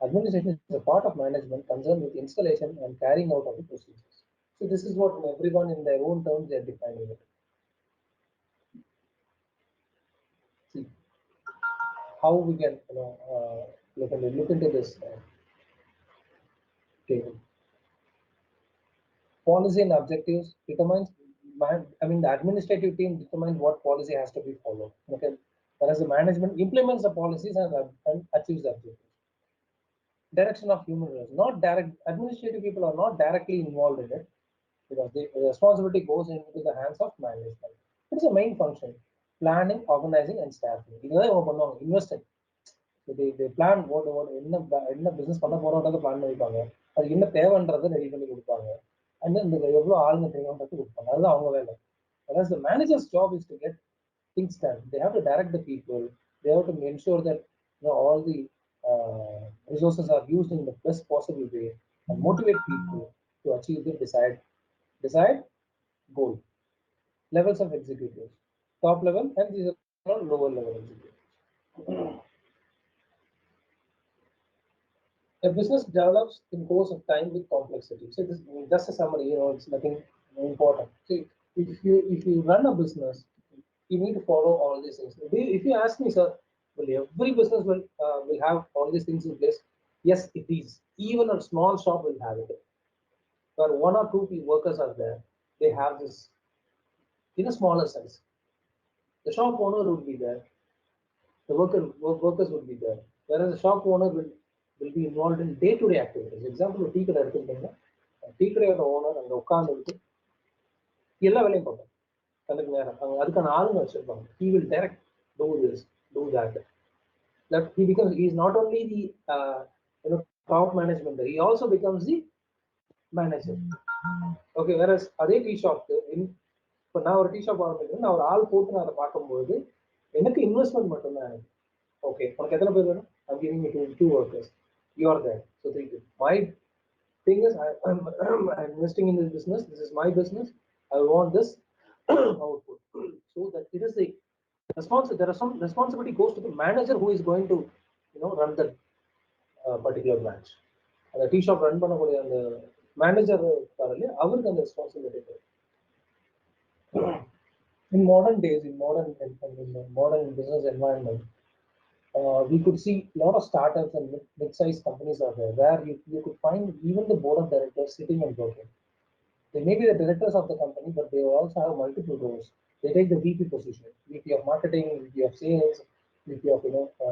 Administration is a part of management concerned with installation and carrying out of the procedures. So this is what everyone in their own terms they are defining it. See, how we can look into this table. Policy and objectives determines. The administrative team determines what policy has to be followed. Okay, whereas the management implements the policies and achieves the objectives. Direction of human resources, not direct. Administrative people are not directly involved in it because the responsibility goes into the hands of management. It's a main function: planning, organizing, and staffing. Investing. They plan என்ன business பண்ண போறோம்ன்றத plan பண்ணிப்பாங்க. அது என்ன தேவைன்றதை ready பண்ணி கொடுப்பாங்க. And then எவ்வளவு ஆளுங்க தேவைன்றது கொடுப்பாங்க. அதுதான் அவங்க வேலை. Whereas the manager's job is to get things done. They have to direct the people. They have to ensure that all the resources are used in the best possible way and motivate people to achieve the desired goal. Levels of executives: top level and these are lower level executives. A business develops in course of time with complexity. So this is just a summary. It's nothing important. See, if you run a business, you need to follow all these things. If you ask me, sir, well, every business will have all these things in place. Yes, it is. Even a small shop will have it. But 1 or 2 workers are there. They have this in a smaller size. The shop owner would be there. The workers would be there. Whereas the shop owner will be involved in day-to-day activities. Example, tea கடை எடுத்துக்கிட்டீங்கன்னா tea கடையோட owner அங்கே உட்காந்துட்டு எல்லா வேலையும் பார்ப்பாங்க. கணக்கு நேரம் அதுக்கான ஆளுங்க வச்சிருப்பாங்க. He will direct, do this, do that. That he is not only the top management, he also becomes the manager. Okay, whereas அதே டீ ஷாப்க்கு இப்போ நான் ஒரு டீ ஷாப் ஆரம்பிக்கிறேன், நான் ஒரு ஆள் போட்டு நான் அதை பார்க்கும்போது எனக்கு இன்வெஸ்ட்மெண்ட் மட்டும்தான். ஓகே, உனக்கு எத்தனை பேர் வேணும்? I'm giving you 2 workers. You are there. So 3. My thing is, I'm investing in this business. This is my business. I want this output. So that it is the responsibility. There are some responsibility goes to the manager who is going to, run the particular branch. The tea shop run பண்ணக்கூடிய அந்த manager இருக்காரு, அவருக்கு அந்த responsibility. In modern days, in modern business environment, we could see a lot of startups and mid-sized companies are there, where you could find even the board of directors sitting and working. They may be the directors of the company, but they also have multiple roles. They take the VP position, VP of marketing, VP of sales, VP of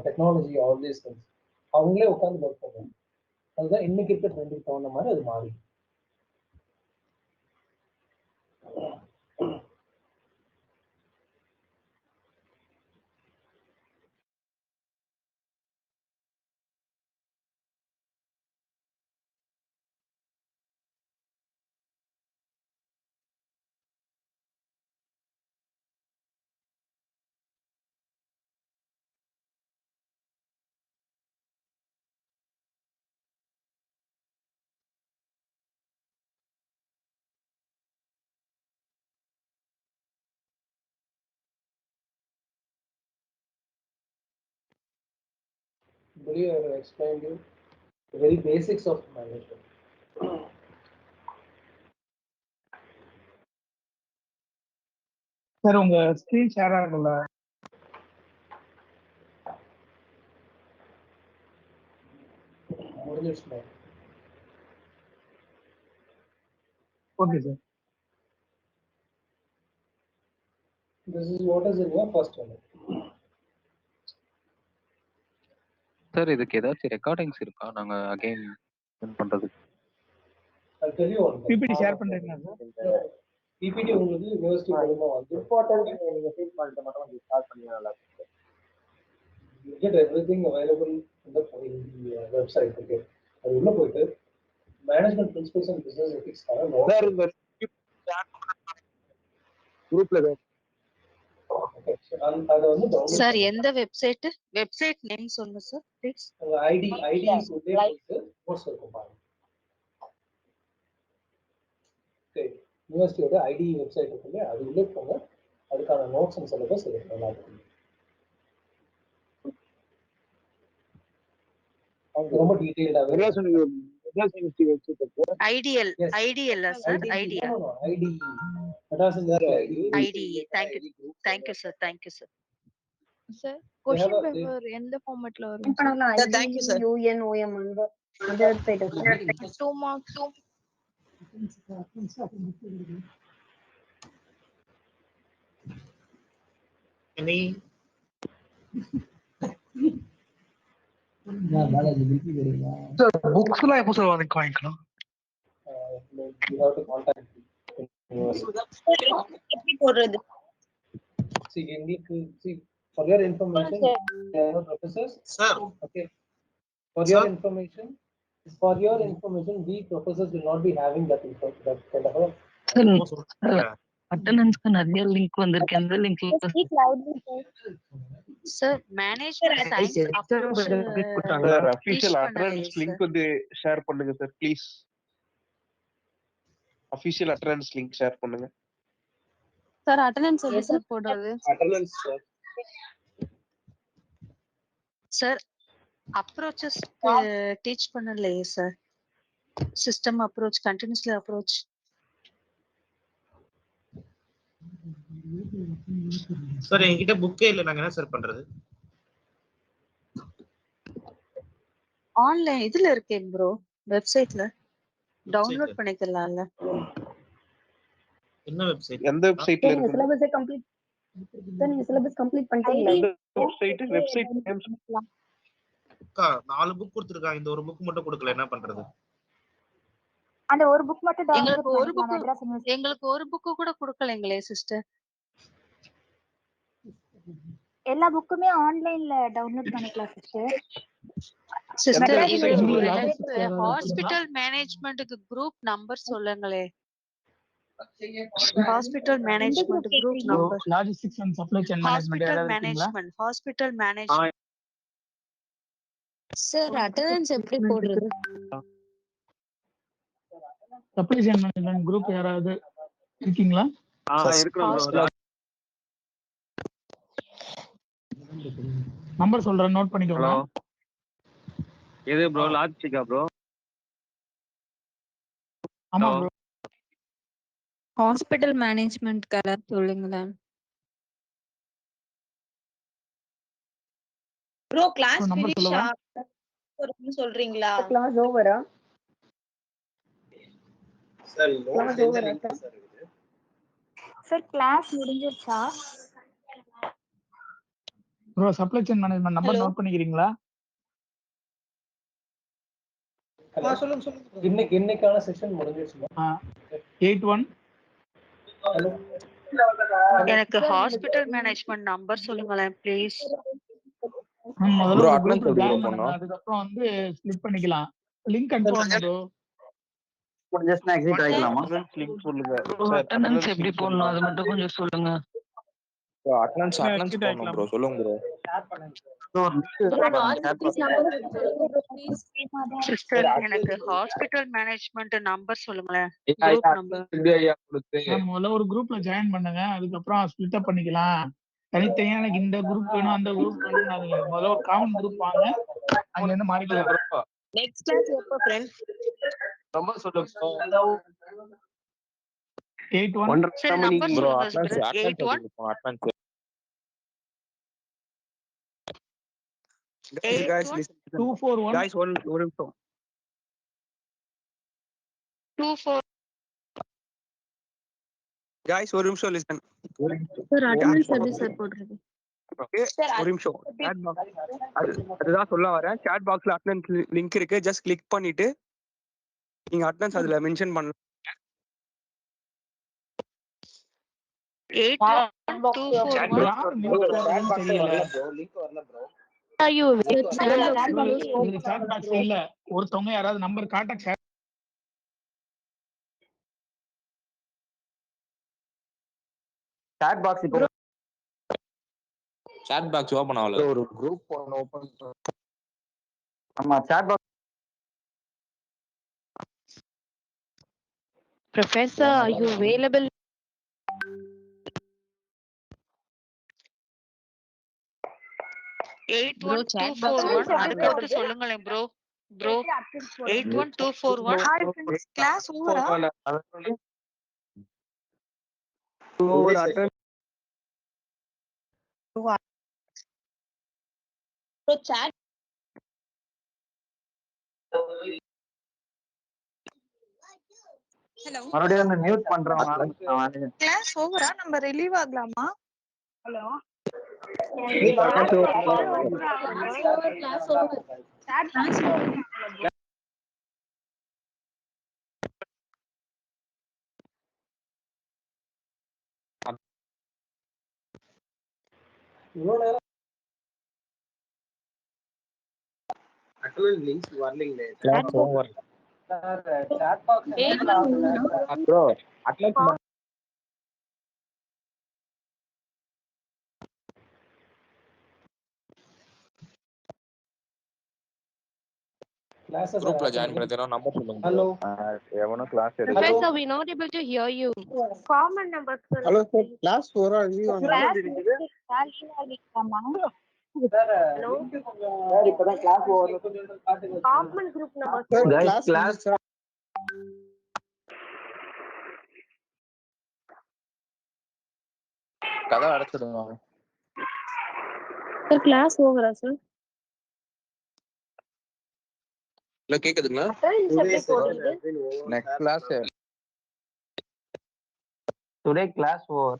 technology, all these things. அவங்களே உட்காந்து work பண்ணுவாங்க. அதுதான் இன்னைக்கு இருக்க ட்ரெண்டுக்கு தகுந்த மாதிரி அது மாறி. I believe I have explained you the very basics of management. Sir உங்க ஸ்கிரீன் ஷேர் ஆகல. முடிஞ்சிருச்சு. Okay sir. This is what is in your first one. Sir இதுக்கு ஏதாச்சும் ரெக்கார்டிங்ஸ் இருக்கா? நாங்க அகைன் பண்றது. I'll tell you one. PPT share பண்றீங்களா sir? PPT உங்களுக்கு யுனிவர்சிட்டி மூலமா வந்து இம்பார்ட்டன்ட் நீங்க ஃபீல் பண்ணிட்டு மட்டும் கொஞ்சம் ஸ்டார்ட் பண்ணி நல்லா இருக்கும். You get everything available in the website. Okay, அது உள்ள போயிட்டு management principles and business ethics குரூப்ல அத வந்து டவுன்லோட் சார் எந்த வெப்சைட் நேம் சொல்லுங்க சார் ப்ளீஸ். ஐடி உள்ளே போயிட்டு கோர்ஸ் இருக்கும் பாருங்க. ஓகே, யுனிவர்சிட்டியோட ஐடி வெப்சைட் இருக்குல்ல, அது உள்ளே போங்க. அதுக்கான நோட்ஸ் அண்ட் சிலபஸ் இருக்கு. நல்லா இருக்கும். ரொம்ப டீடைல்டா IDL sir. IDL. Madras university ID. Thank you sir. Sir They have question a they, paper எந்த ஃபார்மட்ல வரும் சார்? பண்ணலாம் Sir, thank you, sir. UNOM அந்த வெப்சைட் 2 மார்க்ஸ் Any புக்ஸ் எல்லாம் எப்போ சார் வாங்கிக்கலாம்? you have to contact the university. எப்படி போடுறது? See, for your information, there are no professors. sir? Okay. For your information, we professors will not be having that kind of a. அட்டெண்டன்ஸ்க்கு நிறைய link வந்திருக்கு. எந்த link sir manager sir official attendance link வந்து share பண்ணுங்க sir please. Official attendance link share பண்ணுங்க sir. Attendance எப்படி sir போடுறது? Attendance sir. Sir approaches teach பண்ணலையே sir. System approach, continuously approach. Sir என்கிட்ட புக்கே இல்ல, நாங்க என்ன சார் பண்றது? ஆன்லைன் இதுல இருக்கே ப்ரோ, வெப்சைட்ல டவுன்லோட் பண்ணிக்கலாம்ல. என்ன வெப்சைட்? எந்த வெப்சைட்ல இருக்கு? Syllabus complete sir. நீங்க சிலபஸ் கம்ப்ளீட் பண்ணிட்டீங்களா? வெப்சைட் அக்கா 4 புக் கொடுத்திருக்காங்க, இந்த ஒரு புக் மட்டும் கொடுக்கல, என்ன பண்றது? அந்த ஒரு புக் மட்டும் எங்களுக்கு ஒரு புக்கு கூட கொடுக்கலங்களே சிஸ்டர். எல்லா புக்குமே ஆன்லைன்ல டவுன்லோட் பண்ணிக்கலாம் சிஸ்டர். சிஸ்டர் இது ஹாஸ்பிடல் மேனேஜ்மென்ட்க்கு குரூப் நம்பர் சொல்லுங்களே. Hospital management group number. Logistics and supply chain management hospital management. Sir attendance எப்படி போடுறது? சப்ளை செயின் மேனேஜ்மென்ட் குரூப் யாராவது இருக்கீங்களா? இருக்கிறோம். நம்பர் சொல்றேன், நோட் பண்ணிக்கோங்க. எது ப்ரோ? லாஜிஸ்டிக்கா ப்ரோ? ஆமா ப்ரோ. ஹாஸ்பிடல் மேனேஜ்மென்ட் கலர் சொல்லுங்களேன். ப்ரோ கிளாஸ் நம்பர் ஃபினிஷ் சொல்லவா? சொல்றீங்களா? கிளாஸ் ஓவரா? சார் நோட்ஸ் எந்த லிங்க் சார் இருக்குது? சார் கிளாஸ் முடிஞ்சிருச்சா? Bro supply chain management number note பண்ணிக்கிறீங்களா? சொல்லுங்க. இன்னைக்கான செஷன் முடிஞ்சிருச்சுமா? 81. எனக்கு ஹாஸ்பிடல் மேனேஜ்மென்ட் நம்பர் சொல்லுங்களேன் ப்ளீஸ். முதல்ல ஒரு குரூப்ல ஜாயின் பண்ணுங்க, அதுக்கப்புறம் வந்து ஸ்ப்ளிட் பண்ணிக்கலாம். லிங்க் அனுப்புவாங்க ப்ரோ. முடிஞ்சா எக்ஸிட் ஆயிக்கலாமா? லிங்க் சொல்லுங்க. அட்டெண்டன்ஸ் எப்படி போடணும் அது மட்டும் கொஞ்சம் சொல்லுங்க. அட்டெண்டன்ஸ் போடணும் ப்ரோ, சொல்லுங்க ப்ரோ. சிஸ்டர் எனக்கு ஹாஸ்பிடல் மேனேஜ்மென்ட் நம்பர் சொல்லுங்களேன். Group number. முதல்ல ஒரு குரூப்ல ஜாயின் பண்ணுங்க, அதுக்கப்புறம் ஸ்ப்ளிட் அப் பண்ணிக்கலாம். தனித்தனியா எனக்கு இந்த குரூப் வேணும் அந்த குரூப் வேணும், முதல்ல ஒரு காமன் குரூப் வாங்க, அங்க இருந்து மாறிக்கலாம். நெக்ஸ்ட் கிளாஸ் எப்போ ஃப்ரெண்ட்? நம்பர் சொல்லுங்க. 81. சரி நம்பர் ப்ரோ சொல்லுங்க. Attendance 81 attendance. Guys, listen. 241. Guys, one நிமிஷம். 24. Guys, ஒரு நிமிஷம் listen. சார் அட்டெண்டன்ஸ் எப்படி சார் போடுறது? ஓகே, ஒரு நிமிஷம். அதுதான் சொல்ல வரேன். chat boxல அட்டெண்டன்ஸ் லிங்க் இருக்கு. ஜஸ்ட் கிளிக் பண்ணிட்டு நீங்க அட்டெண்டன்ஸ் அதுல மென்ஷன் பண்ணலாம். 8124. இல்ல ஒருத்தவங்க யாராவது நம்பர் கான்டாக்ட் chat box இப்போ chat box ஓபன் ஆகல. ஒரு குரூப் ஓபன். ஆமா chat box. Professor, are you available? Bro, chat box அது மட்டும் சொல்லுங்களேன் ப்ரோ. 81241. கிளாஸ் ஓவரா? ப்ரோ chat ஹலோ மறுபடியும் மியூட் பண்றேன். கிளாஸ் ஓவரா நம்ம ரிலீவ் ஆகலாமா? ஹலோ இவ்வளவு நேரம் அட்டெண்டன்ஸ் லிங்க்ஸ் வரலீங்களே. Class over chat box bro. Attendance classes குரூப்ல ஜாயின் பண்ணதுனா நம்பர் சொல்லுங்க. Hello. எவனோ கிளாஸ் எடுத்து Professor, we not able to hear you. Common numbers. Hello sir class ஓவரா லீவ் ஆனா Hello. சார் இப்பதான் class over. Common group numbers. Sir class கதை அடைச்சிடுங்க. சார் கிளாஸ் ஓவரா சார்? இல்ல கேக்குதுங்களா? Next class today class over.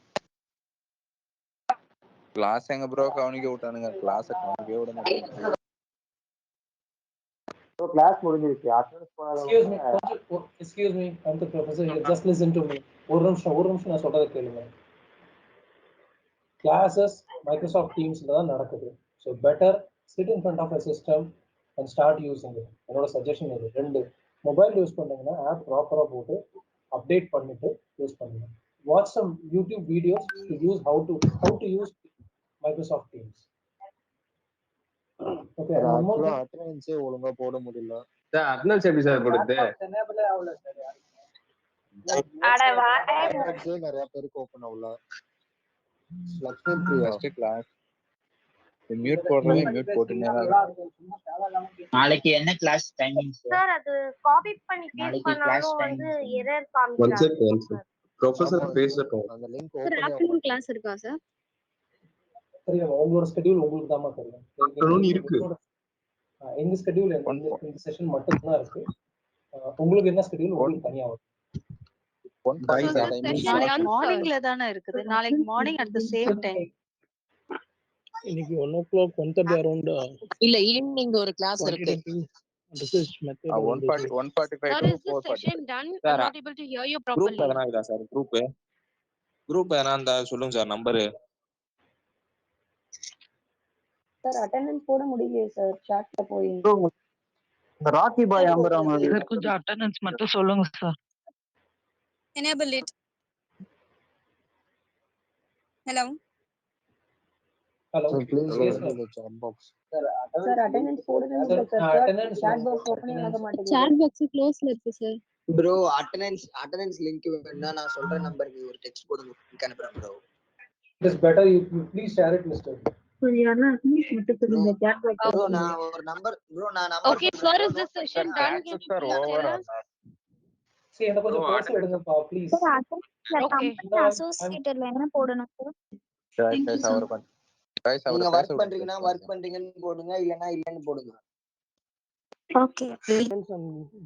Class எங்க bro கவனிக்க விட்டானுங்க. கிளாஸ் கவனிக்கவே விட மாட்டாங்க. கிளாஸ் முடிஞ்சிருச்சு. Excuse me, I'm the professor here. Just listen to me. ஒரு நிமிஷம் நான் சொல்றதை கேளுங்க. Classes Microsoft Teams தான் நடக்குது. So better sit in front of a system and start using it. என்னோட சஜஷன் இது. ரெண்டு மொபைல் யூஸ் பண்ணீங்கன்னா ஆப் ப்ராப்பரா போட்டு அப்டேட் பண்ணிட்டு யூஸ் பண்ணுங்க. Watch some YouTube videos to use how to use Microsoft Teams. Okay, attendance ஒழுங்கா போட முடியல. சார் அட்டெண்டன்ஸ் எப்படி சார் போடுது? நிறைய பேருக்கு ஓபன் ஆகல. ஃபர்ஸ்ட் கிளாஸ் மியூட் போடுறவே மியூட் போட்டுனே தான். நாளைக்கு என்ன கிளாஸ் டைமிங் சார் அது காப்பி பண்ணி பேஸ்ட் பண்ணாலும் வந்து எரர் காமிக்குது. ப்ரொஃபசர் பேசட்டும். அந்த link sir open afternoon class இருக்கா சார்? தெரியும், உங்களோட ஸ்கெடியூல் உங்களுக்கு தான் தெரியும். இருக்கு. எங்க ஸ்கெடியூல் இந்த செஷன் மட்டும் தான் இருக்கு. உங்களுக்கு என்ன ஸ்கெடியூல் உங்களுக்கு தனியா வரும். நாளைக்கு மார்னிங்ல தானே இருக்குது. நாளைக்கு morning at the same time. இன்னைக்கு 1:00 1:30 அரௌண்ட் இல்ல ஈவினிங் ஒரு கிளாஸ் இருக்கு. Research method 145 Sir, to is the 4:40. session done? Sir, I'm not able to hear you group properly. எதனா இருக்கா சார்? குரூப் எதனா இருந்தா சொல்லுங்க சார். நம்பரு சார் அட்டெண்டன்ஸ் போட முடியலையே சார் சாட்ல போய். இந்த ராக்கி பாய் அம்பராமா சார் கொஞ்சம் அட்டெண்டன்ஸ் மட்டும் சொல்லுங்க sir. enable it. Hello Hello. Sir, please Yes, go to the chat box. Sir attendance போடவே முடியல சார். சாட் பாக்ஸ் ஓபனே ஆக மாட்டேங்குது. சாட் பாக்ஸ் க்ளோஸ்ல இருக்கு சார். ப்ரோ அட்டெண்டன்ஸ் லிங்க் வேணும்னா நான் சொல்ற நம்பருக்கு ஒரு டெக்ஸ்ட் போடுங்க. லிங்க் அனுப்புறேன் bro. It is better you please share it, Mr. யாரனா ப்ளீஸ் மட்டும் சொல்லுங்க சாட் பாக்ஸ். ப்ரோ நான் ஒரு number number Okay, sir, is the session done? Can you please tell us? See, என்ன கொஞ்சம் க்ளோஸ் எடுங்கப்பா ப்ளீஸ். சார் அட்டெண்டன்ஸ்ல Okay. கம்பெனி அசோசியேட்டட்ல என்ன போடணும் சார்? நீங்க வர்க் பண்றீங்கன்னு போடுங்க, இல்லனா இல்லன்னு போடுங்க. Okay.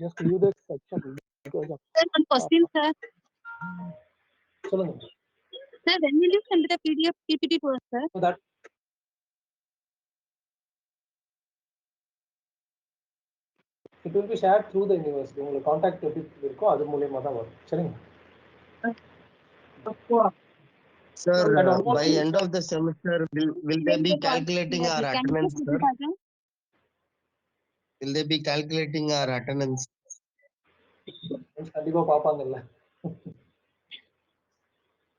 Just leave that section because of Sir, one question, sir. சொல்லுங்க. Sir, when will you send the PDF PPT to us, sir? So that it will be shared through the university. உங்களுக்கு contact எப்படி இருக்கோ அது மூலமா தான் வரும். சரிங்க. Sir, by end of the semester, will they be calculating our attendance, sir? Will they be calculating our attendance? கண்டிப்பா பாப்பாங்கல்ல.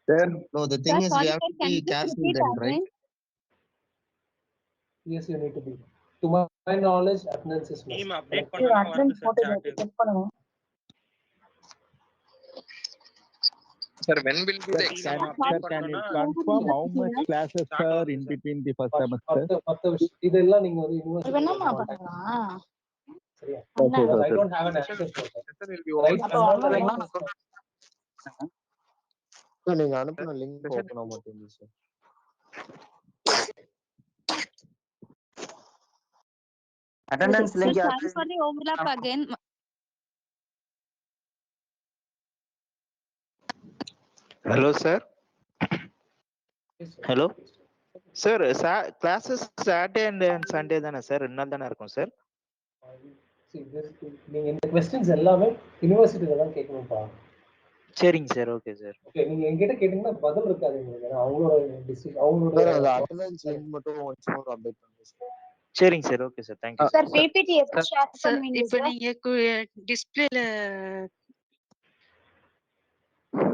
Sir, no, the thing is we have to be careful then, right? Yes, you need to be. To my knowledge, attendance is must. Team update பண்ணனும். Attendance போட்டு check பண்ணுங்க. Sir, when will be the Sir, exam? can you confirm how much classes are in between the first semester? 10 இதெல்லாம் நீங்க வந்து university என்னமா பண்ணலாம்? சரியா? Okay, I sir. don't have an access for that. Sir, will be over. Right? Sir, நீங்க அனுப்புன link open ஆக மாட்டேங்குது சார். அட்டெண்டன்ஸ் லிங்க் யாருக்கு? Sorry for the overlap again. Hello, sir. Hello. Sir, classes Saturday and Sunday தானே sir? 2 நாள் தானே இருக்கும் sir? நீங்க இந்த क्वेश्चंस எல்லாமே யுனிவர்சிட்டில தான் கேட்கணும்பா. சரிங்க சார். Okay sir. ஓகே, நீங்க என்கிட்ட கேட்டீங்கன்னா பதில் இருக்காது உங்களுக்கு. அவங்களோட டிசிஷன், அவங்களோட சார் அந்த அட்டெண்டன்ஸ் லிங்க் மட்டும் once more அப்டேட் பண்ணுங்க சார். சரிங்க sir. Okay sir. Thank you sir PPT எப்ப ஷேர் சார் பண்ணுவீங்க இப்போ சார்? நீங்க டிஸ்பிளேல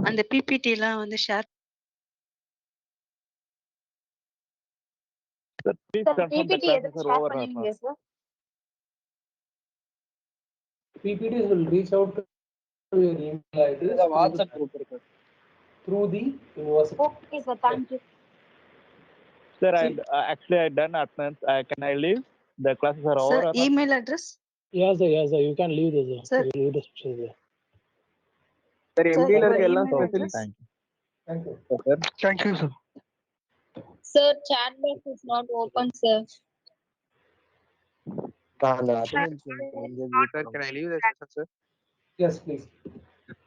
அந்த பிபிடி எல்லாம் வந்து share Sir, please sir confirm the PPT classes எதுக்கு are ஷேர் over or பண்ணுவீங்க not. Sir? PPTs will reach out to your email address. இந்த வாட்ஸ்அப் குரூப் இருக்கு. Through the university. Okay sir, thank you. Sir, actually I done attendance. Can I leave? The classes are over Sir, or not? email address? Yes sir, you can leave this. Sir. You leave the section there. Sir Sir, MD ல your இருக்க எல்லா email specialist address? Thank you. Sir. Thank you, sir. Sir, chat box is not open sir. அந்த attendance link Sir, can I leave the session, sir? Yes please.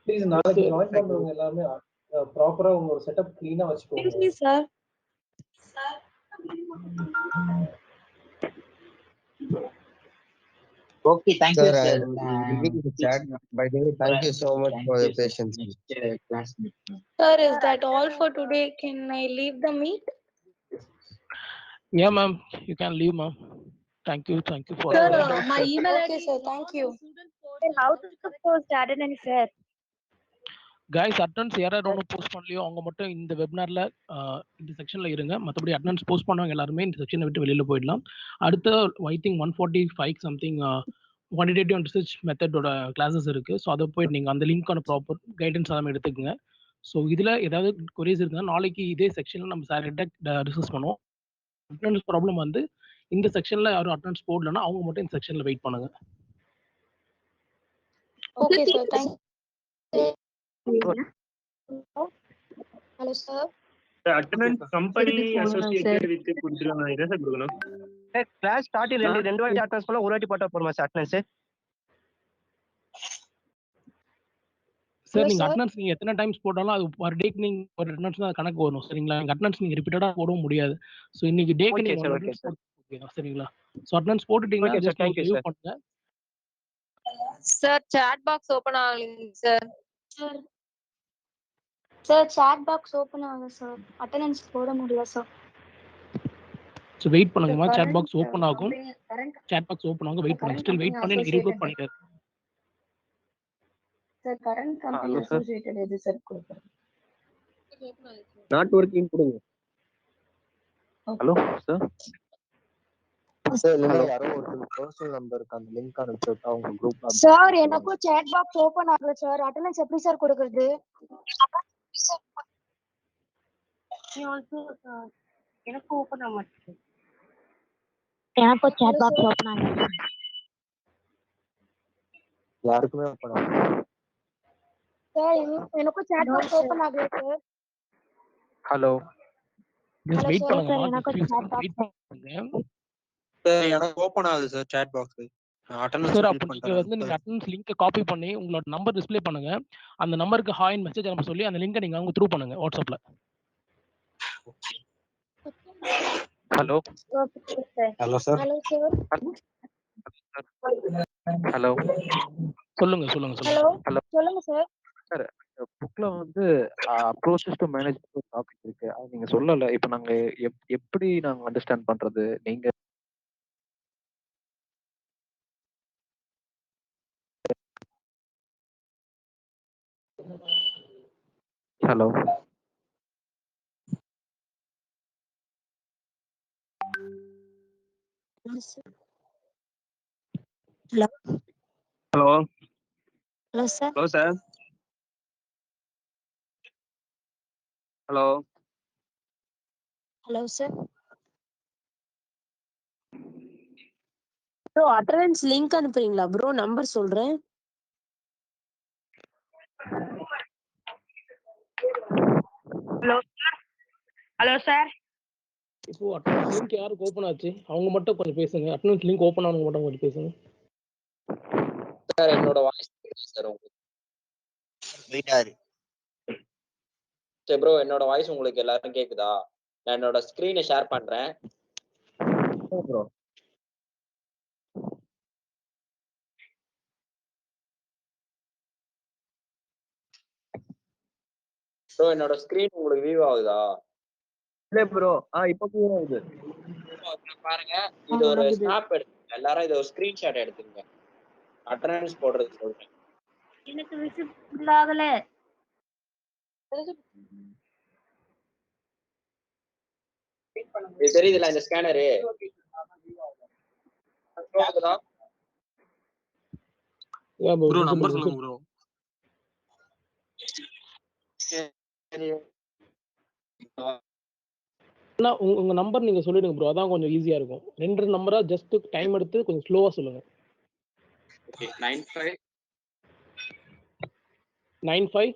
Please நாளைக்கு join பண்றவங்க எல்லாமே ப்ராப்பரா உங்க setup க்ளீனா வச்சுக்கோங்க. Excuse me sir. Okay, thank you, sir. sir. I'm leaving the chat. By the way, thank you so much for your patience. Sir, is that all for today? Can I leave the meet? Yeah, ma'am. You can leave, ma'am. Thank you for. Sir, my email Okay ID sir, is thank not you. on student portal. How to post attendance sir? Guys attendance யாராவது ஒன்றும் post பண்ணலையோ அவங்க மட்டும் இந்த வெபினார்ல இந்த செக்ஷன்ல இருங்க. மற்றபடி attendance post பண்ணவங்க எல்லாருமே இந்த செக்ஷனை விட்டு வெளியில போயிடலாம். அடுத்த I think 145 something quantitative and research மெத்தடோட கிளாஸஸ் இருக்கு. ஸோ அதை போயிட்டு நீங்கள் அந்த லிங்க்கான ப்ராப்பர் கைடன்ஸ் எல்லாமே எடுத்துக்கோங்க. ஸோ இதில் ஏதாவது கொரிஸ் இருந்தால் நாளைக்கு இதே செக்ஷனில் நம்ம சார்கிட்ட டிஸ்கஸ் பண்ணுவோம். அட்டெண்டன்ஸ் ப்ராப்ளம் வந்து இந்த செக்ஷனில் யாரும் அட்டெண்டன்ஸ் போடலன்னா அவங்க மட்டும் இந்த செக்ஷனில் வெயிட் பண்ணுங்க. Okay sir, thank you. Hello sir. Attendance company associated with கொடுத்துருவாங்க. இதை சார் கொடுக்கணும். கிளாஸ் ஸ்டார்ட் ரெண்டு வாட்டி அட்டெண்டன்ஸ் பண்ணா ஒரு வாட்டி போட்டா போறமா சார் அட்டெண்டன்ஸ்? சார் நீங்க அட்டெண்டன்ஸ் நீங்க எத்தனை டைம்ஸ் போட்டாலும் அது பர் டேக்கு நீங்க ஒரு அட்டெண்டன்ஸ் தான் கணக்கு வரும். சரிங்களா? நீங்க அட்டெண்டன்ஸ் நீங்க ரிப்பீட்டடா போடவும் முடியாது. ஸோ இன்னைக்கு டேக்கு நீங்க ஒரு அட்டெண்டன்ஸ் போட்டுருக்கீங்க. சரிங்களா? ஸோ அட்டெண்டன்ஸ் போட்டுட்டீங்கன்னா ஜஸ்ட் நீங்க ரிவ்யூ பண்ணுங்க. சார் சாட் பாக்ஸ் ஓபன் ஆகலைங்க sir. Sir chat box open ஆகல சார். அட்டெண்டன்ஸ் போட முடியல சார். ஸோ வெயிட் பண்ணுங்கம்மா. சாட் பாக்ஸ் ஓப்பன் ஆகும். சாட் பாக்ஸ் ஓப்பன் ஆகும். வெயிட் பண்ணுங்க. ஸ்டில் வெயிட் பண்ணி நீங்க ரீலோட் பண்ணிட்டு. சார் கரண்ட் கம்பெனி அசோசியேட்டட் எது சார் கொடுக்குறேன். நாட் வர்க்கிங் கொடுங்க. Hello sir. சார் இல்ல யாரோ ஒரு பர்சனல் நம்பருக்கு அந்த லிங்க் அனுப்பிச்சு அவங்க குரூப்ல. சார் எனக்கும் சாட் பாக்ஸ் ஓபன் ஆகல சார். அட்டெண்டன்ஸ் எப்படி சார் கொடுக்கிறது? எனக்கு ஓபன் ஆக மாட்டேங்குது. எனக்கும் சாட் பாக்ஸ் ஓபன் ஆகல. யாருக்குமே ஓபன் ஆகல. சார் எனக்கும் சாட் பாக்ஸ் ஓபன் ஆகல சார். ஹலோ. ஜஸ்ட் வெயிட் பண்ணுங்கம்மா. எனக்கும் சாட் வெயிட் பண்ணுங்க. சார் எனக்கு ஓபன் ஆகுது sir chat box. Attendance sir அப்ப நீங்க வந்து நீங்க அட்டெண்டன்ஸ் லிங்க் காப்பி பண்ணி உங்களோட நம்பர் டிஸ்ப்ளே பண்ணுங்க. அந்த நம்பருக்கு ஹாய்னு மெசேஜ் அனுப்ப சொல்லி அந்த லிங்கை நீங்க அவங்க த்ரூ பண்ணுங்க வாட்ஸ்அப்ல. Hello. Hello sir. Hello sir. Hello. சொல்லுங்க. ஹலோ. சொல்லுங்க சார். சார் புக்ல வந்து அப்ரோச்சஸ் டு மேனேஜ்மென்ட் டாபிக் இருக்கு. அது நீங்க சொல்லல. இப்போ நாங்க எப்படி நாங்க அண்டர்ஸ்டாண்ட் பண்றது? நீங்க hello. Hello. Hello. Hello sir. Hello sir. Hello. Hello sir. Bro attendance link அனுப்புறீங்களா ப்ரோ? நம்பர் சொல்றேன். Hello sir. இப்போ அட்டெண்டன்ஸ் லிங்க் யாருக்கு ஓப்பன் ஆச்சு அவங்க மட்டும் கொஞ்சம் பேசுங்க. அட்டெண்டன்ஸ் லிங்க் ஓப்பன் ஆனவங்க மட்டும் கொஞ்சம் பேசுங்க. சார் என்னோட வாய்ஸ் சார் உங்களுக்கு போயிட்டாரு. சரி ப்ரோ, என்னோட வாய்ஸ் உங்களுக்கு எல்லாரும் கேக்குதா? நான் என்னோட ஸ்கிரீனை ஷேர் பண்றேன் ப்ரோ. ப்ரோ என்னோட ஸ்கிரீன் உங்களுக்கு வியூ ஆகுதா? இல்ல ப்ரோ. இப்போ clear ஆகுது. பாருங்க, இது ஒரு ஸ்னாப் எடுத்துங்க. எல்லாரும் இதை ஒரு ஸ்கிரீன்ஷாட் எடுத்துங்க. அட்டெண்டன்ஸ் போடுறது சொல்றேன். எனக்கு விசிபிள் ஆகல. இது தெரியுதுல இந்த ஸ்கேனரு? ப்ரோ நம்பர் சொல்லுங்க ப்ரோ. உங்க நம்பர் நீங்க சொல்லிடுங்க ப்ரோ, அதான் கொஞ்சம் ஈஸியா இருக்கும். 2 நம்பரா ஜஸ்ட் டைம் எடுத்து கொஞ்சம் ஸ்லோவா சொல்லுங்க. ஓகே 95 95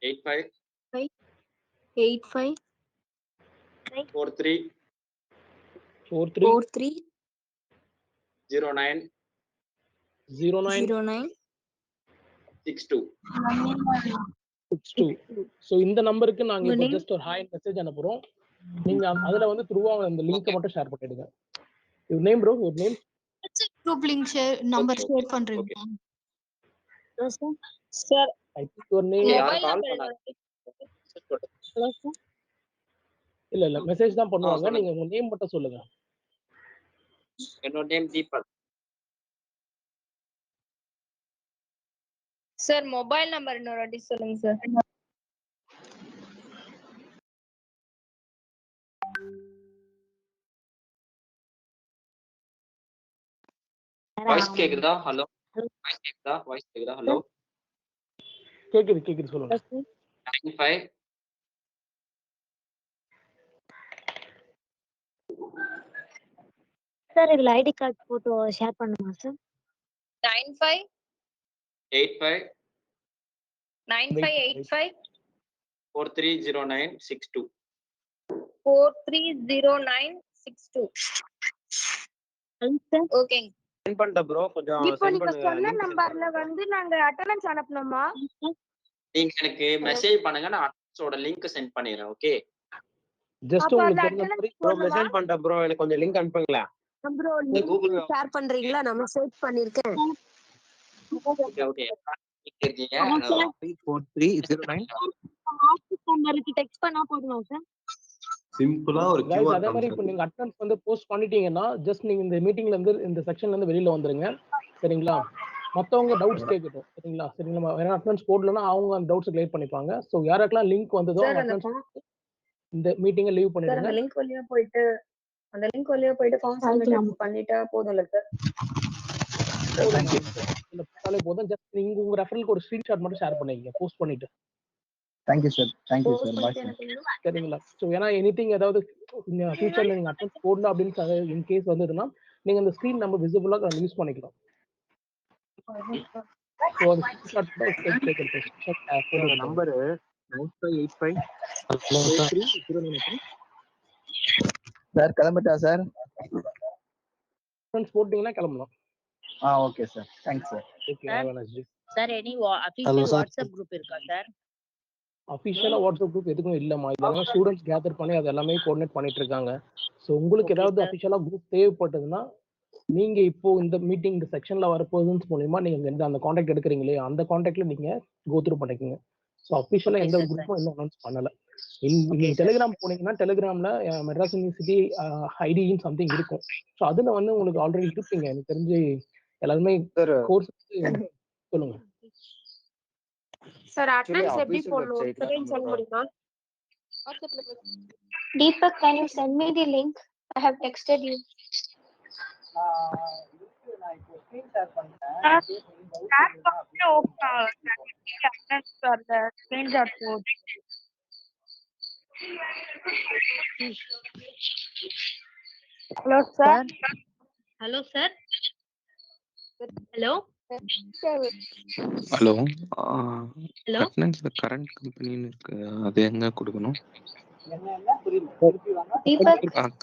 85 85 43 43 09 09 62. சோ இந்த நம்பருக்கு நாங்க இப்போ ஜஸ்ட் ஒரு ஹாய் மெசேஜ் அனுப்புறோம். நீங்க அதுல வந்து த்ரூவா அந்த லிங்கை மட்டும் ஷேர் பண்ணிடுங்க. Your name bro, your name. group link share number share பண்றீங்களா? Sir I think your name. யாரும் கால் பண்ணாங்க. இல்ல மெசேஜ் தான் பண்ணுவாங்க. நீங்க உங்க நேம் மட்டும் சொல்லுங்க. என்னோட name Deepak. Sir mobile number இன்னொரு வாட்டி சொல்லுங்க சார். வாய்ஸ் கேக்குதா? ஹலோ வாய்ஸ் கேக்குதா? வாய்ஸ் கேக்குதா? ஹலோ கேக்குது சொல்லுங்க. 95 சார் இதுல ஐடி கார்டு போட்டோ ஷேர் பண்ணுமா சார்? 95 85 9585 430962 430962. ஓகேங்க. சென்ட் பண்ணிட்டேன் ப்ரோ, கொஞ்சம் இப்போ சென்ட் நீங்க பண்ணுங்க. சொன்ன லிங்க் சென்ட் நம்பர்ல பண்ணுங்க. வந்து நாங்க அட்டெண்டன்ஸ் அனுப்பணுமா? நீங்க எனக்கு மெசேஜ் பண்ணுங்க, நான் அட்டெண்டன்ஸோட லிங்க் சென்ட் பண்ணிடுறேன். ஓகே ஜஸ்ட் அப்ப அந்த உங்களுக்கு தெரிஞ்ச அட்டெண்டன்ஸ் ப்ரோ போடணுமா? மெசேஜ் பண்ணிட்டேன் ப்ரோ, எனக்கு கொஞ்சம் லிங்க் அனுப்புங்களா? ப்ரோ லிங்க் ஷேர் பண்றீங்களா? நான் மெசேஜ் பண்ணிருக்கேன். ஓகே ஓகே இருக்கீங்க. 4309 நம்பருக்கு டெக்ஸ்ட் பண்ணா போதுமா சார்? சிம்பிளா ஒரு गाइस QR அதே மாதிரி இப்போ நீங்க அட்டெண்டன்ஸ் வந்து போஸ்ட் பண்ணிட்டீங்கன்னா ஜஸ்ட் நீங்க இந்த மீட்டிங்ல இருந்து இந்த செக்ஷன்ல இருந்து வெளியில வந்துருங்க. சரிங்களா? மத்தவங்க டவுட்ஸ் கேட்கட்டும். சரிங்களா? சரிங்களா? வேற அட்டெண்டன்ஸ் போடலன்னா அவங்க அந்த டவுட்ஸ் கிளியர் பண்ணிப்பாங்க. சோ யாருக்கெல்லாம் லிங்க் வந்ததோ சார் அவங்க அந்த அட்டெண்டன்ஸ் இந்த மீட்டிங்கை லீவ் சார் பண்ணிடுங்க. அந்த லிங்க் வழியா போயிட்டு ஃபார்ம் சப்மிட் பண்ணிட்டா போதும்ல சார்? இல்ல போட்டாலே போதும். ஜஸ்ட் நீங்க உங்க ரெஃபரலுக்கு ஒரு ஸ்கிரீன்ஷாட் மட்டும் ஷேர் பண்ணிக்கங்க போஸ்ட் பண்ணிட்டு. Thank you sir. Thank you post sir. Bye பண்ணிட்டு சார். எனக்கு சரிங்களா? ஸோ ஏன்னா எனிதிங் ஏதாவது ஃபியூச்சர்ல நீங்க அட்டெண்டன்ஸ் போடல அப்படின்னு இன் கேஸ் வந்ததுன்னா நீங்க அந்த ஸ்கிரீன் நம்ம விசிபிளா யூஸ் பண்ணிக்கலாம். ஸோ அந்த ஸ்கிரீன்ஷாட் கூட என்னோட நம்பரு 9585 4309. சார் கிளம்பிட்டா சார்? அட்டெண்டன்ஸ் போட்டீங்கன்னா கிளம்பலாம். Okay sir. Thanks sir. Okay, have a nice day. Sir any official WhatsApp group இருக்கா சார்? அஃபிஷியலா வாட்ஸ்அப் குரூப் எதுக்கும் இல்லம்மா. இதெல்லாம் ஸ்டூடெண்ட்ஸ் கேதர் பண்ணி அது எல்லாமே கோஆர்டினேட் பண்ணிட்டு இருக்காங்க. ஸோ உங்களுக்கு ஏதாவது அஃபிஷியலா குரூப் தேவைப்பட்டதுன்னா நீங்க இப்போ இந்த மீட்டிங் இந்த செக்ஷன்ல வரப்போகுதுன்னு மூலியமா நீங்க அந்த கான்டாக்ட் எடுக்கிறீங்களே அந்த கான்டாக்ட்ல நீங்க கோ த்ரூ பண்ணிக்கோங்க. ஸோ அஃபிஷியலா எந்த குரூப்பும் இன்னும் அனௌன்ஸ் பண்ணல. நீங்க டெலிகிராம் போனீங்கன்னா டெலிகிராம்ல மெட்ராஸ் யூனிவர்சிட்டி ஐடின்னு சம்திங் இருக்கும். ஸோ அதுல வந்து உங்களுக்கு ஆல்ரெடி இருப்பீங்க. எனக்கு தெரிஞ்சு எல்லாருமே கோர்ஸ் சொல்லுங்க சார் அட்டெண்டன்ஸ் எப்படி போடணும்? ஒரு செகண்ட் சொல்ல முடியுமா? Deepak, can you send me the link? I have texted you. Hello sir. Hello sir. Hello hello hello அட்டெண்டன்ஸ்ல கரண்ட் கம்பெனின்னு இருக்கு, அது எங்க கொடுக்கணும்?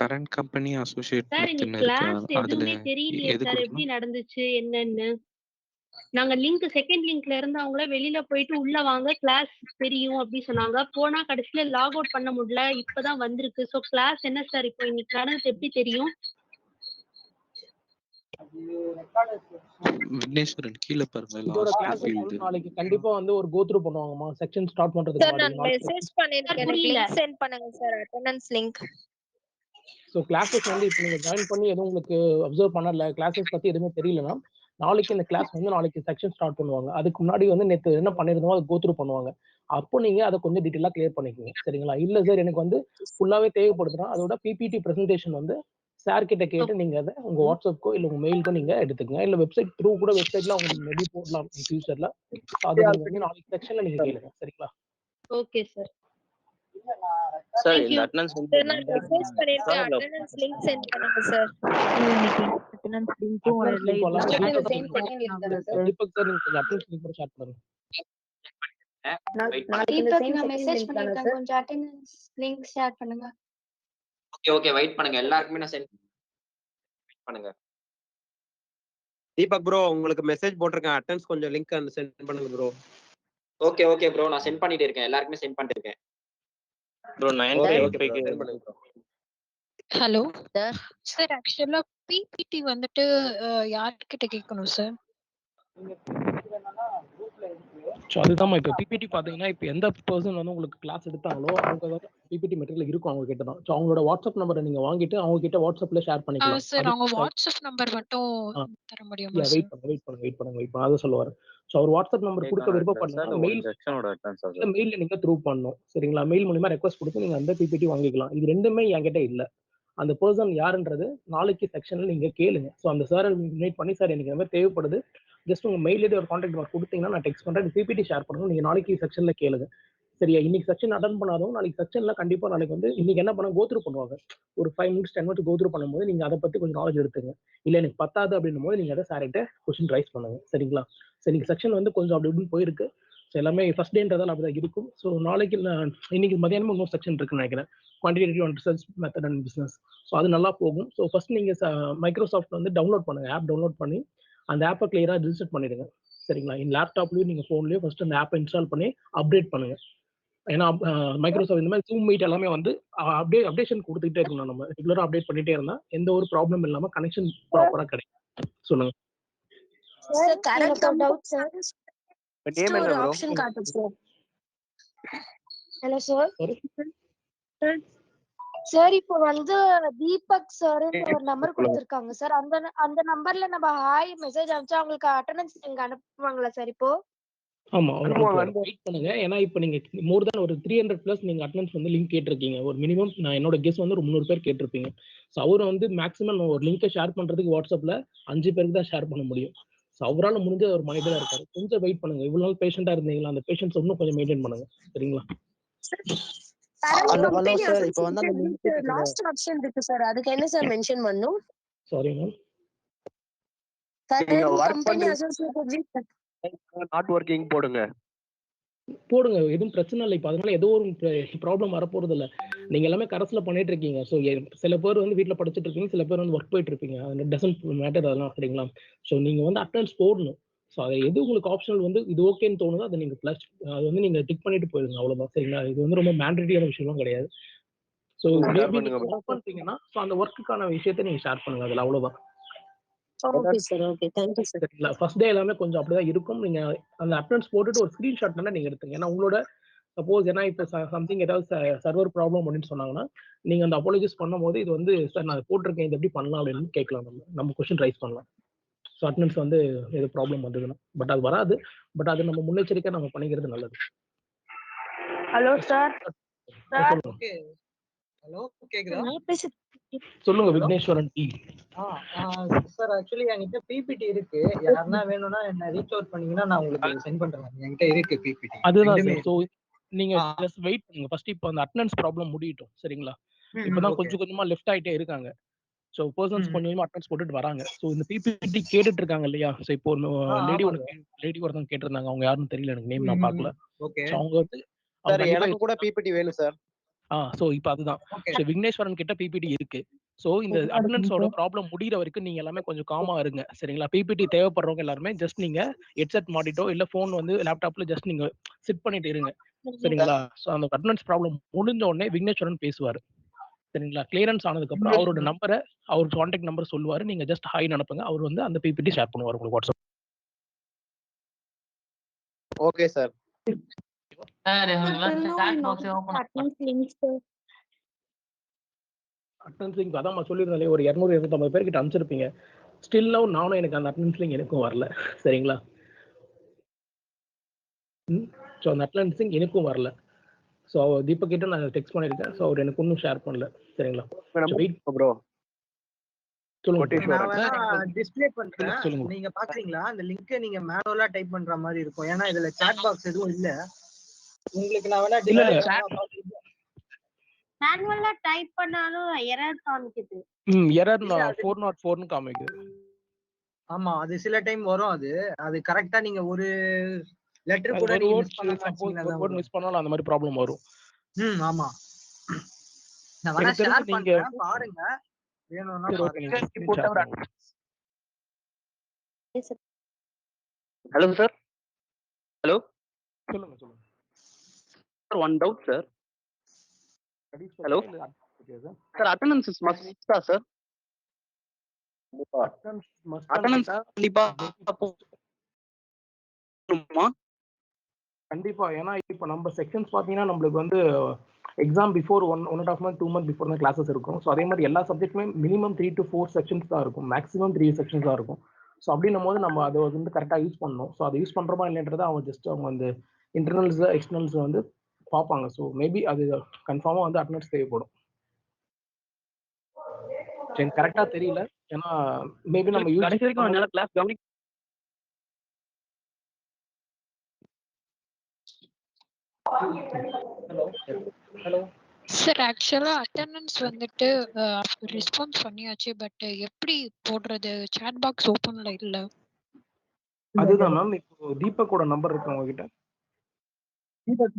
Current company associate sir with இன்னைக்கு இருக்கு. கிளாஸ் அதுல எதுவுமே தெரியலையே எது சார், எப்படி கொடுக்கணும்? நடந்துச்சு என்னன்னு. நாங்க செகண்ட் லிங்க்ல இருந்தவங்கள வெளியில போயிட்டு உள்ள வாங்க கிளாஸ் தெரியும் அப்படி சொன்னாங்க. போனா கடைசியில லாக் அவுட் பண்ண முடியல, இப்பதான் வந்திருக்கு. சோ கிளாஸ் என்ன சார் இப்போ இன்னைக்கு நடந்தது எப்படி தெரியும்? விக்னேஸ்வரன் கீழே பாருங்க, இதோட லாஸ்ட் கிளாஸஸ் ஃபீல்டு. வந்து நாளைக்கு கண்டிப்பா வந்து ஒரு கோ த்ரூ பண்ணுவாங்கம்மா. செக்ஷன் ஸ்டார்ட் பண்றதுக்கு சார் முன்னாடி நான் நாளைக்கு மெசேஜ் பண்ணிருக்கேன், எனக்கு புரியல. லிங்க் சென்ட் பண்ணுங்க sir, attendance link. So classes வந்து இப்போ நீங்க ஜாயின் பண்ணி எதுவும் உங்களுக்கு அப்சர்வ் பண்ணல, கிளாஸஸ் பத்தி எதுவுமே தெரியலனா, நாளைக்கு இந்த கிளாஸ் வந்து நாளைக்கு செக்ஷன் ஸ்டார்ட் பண்ணுவாங்க. அதுக்கு முன்னாடி வந்து நேற்று என்ன பண்ணிருந்தோம் அதை கோ த்ரூ பண்ணுவாங்க. அப்போ நீங்க அதை கொஞ்சம் டீட்டெயிலாக கிளியர் பண்ணிக்கோங்க, சரிங்களா? இல்ல சார் எனக்கு வந்து ஃபுல்லாவே தேவைப்படுதுன்னா அதோட பிபிடி பிரசன்டேஷன் வந்து சார் கிட்ட கேட்டு நீங்க அதை உங்க வாட்ஸ்அப்க்கோ இல்ல உங்க மெயிலுக்கோ நீங்க எடுத்துக்கங்க. இல்ல வெப்சைட் த்ரூ கூட வெப்சைட்ல அவங்க மேபி போடலாம் ஃபியூச்சர்ல. அதை நீங்க வந்து நாளைக்கு செக்ஷன்ல நீங்க கேளுங்க, சரிங்களா? Okay sir. சார் Thank இந்த you. அட்டெண்டன்ஸ் சார் நான் மெசேஜ் பண்ணிருக்கேன், அட்டெண்டன்ஸ் லிங்க் சென்ட் பண்ணுங்க சார். அட்டெண்டன்ஸ் லிங்க்கும் அட்டெண்டன்ஸ் லிங்க் வரல. தீபக் தீபக் சார் நீங்க கொஞ்சம் அட்டெண்டன்ஸ் லிங்க் கூட ஷேர் பண்ணுங்க. தீபக் நான் மெசேஜ் பண்ணிருக்கேன், கொஞ்சம் அட்டெண்டன்ஸ் லிங்க் ஷேர் பண்ணுங்க. ஓகே வெயிட் பண்ணுங்க, எல்லாருக்குமே நான் சென்ட் பண்ணுங்க. தீபக் ப்ரோ உங்களுக்கு மெசேஜ் போட்டிருக்கேன், அட்டெண்டன்ஸ் கொஞ்சம் லிங்க் சென்ட் பண்ணுங்க ப்ரோ. ஓகே ப்ரோ, நான் சென்ட் பண்ணிட்டு இருக்கேன், எல்லாருக்குமே சென்ட் பண்ணிட்டு இருக்கேன் ப்ரோ. ஹலோ சார், ஆக்சுவலா பிபிடி வந்துட்டு யார்கிட்ட கேட்கணும் சார்? ஸோ அதுதான் இப்போ பிபிடி பார்த்தீங்கன்னா இப்போ எந்த பர்சன் வந்து உங்களுக்கு கிளாஸ் எடுத்தாங்களோ அவங்க வந்து பிபிடி மெட்டீரியல் இருக்கும் அவங்க கிட்ட தான். ஸோ அவங்களோட வாட்ஸ்அப் நம்பரை நீங்க வாங்கிட்டு அவங்க கிட்ட வாட்ஸ்அப்ல ஷேர் பண்ணிக்கலாம். சார் அவங்க வாட்ஸ்அப் நம்பர் மட்டும் தர முடியுமா சார்? வெயிட் பண்ணுங்க அதை சொல்ல வரேன். ஸோ அவர் வாட்ஸ்அப் நம்பர் கொடுக்க விருப்பப்பட்டா மெயில்ல நீங்க த்ரூ பண்ணணும், சரிங்களா? மெயில் மூலமா ரெக்வஸ்ட் கொடுத்து நீங்க அந்த பிபிடி வாங்கிக்கலாம். இது ரெண்டுமே என்கிட்ட இல்ல. அந்த பர்சன் யாருன்றது நாளைக்கு செக்ஷன்ல நீங்க கேளுங்க. ஸோ அந்த சார் இன்வைட் பண்ணி சார் எனக்கு இந்த மாதிரி தேவைப்படுது, ஜஸ்ட் உங்க மெயில் ஐடி ஒரு கான்டாக்ட் நம்பர் கொடுத்தீங்கன்னா நான் டெக்ஸ்ட் பண்றேன், பிபிடி ஷேர் பண்ணுங்க, நீங்க நாளைக்கு செக்ஷன்ல கேளுங்க, சரியா? இன்னைக்கு செக்ஷன் அட்டன் பண்ணாதவங்க நாளைக்கு செக்ஷன்ல கண்டிப்பா நாளைக்கு வந்து இன்னைக்கு என்ன பண்ண கோத்ரூ பண்ணுவாங்க. ஒரு 5 minutes 10 minutes கோத்ரூ பண்ணும்போது நீங்க அதை பத்தி கொஞ்சம் நாலேஜ் எடுத்துங்க. இல்ல எனக்கு பத்தாது அப்படின்னும் போது நீங்க அதை சார்கிட்ட கொஸ்டின் ரைஸ் பண்ணுங்க, சரிங்களா? ஸோ இன்னைக்கு செக்ஷன் வந்து கொஞ்சம் அப்படி இப்படின்னு போயிருக்கு. ஸோ எல்லாமே ஃபர்ஸ்ட் டேன்றதால அப்படிதான் இருக்கும். ஸோ நாளைக்கு இன்னைக்கு மதியானமும் இன்னொரு செக்ஷன் இருக்குன்னு நினைக்கிறேன், quantitative and research method and business. So அது நல்லா போகும். ஸோ ஃபர்ஸ்ட் நீங்க மைக்ரோசாஃப்ட் வந்து டவுன்லோட் பண்ணுங்க, ஆப் டவுன்லோட் பண்ணி அந்த ஆப்பை கிளியரா ரிஜிஸ்டர் பண்ணிடுங்க, சரிங்களா? இந்த லேப்டாப்லயும் நீங்க போன்லயும் ஃபர்ஸ்ட் அந்த ஆப்பை இன்ஸ்டால் பண்ணி அப்டேட் பண்ணுங்க. ஏன்னா மைக்ரோசாஃப்ட் இந்த மாதிரி ஜூம் மீட் எல்லாமே வந்து அப்டேஷன் கொடுத்துக்கிட்டே இருக்கணும். நம்ம ரெகுலரா அப்டேட் பண்ணிட்டே இருந்தா எந்த ஒரு ப்ராப்ளம் இல்லாம கனெக்ஷன் ப்ராப்பரா கிடைக்கும். சொல்லுங்க sir. Current doubt sir, name என்ன ஒரு ப்ரோ? ஆப்ஷன் காட்டுது சார். Hello sir. சார் இப்போ வந்து தீபக் சார் ஒரு நம்பர் கொடுத்திருக்காங்க சார். அந்த நம்பர்ல நம்ம ஹாய் மெசேஜ் அனுப்பிச்சா அவங்களுக்கு அட்டெண்டன்ஸ் நீங்க அனுப்புவாங்களா சார் இப்போ? ஆமா, வெயிட் பண்ணுங்க. ஏன்னா இப்போ நீங்க மோர் தென் ஒரு 300+ நீங்க அட்டெண்டன்ஸ் வந்து லிங்க் கேட்டிருக்கீங்க. ஒரு மினிமம் நான் என்னோட கெஸ் வந்து ஒரு 300 பேர் கேட்டிருப்பீங்க. ஸோ அவர் வந்து மேக்ஸிமம் ஒரு லிங்கை ஷேர் பண்றதுக்கு வாட்ஸ்அப்ல 5 பேருக்கு தான் ஷேர் பண்ண முடியும். ஸோ அவரால் முடிஞ்ச ஒரு மனிதராக இருக்காரு. கொஞ்சம் வெயிட் பண்ணுங்க. இவ்வளவு நாள் பேஷண்டா இருந்தீங்களா, அந்த பேஷன்ஸ் இன்னும் கொஞ்சம் மெயின்டைன் பண்ணுங்க, சரிங்களா? ஹலோ சார், இப்போ வந்து அந்த லிங்க் லாஸ்ட் ஆப்ஷன் இருக்கு சார், அதுக்கு என்ன சார் மென்ஷன் பண்ணனும்? சாரி மேம், நீங்க வர்க் கம்பெனி பண்றீங்க அசோசியேட்டட் நாட் வர்க்கிங் போடுங்க. எதுவும் பிரச்சனை இல்லை. இப்போ அதனால ஏதோ ஒரு ப்ராப்ளம் வரப்போறது இல்லை. நீங்க எல்லாமே கரஸ்ல பண்ணிட்டு இருக்கீங்க. ஸோ சில பேர் வந்து வீட்டில் படிச்சுட்டு இருக்கீங்க, சில பேர் வந்து ஒர்க் போயிட்டு இருப்பீங்க. அது டசன்ட் மேட்டர் அதெல்லாம், சரிங்களா? ஸோ நீங்க வந்து அட்டெண்டன்ஸ் போடணும். ஸோ அதை எது உங்களுக்கு ஆப்ஷனல் வந்து இது ஓகேன்னு தோணுதோ அதை நீங்க ப்ளஸ் அது வந்து நீங்க டிக் பண்ணிட்டு போயிடுங்க, அவ்வளவுதான், சரிங்களா? இது வந்து ரொம்ப மேண்டரியான விஷயமும் கிடையாது. ஸோ மேபி நீங்க ஒர்க் பண்றீங்கன்னா ஸோ அந்த ஒர்க்குக்கான விஷயத்தை நீங்க ஷேர் பண்ணுங்க அதில், அவ்வளவுதான். Okay sir, okay, thank you sir. சரிங்களா? ஃபர்ஸ்ட் டே எல்லாமே கொஞ்சம் அப்படிதான் இருக்கும். நீங்க அந்த அட்டெண்டன்ஸ் போட்டுட்டு ஒரு ஸ்கிரீன்ஷாட் வேணா நீங்க எடுத்துங்க. ஏன்னா உங்களோட சப்போஸ் ஏன்னா இப்போ சம்திங் ஏதாவது சர்வர் ப்ராப்ளம் அப்படின்னு சொன்னாங்கன்னா நீங்க அந்த அப்பாலஜிஸ் பண்ணும்போது இது வந்து சார் நான் போட்டிருக்கேன், இது எப்படி பண்ணலாம் அப்படின்னு கேட்கலாம். நம்ம கொஸ்டின் ரைஸ் பண்ணலாம். ஸோ அட்டெண்டன்ஸ் வந்து எது ப்ராப்ளம் வந்ததுன்னா, பட் அது வராது. பட் அது நம்ம முன்னெச்சரிக்கை நம்ம பண்ணிக்கிறது நல்லது. Hello sir. ஹலோ கேக்குதா? சொல்லுங்க விக்னேஸ்வரன் டி. சார் ஆக்சுவலி என்கிட்ட பிபிடி இருக்கு. யாருன்னா வேணும்னா என்ன ரீச் அவுட் பண்ணீங்கன்னா நான் உங்களுக்கு சென்ட் பண்றேன். என்கிட்ட இருக்கு பிபிடி. அதுதான் சார். ஸோ நீங்க ஜஸ்ட் வெயிட் பண்ணுங்க. ஃபர்ஸ்ட் இப்போ அந்த அட்டெண்டன்ஸ் ப்ராப்ளம் முடியட்டும், சரிங்களா? இப்பதான் கொஞ்சம் கொஞ்சமா லெஃப்ட் ஆயிட்டே இருக்காங்க. ஸோ பர்சன்ஸ் கொஞ்சம் கொஞ்சமா அட்டெண்டன்ஸ் போட்டுட்டு வராங்க. ஸோ இந்த பிபிடி கேட்டுட்டு இருக்காங்க இல்லையா? ஸோ இப்போ லேடி ஒருத்தவங்க கேட்டிருந்தாங்க, அவங்க யாருன்னு தெரியல, எனக்கு நேம் நான் பார்க்கல. ஸோ அவங்க வந்து சார் எனக்கு கூட பிபிடி வேணும் சார். ஸோ இப்போ அதுதான். ஸோ விக்னேஸ்வரன் கிட்ட பிபிடி இருக்கு. ஸோ இந்த அட்டெண்டன்ஸோட ப்ராப்ளம் முடிகிற வரைக்கும் நீங்க எல்லாமே கொஞ்சம் காமா இருங்க, சரிங்களா? பிபிடி தேவைப்படுறவங்க எல்லாருமே ஜஸ்ட் நீங்க ஹெட்செட் மாட்டிட்டோ இல்ல ஃபோன் வந்து லேப்டாப்ல ஜஸ்ட் நீங்க செட் பண்ணிட்டு இருங்க, சரிங்களா? ஸோ அந்த அட்டெண்டன்ஸ் ப்ராப்ளம் முடிஞ்ச உடனே விக்னேஸ்வரன் பேசுவார், சரிங்களா? கிளியரன்ஸ் ஆனதுக்கு அப்புறம் அவரோட நம்பரை, அவர் கான்டாக்ட் நம்பர் சொல்லுவாரு. நீங்க ஜஸ்ட் ஹாய் அனுப்புங்க, அவர் வந்து அந்த பிபிடி ஷேர் பண்ணுவார் உங்களுக்கு WhatsApp. Okay sir. Attendance link அதான் சொல்லியிருந்தாலே ஒரு 200-250 பேர்கிட்ட அனுப்பிச்சிருப்பீங்க. ஸ்டில் நவ் நானும் எனக்கு அந்த அட்டெண்டன்ஸ் லிங்க் எனக்கும் வரல, சரிங்களா? ஸோ அந்த அட்டெண்டன்ஸ் லிங்க் எனக்கும் வரல. ஸோ தீபக் கிட்ட நான் டெக்ஸ்ட் பண்ணியிருக்கேன். ஸோ அவர் எனக்கு இன்னும் ஷேர் பண்ணல, சரிங்களா? ப்ரோ டிஸ்ப்ளே பண்றேன், நீங்க பாக்குறீங்களா? அந்த லிங்க் நீங்க மேனுவலா டைப் பண்ற மாதிரி இருக்கும். ஏன்னா இதுல சாட் பாக்ஸ் எதுவும் இல்ல. உங்களுக்கு நான் வேணா மேனுவலா டைப் பண்ணாலும் எரர் காமிக்குது. எரர் 404 னு காமிக்குது. ஆமா, அது சில டைம் வரும். அது கரெக்ட்டா நீங்க ஒரு லெட்டர் கூட நீங்க மிஸ் பண்ணாலும் அந்த மாதிரி ப்ராப்ளம் வரும். ஆமா, நான் வேணா ஷேர் பண்றேன், பாருங்க. வேணும்னா பாருங்க. Hello sir. ஹலோ, சொல்லுங்க சொல்லுங்க sir. One doubt sir. Hello sir, attendance is மஸ்டா சார்? அட்டெண்டன்ஸ் கண்டிப்பா கண்டிப்பா. ஏன்னா இப்போ நம்ம செக்ஷன்ஸ் பார்த்தீங்கன்னா நம்மளுக்கு வந்து exam before 1.5 month 2 month before தான் கிளாஸஸ் இருக்கும். ஸோ அதே மாதிரி எல்லா சப்ஜெக்ட்டுமே மினிமம் 3 to 4 செக்ஷன்ஸ் தான் இருக்கும், மேக்ஸிமம் 3 செக்ஷன்ஸ் தான் இருக்கும். ஸோ அப்படின்னும் போது நம்ம அதை வந்து கரெக்டாக யூஸ் பண்ணணும். ஸோ அதை யூஸ் பண்ணுறோமா இல்லைன்றதை அவங்க அந்த இன்டர்னல்ஸ் எக்ஸ்டர்னல்ஸ் வந்து பார்ப்பாங்க. ஸோ மேபி அது கன்ஃபார்மாக வந்து அட்டெண்டன்ஸ் தேவைப்படும். சரி, கரெக்டாக தெரியல. ஏன்னா மேபி நம்ம யூஸ் வரைக்கும் கிளாஸ் கவனி. ஹலோ சார், ஆக்சுவலா அட்டெண்டன்ஸ் வந்துட்டு ரெஸ்பான்ஸ் பண்ணியாச்சு. பட் எப்படி போடுறது? சாட் பாக்ஸ் ஓபன்ல இல்ல. அதுதான் மேம். இப்போ தீபக்கோட நம்பர் இருக்கு உங்ககிட்ட? தீபக்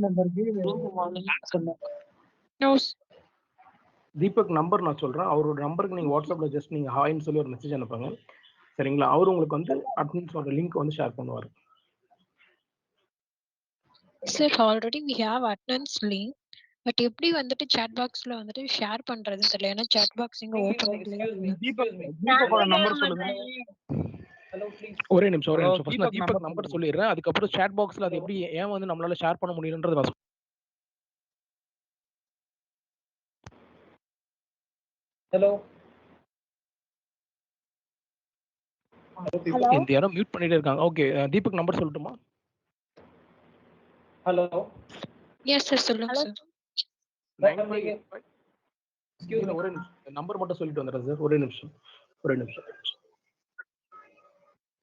நம்பர் நான் சொல்றேன். அவரோட நம்பருக்கு நீங்க வாட்ஸ்அப்ல ஜஸ்ட் நீங்க ஹாய்னு சொல்லி ஒரு மெசேஜ் அனுப்புங்க, சரிங்களா? அவர் உங்களுக்கு வந்து அட்டெண்டன்ஸோட லிங்க் வந்து ஷேர் பண்ணுவார். Sir, already we have attendance link. But எப்படி வந்துட்டு சாட் பாக்ஸ்ல வந்துட்டு ஷேர் பண்றதுன்னு தெரியல. ஏன்னா சாட் பாக்ஸ் இங்க ஓபன் இல்ல. தீபக்கோட நம்பர் சொல்லுங்க. ஒரே நிமிஷம் ஃபர்ஸ்ட் நான் தீபக் நம்பர் சொல்லிடுறேன். அதுக்கப்புறம் சாட் பாக்ஸ்ல அது எப்படி ஏன் வந்து நம்மளால ஷேர் பண்ண முடியலன்றது நான் ஹலோ இந்த யாரோ மியூட் பண்ணிட்டே இருக்காங்க. ஓகே, தீபக் நம்பர் சொல்லட்டுமா? ஹலோ எஸ் சார், சொல்லுங்க சார். 9585 எக்ஸ்கியூஸ் மீ, ஒரே நிமிஷம் நம்பர் மட்டும் சொல்லிட்டு வந்துடுறேன் சார். ஒரே நிமிஷம்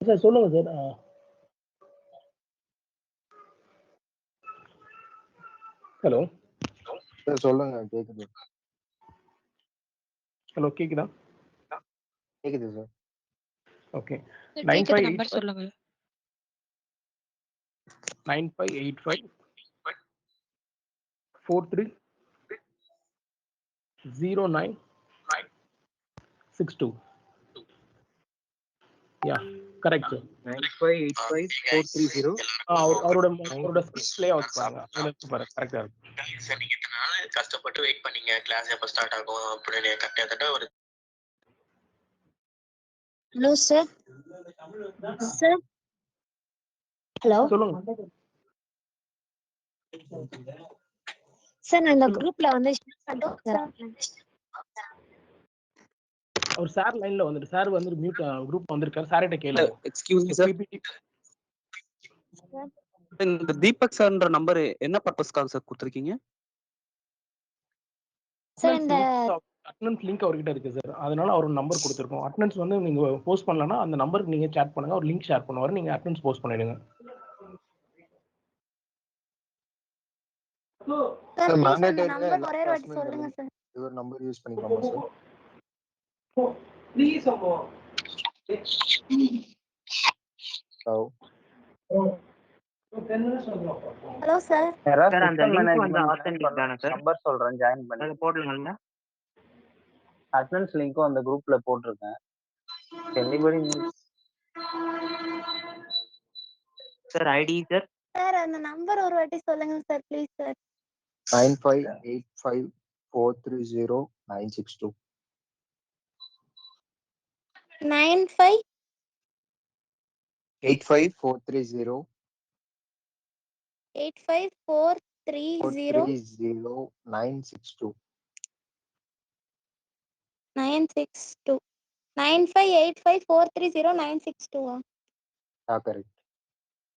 சார். சொல்லுங்க சார். ஹலோ சார் சொல்லுங்க, கேக்குது. ஹலோ, கேக்குதா? கேக்குது சார். ஓகே, நம்பர் சொல்லுங்க. 9585 43 0962. யா, கரெக்ட் சார். 9585 அவரோட ஸ்கிரீன்லயே பாருங்க. கரெக்ட்டா இருக்கு சார். நீங்க இத்தனை நாள் கஷ்டப்பட்டு வெயிட் பண்ணீங்க, கிளாஸ் எப்ப ஸ்டார்ட் ஆகும் அப்படின்னு கரெக்டா ஒரு. Hello sir. சார் ஹலோ சொல்லுங்க சார். நான் இந்த குரூப்ல வந்து அவர் சார் லைன்ல வந்துட்டு சார் வந்து மியூட் குரூப் வந்திருக்காரு. சார்கிட்ட கேளுங்க. Excuse me sir. இந்த தீபக் சார்ன்ற நம்பர் என்ன பர்பஸ்க்காக சார் கொடுத்திருக்கீங்க? சார் இந்த அட்டெண்டன்ஸ் லிங்க் அவர்கிட்ட இருக்கு சார். அதனால அவர் நம்பர் கொடுத்திருக்கோம். அட்டெண்டன்ஸ் வந்து நீங்க போஸ்ட் பண்ணலனா அந்த நம்பருக்கு நீங்க சாட் பண்ணுங்க, அவர் லிங்க் ஷேர் பண்ணுவார். நீங்க அட்டெண்டன்ஸ் போஸ்ட் பண்ணிடுங்க. சார் மாண்டேட்டரியா ஒரே வாட்டி சொல்லுங்க சார். இவர் நம்பர் யூஸ் பண்ணிக்கலாமா சார்? ப்ளீஸ் அம்மா. Hello hello sir. சார் அந்த லிங்க் வந்து ஆத்தென்டிக் தானே சார்? நம்பர் சொல்றேன் ஜாயின் பண்ணி. அத போடலாம்ல? அட்டெண்டன்ஸ் லிங்க்கும் அந்த குரூப்ல போட்டிருக்கேன். Anybody sir ID sir? Sir அந்த நம்பர் ஒரு வாட்டி சொல்லுங்க சார் ப்ளீஸ் சார். 9585430962. 95 85430 85430 962. 962 9585430962. கரெக்ட்.